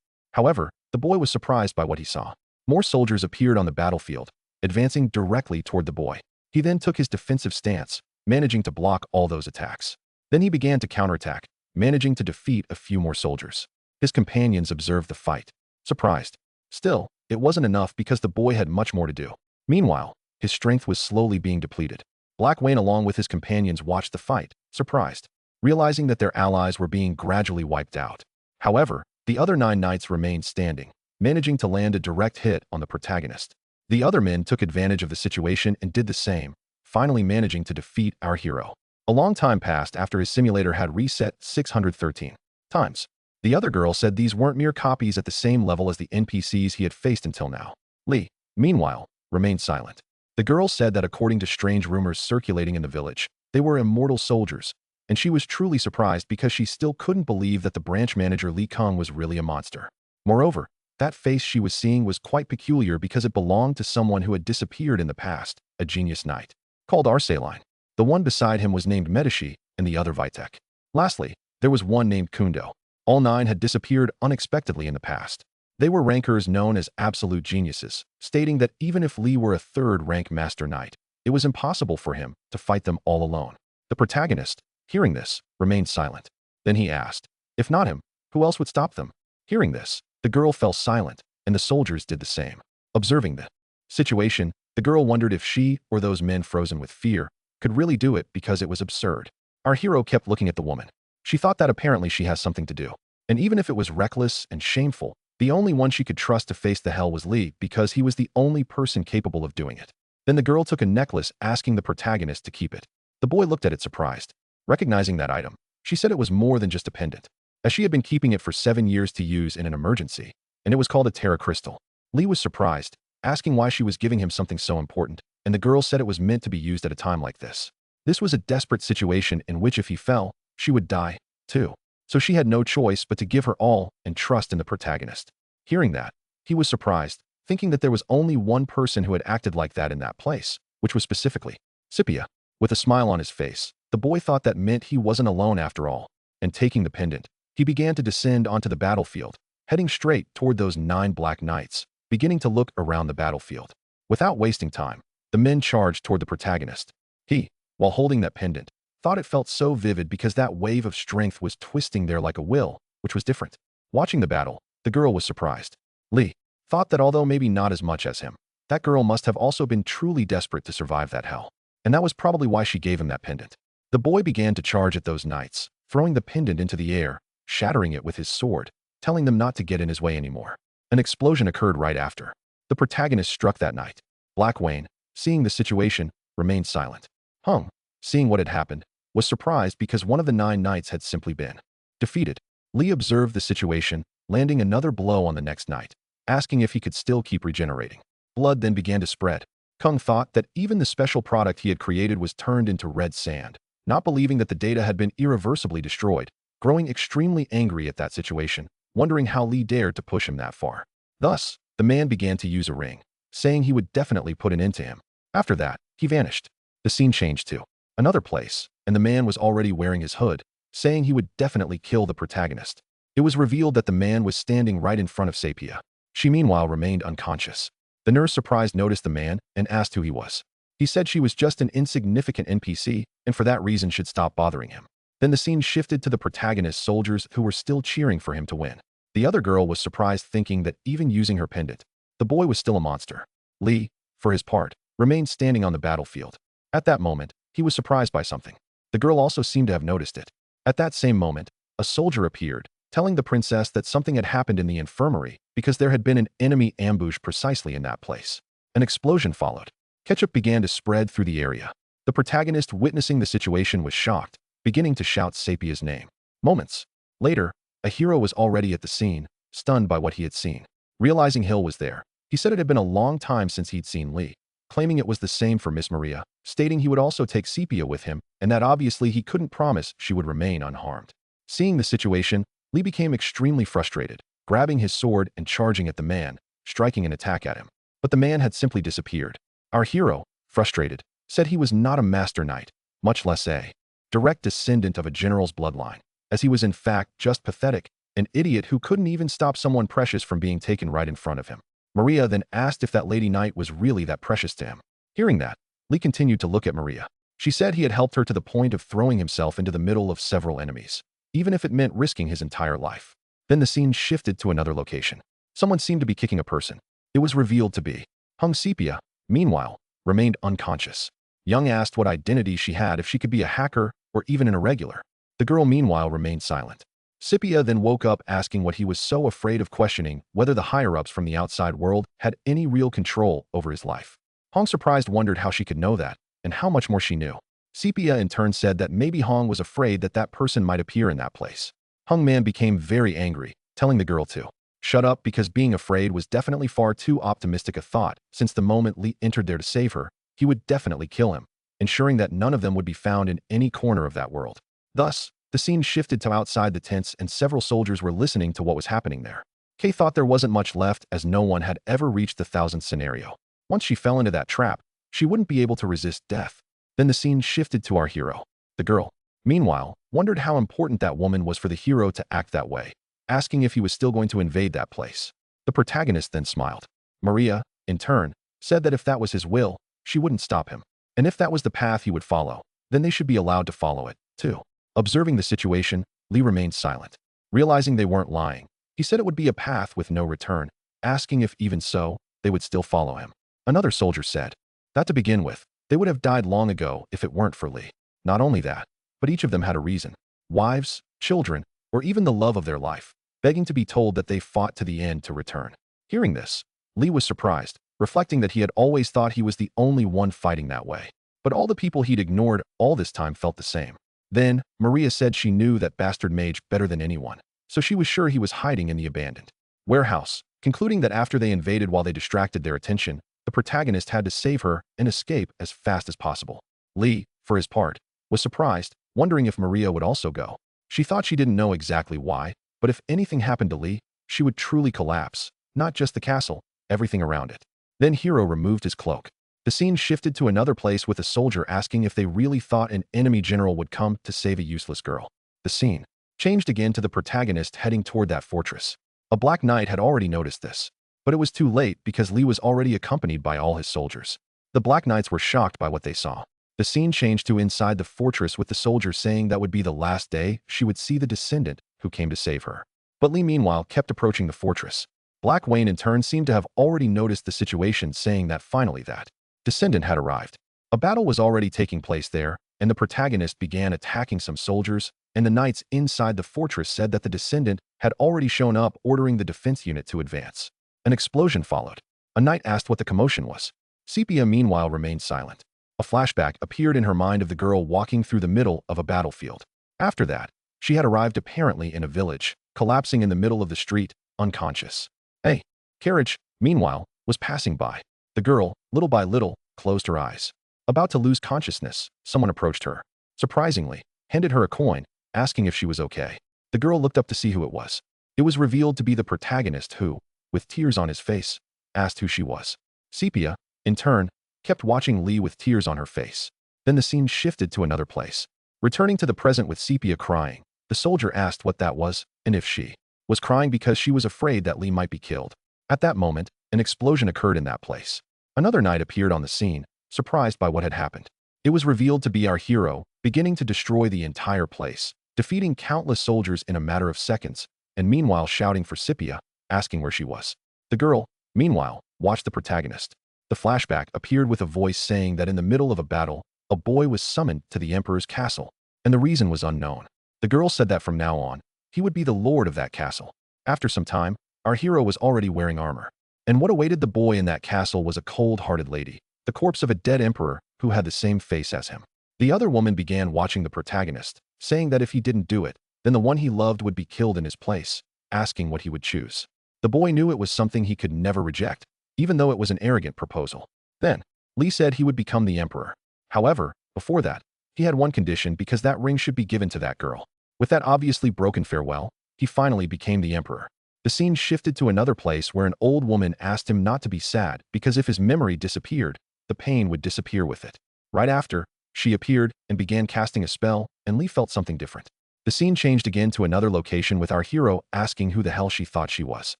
However, the boy was surprised by what he saw. More soldiers appeared on the battlefield, advancing directly toward the boy. He then took his defensive stance, managing to block all those attacks. Then he began to counterattack, managing to defeat a few more soldiers. His companions observed the fight, surprised. Still, it wasn't enough because the boy had much more to do. Meanwhile, his strength was slowly being depleted. Black Wayne along with his companions watched the fight, surprised, realizing that their allies were being gradually wiped out. However, the other 9 knights remained standing, managing to land a direct hit on the protagonist. The other men took advantage of the situation and did the same, finally managing to defeat our hero. A long time passed after his simulator had reset 613 times. The other girl said these weren't mere copies at the same level as the NPCs he had faced until now. Li, meanwhile, remained silent. The girl said that according to strange rumors circulating in the village, they were immortal soldiers, and she was truly surprised because she still couldn't believe that the branch manager Li Kung was really a monster. Moreover, that face she was seeing was quite peculiar because it belonged to someone who had disappeared in the past, a genius knight, called Arsaline. The one beside him was named Medici, and the other Vitek. Lastly, there was one named Kundo. All 9 had disappeared unexpectedly in the past. They were rankers known as absolute geniuses, stating that even if Li were a 3rd rank master knight, it was impossible for him to fight them all alone. The protagonist, hearing this, remained silent. Then he asked, if not him, who else would stop them? Hearing this, the girl fell silent, and the soldiers did the same. Observing the situation, the girl wondered if she or those men frozen with fear could really do it because it was absurd. Our hero kept looking at the woman. She thought that apparently she has something to do. And even if it was reckless and shameful, the only one she could trust to face the hell was Li because he was the only person capable of doing it. Then the girl took a necklace asking the protagonist to keep it. The boy looked at it surprised. Recognizing that item, she said it was more than just a pendant, as she had been keeping it for 7 years to use in an emergency, and it was called a Terra Crystal. Li was surprised, asking why she was giving him something so important, and the girl said it was meant to be used at a time like this. This was a desperate situation in which if he fell, she would die, too. So she had no choice but to give her all and trust in the protagonist. Hearing that, he was surprised, thinking that there was only one person who had acted like that in that place, which was specifically Scipia. With a smile on his face, the boy thought that meant he wasn't alone after all, and taking the pendant, he began to descend onto the battlefield, heading straight toward those 9 black knights, beginning to look around the battlefield. Without wasting time, the men charged toward the protagonist. He, while holding that pendant, thought it felt so vivid because that wave of strength was twisting there like a will, which was different. Watching the battle, the girl was surprised. Li thought that although maybe not as much as him, that girl must have also been truly desperate to survive that hell. And that was probably why she gave him that pendant. The boy began to charge at those knights, throwing the pendant into the air, shattering it with his sword, telling them not to get in his way anymore. An explosion occurred right after. The protagonist struck that knight. Black Wayne, seeing the situation, remained silent. Hung, seeing what had happened, was surprised because one of the 9 knights had simply been defeated. Li observed the situation, landing another blow on the next knight, asking if he could still keep regenerating. Blood then began to spread. Kung thought that even the special product he had created was turned into red sand, not believing that the data had been irreversibly destroyed, growing extremely angry at that situation, wondering how Li dared to push him that far. Thus, the man began to use a ring, saying he would definitely put an end to him. After that, he vanished. The scene changed to another place, and the man was already wearing his hood, saying he would definitely kill the protagonist. It was revealed that the man was standing right in front of Scipia. She meanwhile remained unconscious. The nurse surprised noticed the man and asked who he was. He said she was just an insignificant NPC and for that reason should stop bothering him. Then the scene shifted to the protagonist's soldiers who were still cheering for him to win. The other girl was surprised thinking that even using her pendant, the boy was still a monster. Li, for his part, remained standing on the battlefield. At that moment, he was surprised by something. The girl also seemed to have noticed it. At that same moment, a soldier appeared, telling the princess that something had happened in the infirmary because there had been an enemy ambush precisely in that place. An explosion followed. Ketchup began to spread through the area. The protagonist witnessing the situation was shocked, beginning to shout Sapia's name. Moments later, a hero was already at the scene, stunned by what he had seen. Realizing Hill was there, he said it had been a long time since he'd seen Li, claiming it was the same for Miss Maria, stating he would also take Sepia with him and that obviously he couldn't promise she would remain unharmed. Seeing the situation, Lee became extremely frustrated, grabbing his sword and charging at the man, striking an attack at him. But the man had simply disappeared. Our hero, frustrated, said he was not a master knight, much less a direct descendant of a general's bloodline, as he was in fact just pathetic, an idiot who couldn't even stop someone precious from being taken right in front of him. Maria then asked if that lady knight was really that precious to him. Hearing that, Lee continued to look at Maria. She said he had helped her to the point of throwing himself into the middle of several enemies, even if it meant risking his entire life. Then the scene shifted to another location. Someone seemed to be kicking a person. It was revealed to be Hung Sepia, meanwhile, remained unconscious. Young asked what identity she had, if she could be a hacker or even an irregular. The girl meanwhile remained silent. Sepia then woke up asking what he was so afraid of, questioning whether the higher-ups from the outside world had any real control over his life. Hong, surprised, wondered how she could know that and how much more she knew. Sepia in turn said that maybe Hong was afraid that that person might appear in that place. Hung Man became very angry, telling the girl to shut up because being afraid was definitely far too optimistic a thought, since the moment Lee entered there to save her, he would definitely kill him, ensuring that none of them would be found in any corner of that world. Thus, the scene shifted to outside the tents and several soldiers were listening to what was happening there. Kay thought there wasn't much left, as no one had ever reached the 1000th scenario. Once she fell into that trap, she wouldn't be able to resist death. Then the scene shifted to our hero. The girl, meanwhile, wondered how important that woman was for the hero to act that way, asking if he was still going to invade that place. The protagonist then smiled. Maria, in turn, said that if that was his will, she wouldn't stop him. And if that was the path he would follow, then they should be allowed to follow it, too. Observing the situation, Lee remained silent. Realizing they weren't lying, he said it would be a path with no return, asking if even so, they would still follow him. Another soldier said that to begin with, they would have died long ago if it weren't for Lee. Not only that, but each of them had a reason. Wives, children, or even the love of their life, begging to be told that they fought to the end to return. Hearing this, Lee was surprised, reflecting that he had always thought he was the only one fighting that way. But all the people he'd ignored all this time felt the same. Then, Maria said she knew that bastard mage better than anyone, so she was sure he was hiding in the abandoned warehouse, concluding that after they invaded while they distracted their attention, the protagonist had to save her and escape as fast as possible. Lee, for his part, was surprised, wondering if Maria would also go. She thought she didn't know exactly why, but if anything happened to Lee, she would truly collapse, not just the castle, everything around it. Then Hero removed his cloak. The scene shifted to another place with a soldier asking if they really thought an enemy general would come to save a useless girl. The scene changed again to the protagonist heading toward that fortress. A Black Knight had already noticed this, but it was too late because Lee was already accompanied by all his soldiers. The Black Knights were shocked by what they saw. The scene changed to inside the fortress with the soldier saying that would be the last day she would see the descendant who came to save her. But Lee meanwhile kept approaching the fortress. Black Wayne in turn seemed to have already noticed the situation, saying that finally that descendant had arrived. A battle was already taking place there, and the protagonist began attacking some soldiers, and the knights inside the fortress said that the descendant had already shown up, ordering the defense unit to advance. An explosion followed. A knight asked what the commotion was. Sepia meanwhile remained silent. A flashback appeared in her mind of the girl walking through the middle of a battlefield. After that, she had arrived apparently in a village, collapsing in the middle of the street, unconscious. A carriage, meanwhile, was passing by. The girl, little by little, closed her eyes. About to lose consciousness, someone approached her. Surprisingly, handed her a coin, asking if she was okay. The girl looked up to see who it was. It was revealed to be the protagonist who, with tears on his face, asked who she was. Sepia, in turn, kept watching Lee with tears on her face. Then the scene shifted to another place. Returning to the present with Sepia crying, the soldier asked what that was and if she was crying because she was afraid that Lee might be killed. At that moment, an explosion occurred in that place. Another knight appeared on the scene, surprised by what had happened. It was revealed to be our hero, beginning to destroy the entire place, defeating countless soldiers in a matter of seconds, and meanwhile shouting for Sepia, asking where she was. The girl, meanwhile, watched the protagonist. The flashback appeared with a voice saying that in the middle of a battle, a boy was summoned to the emperor's castle, and the reason was unknown. The girl said that from now on, he would be the lord of that castle. After some time, our hero was already wearing armor. And what awaited the boy in that castle was a cold-hearted lady, the corpse of a dead emperor who had the same face as him. The other woman began watching the protagonist, saying that if he didn't do it, then the one he loved would be killed in his place, asking what he would choose. The boy knew it was something he could never reject, even though it was an arrogant proposal. Then, Lee said he would become the emperor. However, before that, he had one condition, because that ring should be given to that girl. With that obviously broken farewell, he finally became the emperor. The scene shifted to another place where an old woman asked him not to be sad because if his memory disappeared, the pain would disappear with it. Right after, she appeared and began casting a spell, and Lee felt something different. The scene changed again to another location with our hero asking who the hell she thought she was.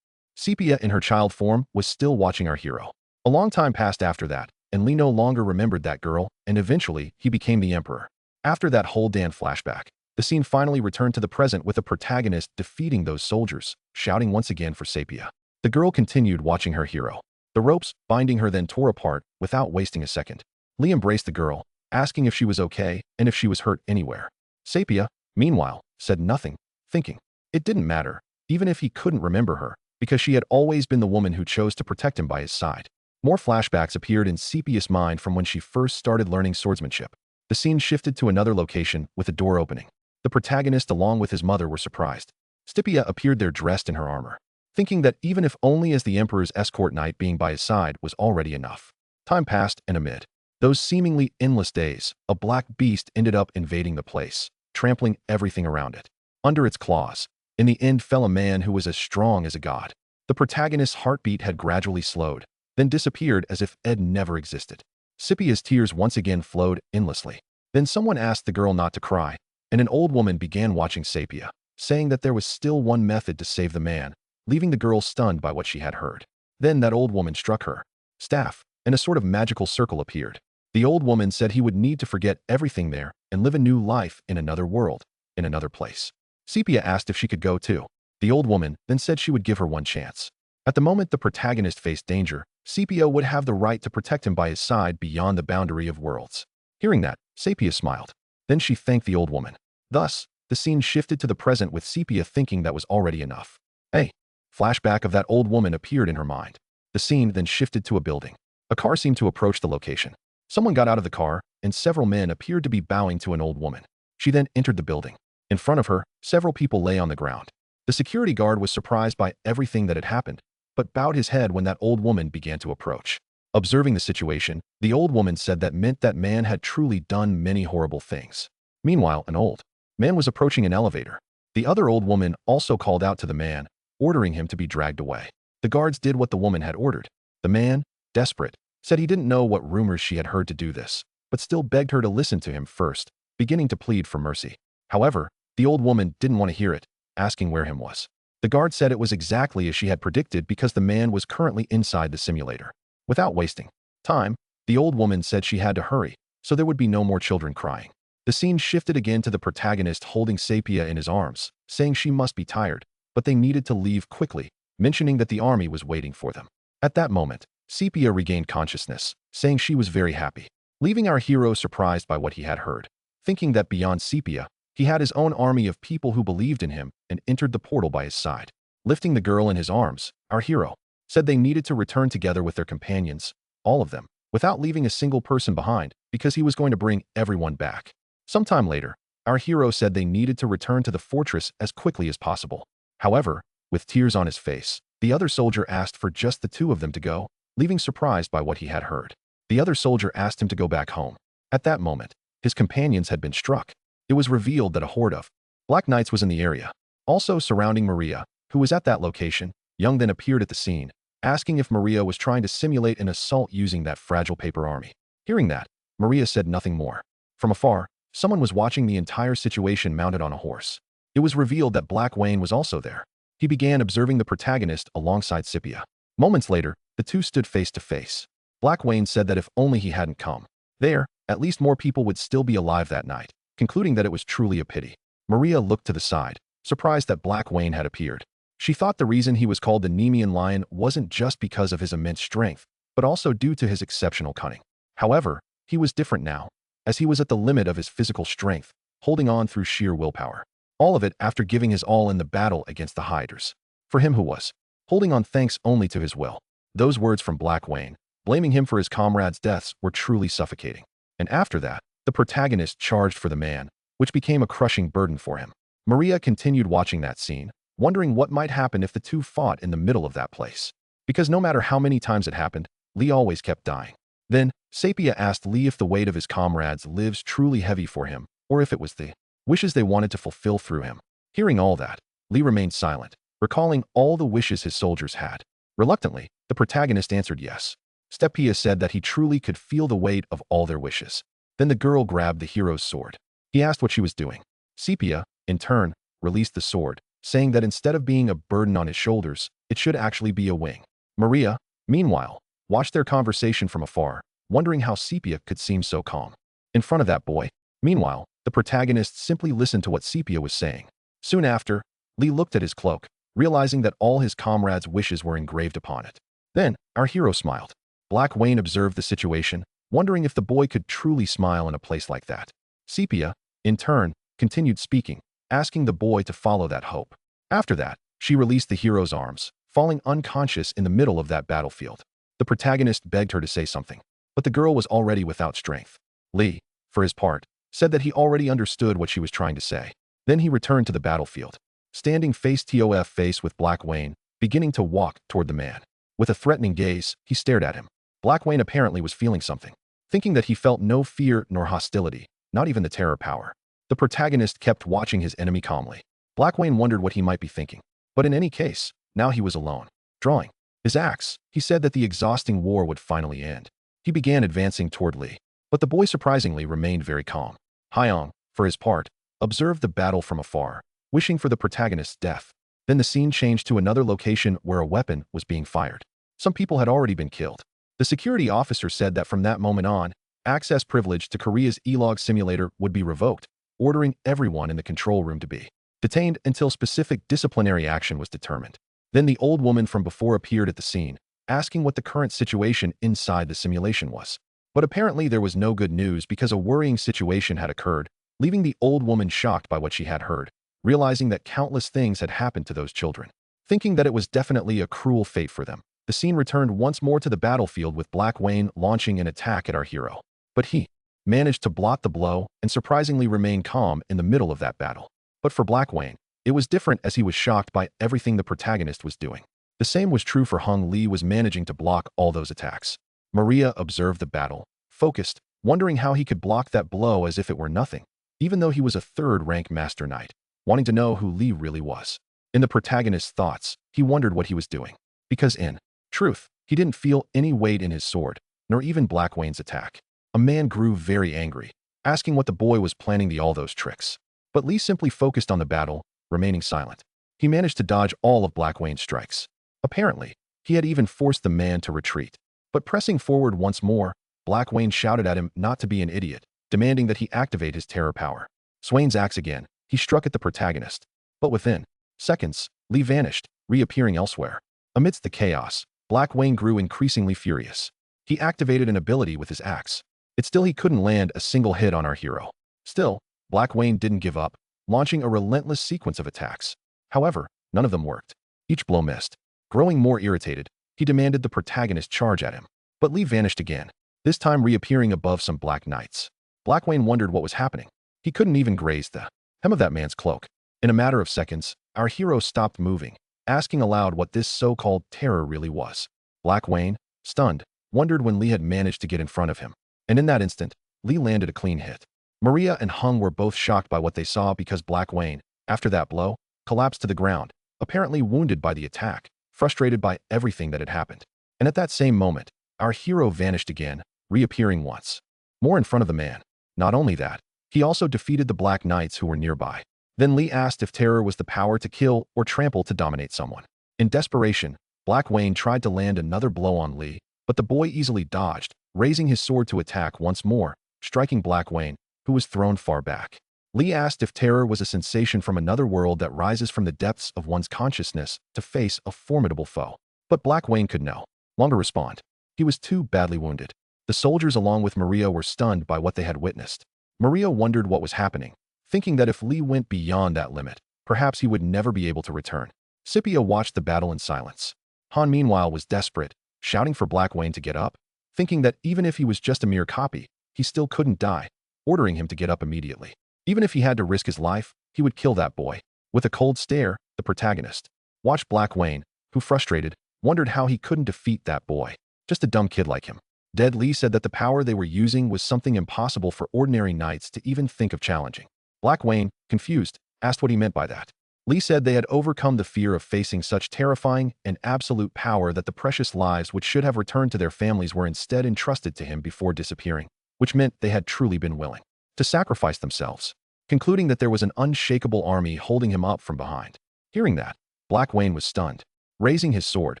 Sepia in her child form was still watching our hero. A long time passed after that, and Lee no longer remembered that girl, and eventually he became the emperor. After that whole damn flashback, the scene finally returned to the present with the protagonist defeating those soldiers, shouting once again for Sepia. The girl continued watching her hero. The ropes binding her then tore apart without wasting a second. Lee embraced the girl, asking if she was okay and if she was hurt anywhere. Sepia, meanwhile, said nothing, thinking it didn't matter, even if he couldn't remember her, because she had always been the woman who chose to protect him by his side. More flashbacks appeared in Sepia's mind from when she first started learning swordsmanship. The scene shifted to another location with a door opening. The protagonist along with his mother were surprised. Sepia appeared there dressed in her armor, thinking that even if only as the emperor's escort knight being by his side was already enough. Time passed, and amid those seemingly endless days, a black beast ended up invading the place, trampling everything around it. Under its claws, in the end fell a man who was as strong as a god. The protagonist's heartbeat had gradually slowed, then disappeared as if Ed never existed. Sepia's tears once again flowed endlessly. Then someone asked the girl not to cry, and an old woman began watching Sepia, saying that there was still one method to save the man, leaving the girl stunned by what she had heard. Then that old woman struck her staff, and a sort of magical circle appeared. The old woman said he would need to forget everything there and live a new life in another world, in another place. Sepia asked if she could go too. The old woman then said she would give her one chance. At the moment the protagonist faced danger, Sepia would have the right to protect him by his side beyond the boundary of worlds. Hearing that, Sepia smiled. Then she thanked the old woman. Thus, the scene shifted to the present with Sepia thinking that was already enough. Hey! Flashback of that old woman appeared in her mind. The scene then shifted to a building. A car seemed to approach the location. Someone got out of the car, and several men appeared to be bowing to an old woman. She then entered the building. In front of her, several people lay on the ground. The security guard was surprised by everything that had happened, but bowed his head when that old woman began to approach. Observing the situation, the old woman said that meant that man had truly done many horrible things. Meanwhile, an old man was approaching an elevator. The other old woman also called out to the man, ordering him to be dragged away. The guards did what the woman had ordered. The man, desperate, said he didn't know what rumors she had heard to do this, but still begged her to listen to him first, beginning to plead for mercy. However, the old woman didn't want to hear it, asking where him was. The guard said it was exactly as she had predicted because the man was currently inside the simulator. Without wasting time, the old woman said she had to hurry, so there would be no more children crying. The scene shifted again to the protagonist holding Sepia in his arms, saying she must be tired, but they needed to leave quickly, mentioning that the army was waiting for them. At that moment, Sepia regained consciousness, saying she was very happy, leaving our hero surprised by what he had heard. Thinking that beyond Sepia, he had his own army of people who believed in him and entered the portal by his side. Lifting the girl in his arms, our hero said they needed to return together with their companions, all of them, without leaving a single person behind, because he was going to bring everyone back. Sometime later, our hero said they needed to return to the fortress as quickly as possible. However, with tears on his face, the other soldier asked for just the two of them to go, leaving surprised by what he had heard. The other soldier asked him to go back home. At that moment, his companions had been struck. It was revealed that a horde of Black Knights was in the area, also surrounding Maria, who was at that location. Young then appeared at the scene, asking if Maria was trying to simulate an assault using that fragile paper army. Hearing that, Maria said nothing more. From afar, someone was watching the entire situation mounted on a horse. It was revealed that Black Wayne was also there. He began observing the protagonist alongside Sepia. Moments later, the two stood face to face. Black Wayne said that if only he hadn't come there, at least more people would still be alive that night, concluding that it was truly a pity. Maria looked to the side, surprised that Black Wayne had appeared. She thought the reason he was called the Nemean Lion wasn't just because of his immense strength, but also due to his exceptional cunning. However, he was different now, as he was at the limit of his physical strength, holding on through sheer willpower. All of it after giving his all in the battle against the Hydras. For him who was holding on thanks only to his will. Those words from Black Wayne, blaming him for his comrades' deaths, were truly suffocating. And after that, the protagonist charged for the man, which became a crushing burden for him. Maria continued watching that scene, wondering what might happen if the two fought in the middle of that place. Because no matter how many times it happened, Lee always kept dying. Then, Sepia asked Lee if the weight of his comrades lives truly heavy for him, or if it was the wishes they wanted to fulfill through him. Hearing all that, Lee remained silent, recalling all the wishes his soldiers had. Reluctantly, the protagonist answered yes. Stepia said that he truly could feel the weight of all their wishes. Then the girl grabbed the hero's sword. He asked what she was doing. Sepia, in turn, released the sword, saying that instead of being a burden on his shoulders, it should actually be a wing. Maria, meanwhile, watched their conversation from afar, wondering how Sepia could seem so calm. In front of that boy, meanwhile, the protagonist simply listened to what Sepia was saying. Soon after, Lee looked at his cloak, realizing that all his comrades' wishes were engraved upon it. Then, our hero smiled. Black Wayne observed the situation, wondering if the boy could truly smile in a place like that. Sepia, in turn, continued speaking, asking the boy to follow that hope. After that, she released the hero's arms, falling unconscious in the middle of that battlefield. The protagonist begged her to say something, but the girl was already without strength. Lee, for his part, said that he already understood what she was trying to say. Then he returned to the battlefield, standing face-to-face with Black Wayne, beginning to walk toward the man. With a threatening gaze, he stared at him. Black Wayne apparently was feeling something, thinking that he felt no fear nor hostility, not even the terror power. The protagonist kept watching his enemy calmly. Black Wayne wondered what he might be thinking. But in any case, now he was alone. Drawing his axe, he said that the exhausting war would finally end. He began advancing toward Lee, but the boy surprisingly remained very calm. Hyung, for his part, observed the battle from afar, wishing for the protagonist's death. Then the scene changed to another location where a weapon was being fired. Some people had already been killed. The security officer said that from that moment on, access privilege to Korea's E-log simulator would be revoked, ordering everyone in the control room to be detained until specific disciplinary action was determined. Then the old woman from before appeared at the scene, asking what the current situation inside the simulation was. But apparently there was no good news because a worrying situation had occurred, leaving the old woman shocked by what she had heard, realizing that countless things had happened to those children. Thinking that it was definitely a cruel fate for them, the scene returned once more to the battlefield with Black Wayne launching an attack at our hero. But he managed to block the blow and surprisingly remain calm in the middle of that battle. But for Black Wayne, it was different as he was shocked by everything the protagonist was doing. The same was true for Hung Lee was managing to block all those attacks. Maria observed the battle, focused, wondering how he could block that blow as if it were nothing, even though he was a third-rank Master Knight, wanting to know who Lee really was. In the protagonist's thoughts, he wondered what he was doing, because in truth, he didn't feel any weight in his sword, nor even Black Wayne's attack. A man grew very angry, asking what the boy was planning all those tricks. But Lee simply focused on the battle, remaining silent. He managed to dodge all of Black Wayne's strikes. Apparently, he had even forced the man to retreat. But pressing forward once more, Black Wayne shouted at him not to be an idiot, demanding that he activate his terror power. Swain's axe again, he struck at the protagonist. But within seconds, Lee vanished, reappearing elsewhere. Amidst the chaos, Black Wayne grew increasingly furious. He activated an ability with his axe. He couldn't land a single hit on our hero. Still, Black Wayne didn't give up, launching a relentless sequence of attacks. However, none of them worked. Each blow missed. Growing more irritated, he demanded the protagonist charge at him. But Lee vanished again, this time reappearing above some Black Knights. Black Wayne wondered what was happening. He couldn't even graze the hem of that man's cloak. In a matter of seconds, our hero stopped moving, asking aloud what this so-called terror really was. Black Wayne, stunned, wondered when Lee had managed to get in front of him. And in that instant, Lee landed a clean hit. Maria and Hung were both shocked by what they saw because Black Wayne, after that blow, collapsed to the ground, apparently wounded by the attack, frustrated by everything that had happened. And at that same moment, our hero vanished again, reappearing once more in front of the man. Not only that, he also defeated the Black Knights who were nearby. Then Lee asked if terror was the power to kill or trample to dominate someone. In desperation, Black Wayne tried to land another blow on Lee, but the boy easily dodged, raising his sword to attack once more, striking Black Wayne, who was thrown far back. Lee asked if terror was a sensation from another world that rises from the depths of one's consciousness to face a formidable foe. But Black Wayne could no longer respond. He was too badly wounded. The soldiers along with Maria were stunned by what they had witnessed. Maria wondered what was happening, thinking that if Lee went beyond that limit, perhaps he would never be able to return. Scipio watched the battle in silence. Han meanwhile was desperate, shouting for Black Wayne to get up, thinking that even if he was just a mere copy, he still couldn't die, ordering him to get up immediately. Even if he had to risk his life, he would kill that boy. With a cold stare, the protagonist watched Black Wayne, who, frustrated, wondered how he couldn't defeat that boy. Just a dumb kid like him. Deadliest said that the power they were using was something impossible for ordinary knights to even think of challenging. Black Wayne, confused, asked what he meant by that. Lee said they had overcome the fear of facing such terrifying and absolute power that the precious lives which should have returned to their families were instead entrusted to him before disappearing, which meant they had truly been willing to sacrifice themselves, concluding that there was an unshakable army holding him up from behind. Hearing that, Black Wayne was stunned. Raising his sword,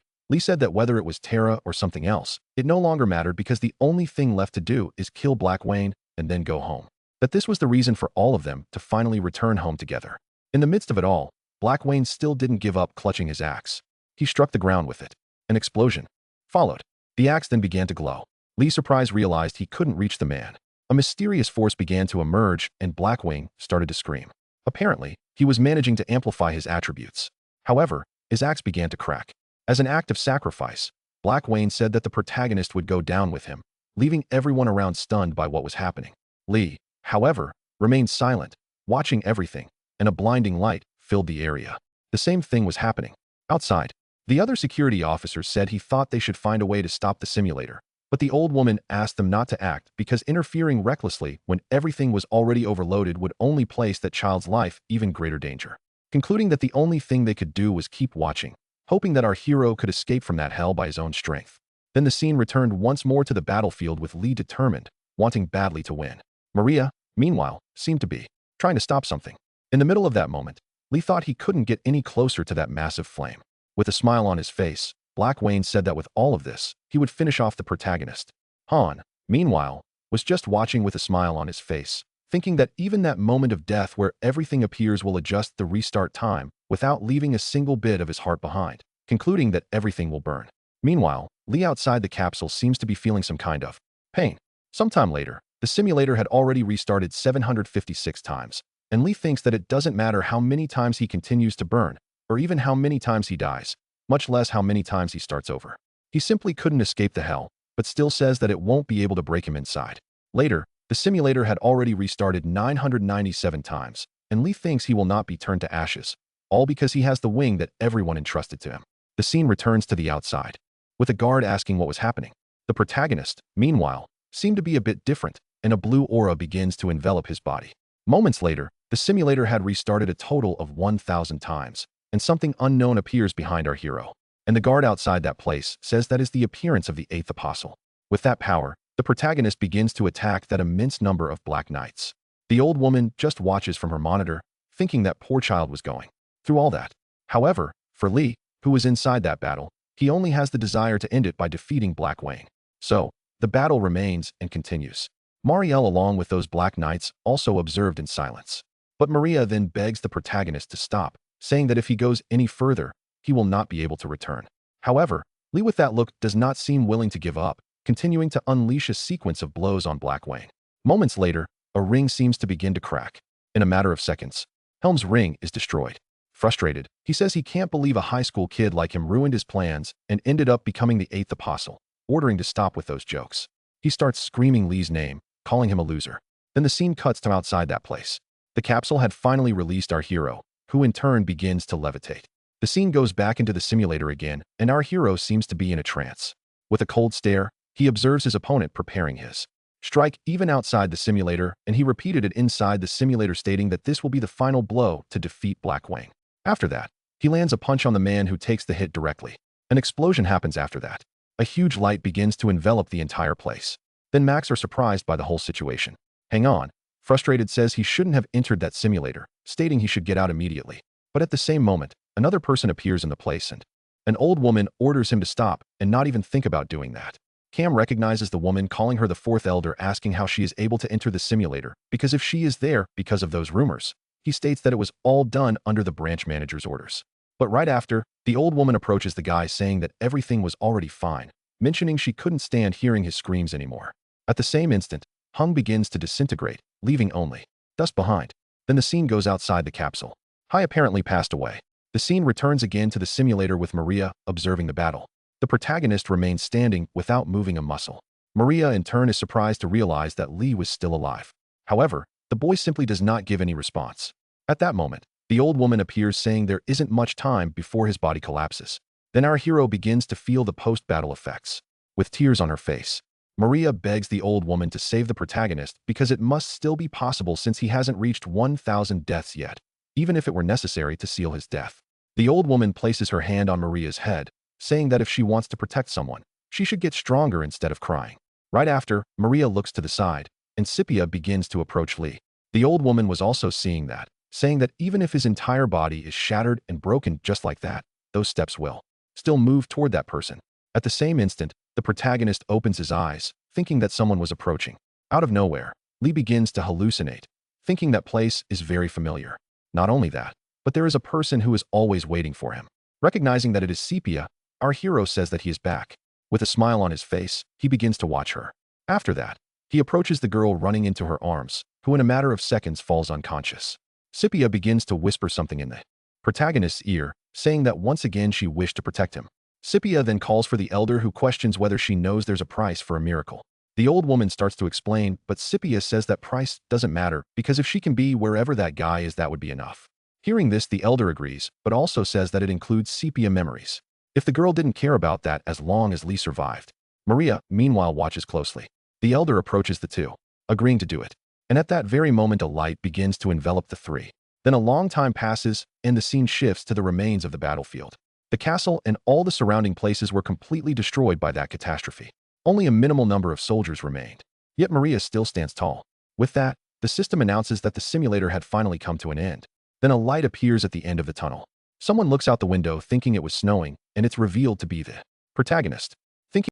Lee said that whether it was Terra or something else, it no longer mattered because the only thing left to do is kill Black Wayne and then go home. That this was the reason for all of them to finally return home together. In the midst of it all, Black Wayne still didn't give up clutching his axe. He struck the ground with it. An explosion followed. The axe then began to glow. Lee, surprised, realized he couldn't reach the man. A mysterious force began to emerge and Black Wayne started to scream. Apparently, he was managing to amplify his attributes. However, his axe began to crack. As an act of sacrifice, Black Wayne said that the protagonist would go down with him, leaving everyone around stunned by what was happening. Lee, however, remained silent, watching everything, and a blinding light filled the area. The same thing was happening outside. The other security officers said he thought they should find a way to stop the simulator, but the old woman asked them not to act because interfering recklessly when everything was already overloaded would only place that child's life even greater danger. Concluding that the only thing they could do was keep watching, hoping that our hero could escape from that hell by his own strength. Then the scene returned once more to the battlefield with Lee determined, wanting badly to win. Maria, meanwhile, seemed to be trying to stop something. In the middle of that moment, Lee thought he couldn't get any closer to that massive flame. With a smile on his face, Black Wayne said that with all of this, he would finish off the protagonist. Han, meanwhile, was just watching with a smile on his face, thinking that even that moment of death where everything appears will adjust the restart time without leaving a single bit of his heart behind, concluding that everything will burn. Meanwhile, Lee outside the capsule seems to be feeling some kind of pain. Sometime later, the simulator had already restarted 756 times, and Lee thinks that it doesn't matter how many times he continues to burn, or even how many times he dies, much less how many times he starts over. He simply couldn't escape the hell, but still says that it won't be able to break him inside. Later, the simulator had already restarted 997 times, and Lee thinks he will not be turned to ashes, all because he has the wing that everyone entrusted to him. The scene returns to the outside, with a guard asking what was happening. The protagonist, meanwhile, seemed to be a bit different, and a blue aura begins to envelop his body. Moments later, the simulator had restarted a total of 1,000 times, and something unknown appears behind our hero. And the guard outside that place says that is the appearance of the eighth apostle. With that power, the protagonist begins to attack that immense number of Black Knights. The old woman just watches from her monitor, thinking that poor child was going through all that. However, for Lee, who was inside that battle, he only has the desire to end it by defeating Black Wayne. So, the battle remains and continues. Marielle, along with those Black Knights, also observed in silence. But Maria then begs the protagonist to stop, saying that if he goes any further, he will not be able to return. However, Lee with that look does not seem willing to give up, continuing to unleash a sequence of blows on Black Wayne. Moments later, a ring seems to begin to crack. In a matter of seconds, Helm's ring is destroyed. Frustrated, he says he can't believe a high school kid like him ruined his plans and ended up becoming the eighth apostle, ordering to stop with those jokes. He starts screaming Lee's name, calling him a loser. Then the scene cuts to outside that place. The capsule had finally released our hero, who in turn begins to levitate. The scene goes back into the simulator again, and our hero seems to be in a trance. With a cold stare, he observes his opponent preparing his strike even outside the simulator, and he repeated it inside the simulator, stating that this will be the final blow to defeat Black Wayne. After that, he lands a punch on the man who takes the hit directly. An explosion happens after that. A huge light begins to envelop the entire place. Then Max are surprised by the whole situation. Hang on. Frustrated says he shouldn't have entered that simulator, stating he should get out immediately. But at the same moment, another person appears in the place and an old woman orders him to stop and not even think about doing that. Cam recognizes the woman, calling her the fourth elder, asking how she is able to enter the simulator, because if she is there because of those rumors. He states that it was all done under the branch manager's orders. But right after, the old woman approaches the guy saying that everything was already fine, mentioning she couldn't stand hearing his screams anymore. At the same instant, Hung begins to disintegrate, leaving only dust behind. Then the scene goes outside the capsule. Hai apparently passed away. The scene returns again to the simulator with Maria observing the battle. The protagonist remains standing without moving a muscle. Maria in turn is surprised to realize that Lee was still alive. However, the boy simply does not give any response. At that moment, the old woman appears, saying there isn't much time before his body collapses. Then our hero begins to feel the post-battle effects. With tears on her face, Maria begs the old woman to save the protagonist because it must still be possible since he hasn't reached 1,000 deaths yet, even if it were necessary to seal his death. The old woman places her hand on Maria's head, saying that if she wants to protect someone, she should get stronger instead of crying. Right after, Maria looks to the side, and Scipia begins to approach Lee. The old woman was also seeing that, saying that even if his entire body is shattered and broken just like that, those steps will still move toward that person. At the same instant, the protagonist opens his eyes, thinking that someone was approaching. Out of nowhere, Lee begins to hallucinate, thinking that place is very familiar. Not only that, but there is a person who is always waiting for him. Recognizing that it is Sepia, our hero says that he is back. With a smile on his face, he begins to watch her. After that, he approaches the girl running into her arms, who in a matter of seconds falls unconscious. Scipia begins to whisper something in the protagonist's ear, saying that once again she wished to protect him. Scipia then calls for the elder, who questions whether she knows there's a price for a miracle. The old woman starts to explain, but Scipia says that price doesn't matter because if she can be wherever that guy is, that would be enough. Hearing this, the elder agrees, but also says that it includes sepia memories. If the girl didn't care about that as long as Lee survived. Maria, meanwhile, watches closely. The elder approaches the two, agreeing to do it. And at that very moment, a light begins to envelop the three. Then a long time passes, and the scene shifts to the remains of the battlefield. The castle and all the surrounding places were completely destroyed by that catastrophe. Only a minimal number of soldiers remained. Yet Maria still stands tall. With that, the system announces that the simulator had finally come to an end. Then a light appears at the end of the tunnel. Someone looks out the window thinking it was snowing, and it's revealed to be the protagonist.